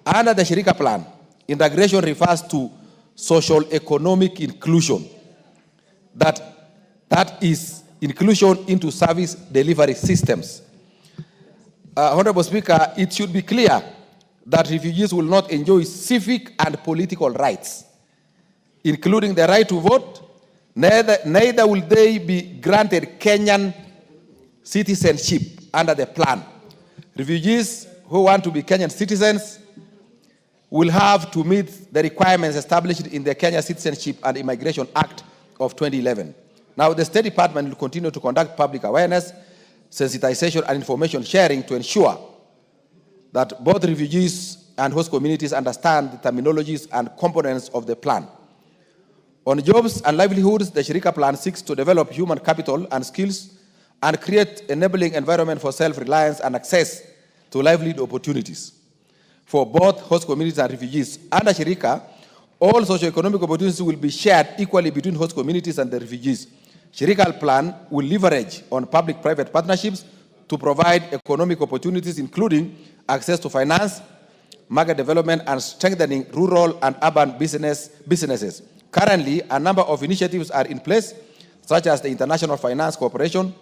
Under the Shirika Plan, integration refers to social economic inclusion. That is inclusion into service delivery systems. Honorable Speaker, it should be clear that refugees will not enjoy civic and political rights, including the right to vote. Neither will they be granted Kenyan citizenship under the plan. Refugees who want to be Kenyan citizens will have to meet the requirements established in the Kenya Citizenship and Immigration Act of 2011. Now, the State Department will continue to conduct public awareness, sensitization, and information sharing to ensure that both refugees and host communities understand the terminologies and components of the plan. On jobs and livelihoods, the Shirika Plan seeks to develop human capital and skills and create enabling environment for self-reliance and access to livelihood opportunities for both host communities and refugees. Under Shirika, all socio-economic opportunities will be shared equally between host communities and the refugees. Shirika Plan will leverage on public-private partnerships to provide economic opportunities, including access to finance, market development, and strengthening rural and urban businesses. Currently, a number of initiatives are in place, such as the International Finance Corporation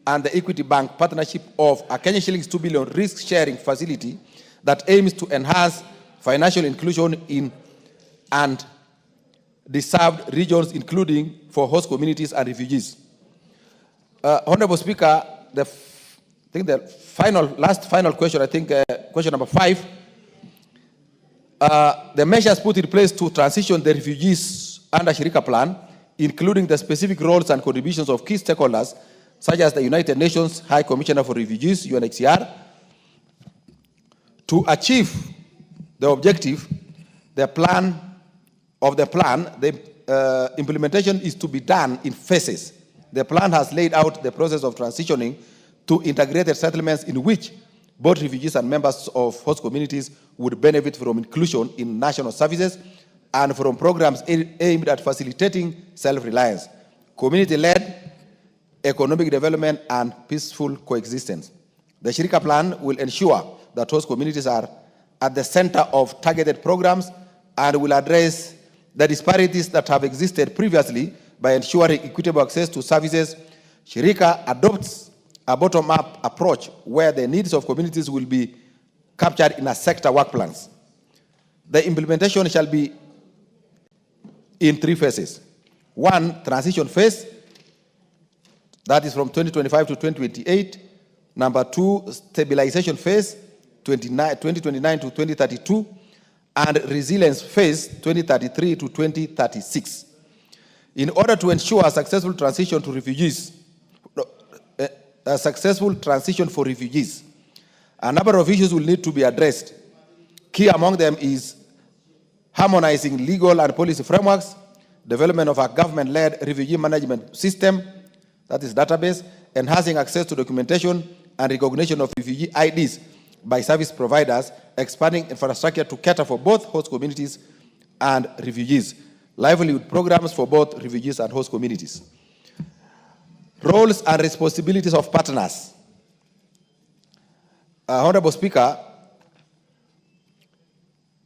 and the Equity Bank partnership of a Kenya shillings 2 billion risk-sharing facility that aims to enhance financial inclusion in and deserved regions, including for host communities and refugees. Honorable Speaker, the final question, question number 5. The measures put in place to transition the refugees under Shirika Plan, including the specific roles and contributions of key stakeholders, such as the United Nations High Commissioner for Refugees, UNHCR, to achieve the objective, the implementation is to be done in phases. The plan has laid out the process of transitioning to integrated settlements in which both refugees and members of host communities would benefit from inclusion in national services and from programs aimed at facilitating self-reliance, community-led economic development, and peaceful coexistence. The Shirika Plan will ensure that host communities are at the center of targeted programs and will address the disparities that have existed previously by ensuring equitable access to services. Shirika adopts a bottom-up approach where the needs of communities will be captured in a sector work plans. The implementation shall be in 3 phases. 1, transition phase, that is from 2025 to 2028. Number 2, stabilization phase, 2029 to 2032. And resilience phase, 2033 to 2036. In order to ensure a successful transition to refugees, a successful transition for refugees, a number of issues will need to be addressed. Key among them is harmonizing legal and policy frameworks, development of a government-led refugee management system, that is database, enhancing access to documentation and recognition of refugee IDs by service providers, expanding infrastructure to cater for both host communities and refugees, livelihood programs for both refugees and host communities. Roles and responsibilities of partners. Honorable Speaker,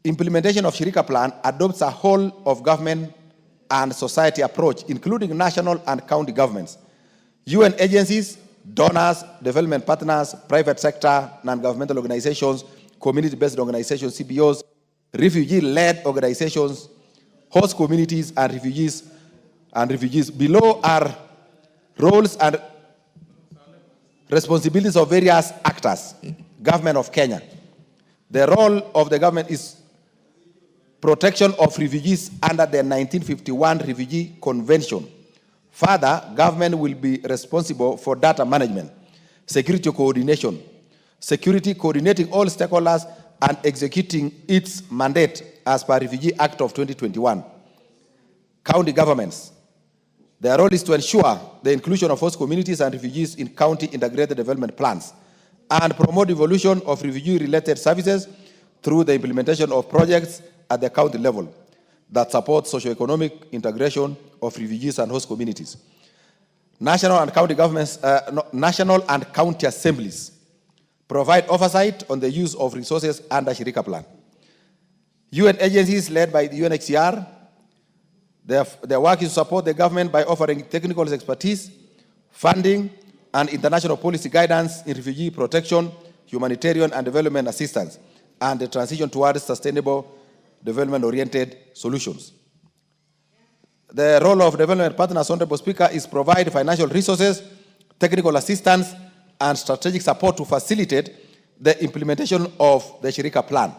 implementation of Shirika Plan adopts a whole of government and society approach, including national and county governments, UN agencies, donors, development partners, private sector, non-governmental organizations, community-based organizations, CBOs, refugee-led organizations, host communities, and refugees. Below are roles and responsibilities of various actors. Government of Kenya. The role of the government is protection of refugees under the 1951 Refugee Convention. Further, government will be responsible for data management, security coordination, security coordinating all stakeholders, and executing its mandate as per Refugee Act of 2021. County governments. Their role is to ensure the inclusion of host communities and refugees in county integrated development plans and promote evolution of refugee-related services through the implementation of projects at the county level that support socio-economic integration of refugees and host communities. National and county governments, national and county assemblies provide oversight on the use of resources under Shirika Plan. UN agencies led by the UNHCR, their work is to support the government by offering technical expertise, funding, and international policy guidance in refugee protection, humanitarian and development assistance, and the transition towards sustainable development-oriented solutions. The role of development partners, Honorable Speaker, is provide financial resources, technical assistance, and strategic support to facilitate the implementation of the Shirika Plan.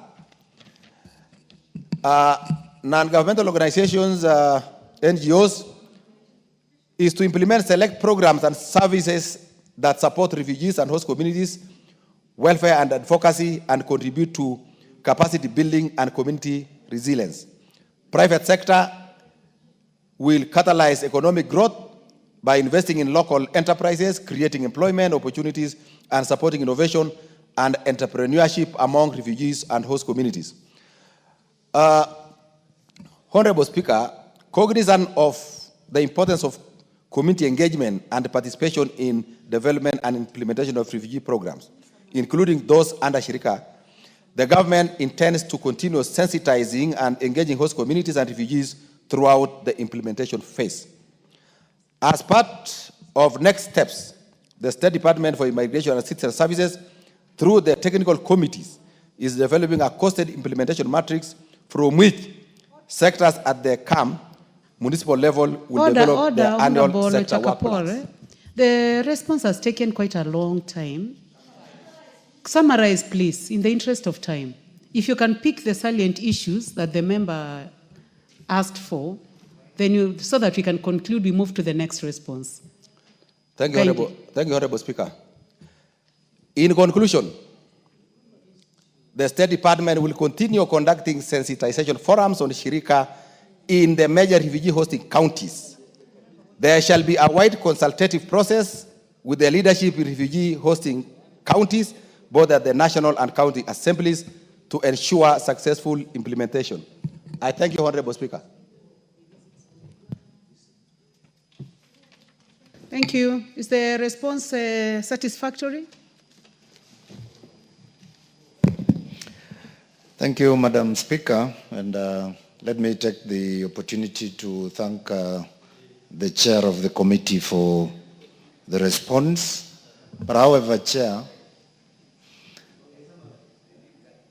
Non-governmental organizations, NGOs, is to implement select programs and services that support refugees and host communities, welfare and advocacy, and contribute to capacity building and community resilience. Private sector will catalyze economic growth by investing in local enterprises, creating employment opportunities, and supporting innovation and entrepreneurship among refugees and host communities. Honorable Speaker, cognizant of the importance of community engagement and participation in development and implementation of refugee programs, including those under Shirika, the government intends to continue sensitizing and engaging host communities and refugees throughout the implementation phase. As part of next steps, the State Department for Immigration and Citizen Services, through the technical committees, is developing a costed implementation matrix from which sectors at the camp municipal level will develop the annual sector work plans. The response has taken quite a long time. Summarize, please, in the interest of time. If you can pick the salient issues that the member asked for, then so that we can conclude, we move to the next response. Thank you, Honorable Speaker. In conclusion, the State Department will continue conducting sensitization forums on Shirika in the major refugee hosting counties. There shall be a wide consultative process with the leadership in refugee hosting counties, both at the national and county assemblies, to ensure successful implementation. I thank you, Honorable Speaker. Thank you. Is the response satisfactory? Thank you, Madam Speaker, and let me take the opportunity to thank the chair of the committee for the response. But however, Chair,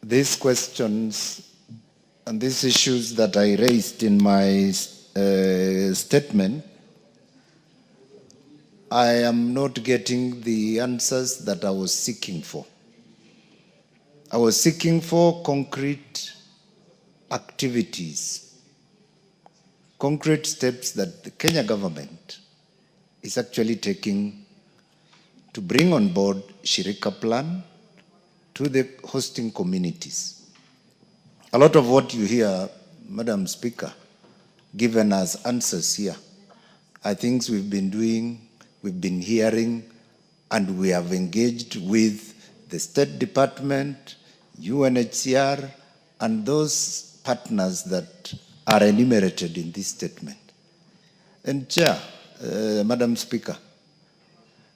these questions and these issues that I raised in my statement, I am not getting the answers that I was seeking for. I was seeking for concrete activities, concrete steps that the Kenya government is actually taking to bring on board Shirika Plan to the hosting communities. A lot of what you hear, Madam Speaker, given as answers here, are things we've been doing, we've been hearing, and we have engaged with the State Department, UNHCR, and those partners that are enumerated in this statement. And Chair, Madam Speaker,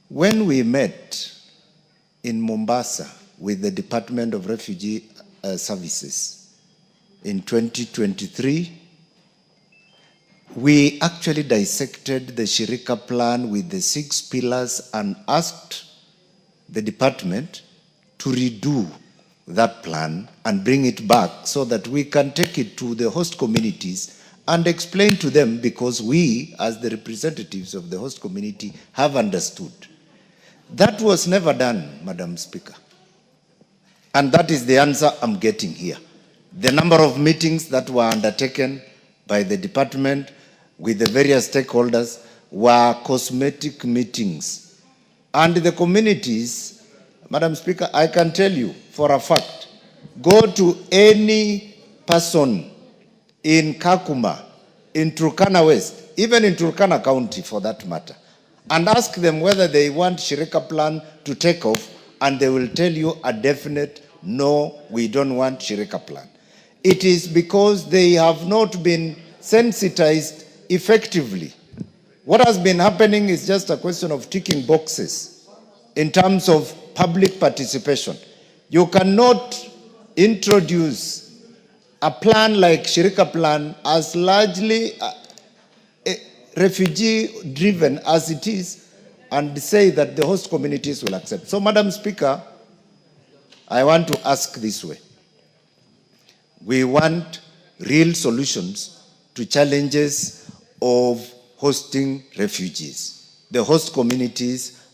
when we met in Mombasa with the Department of Refugee Services in 2023, we actually dissected the Shirika Plan with the 6 pillars and asked the department to redo that plan and bring it back so that we can take it to the host communities and explain to them, because we, as the representatives of the host community, have understood. That was never done, Madam Speaker. And that is the answer I'm getting here. The number of meetings that were undertaken by the department with the various stakeholders were cosmetic meetings. And the communities, Madam Speaker, I can tell you for a fact, go to any person in Kakuma, in Turkana West, even in Turkana County for that matter, and ask them whether they want Shirika Plan to take off, and they will tell you a definite no, we don't want Shirika plan. It is because they have not been sensitized effectively. What has been happening is just a question of ticking boxes in terms of public participation. You cannot introduce a plan like Shirika plan as largely refugee-driven as it is and say that the host communities will accept. So, Madam Speaker, I want to ask this way. We want real solutions to challenges of hosting refugees. The host communities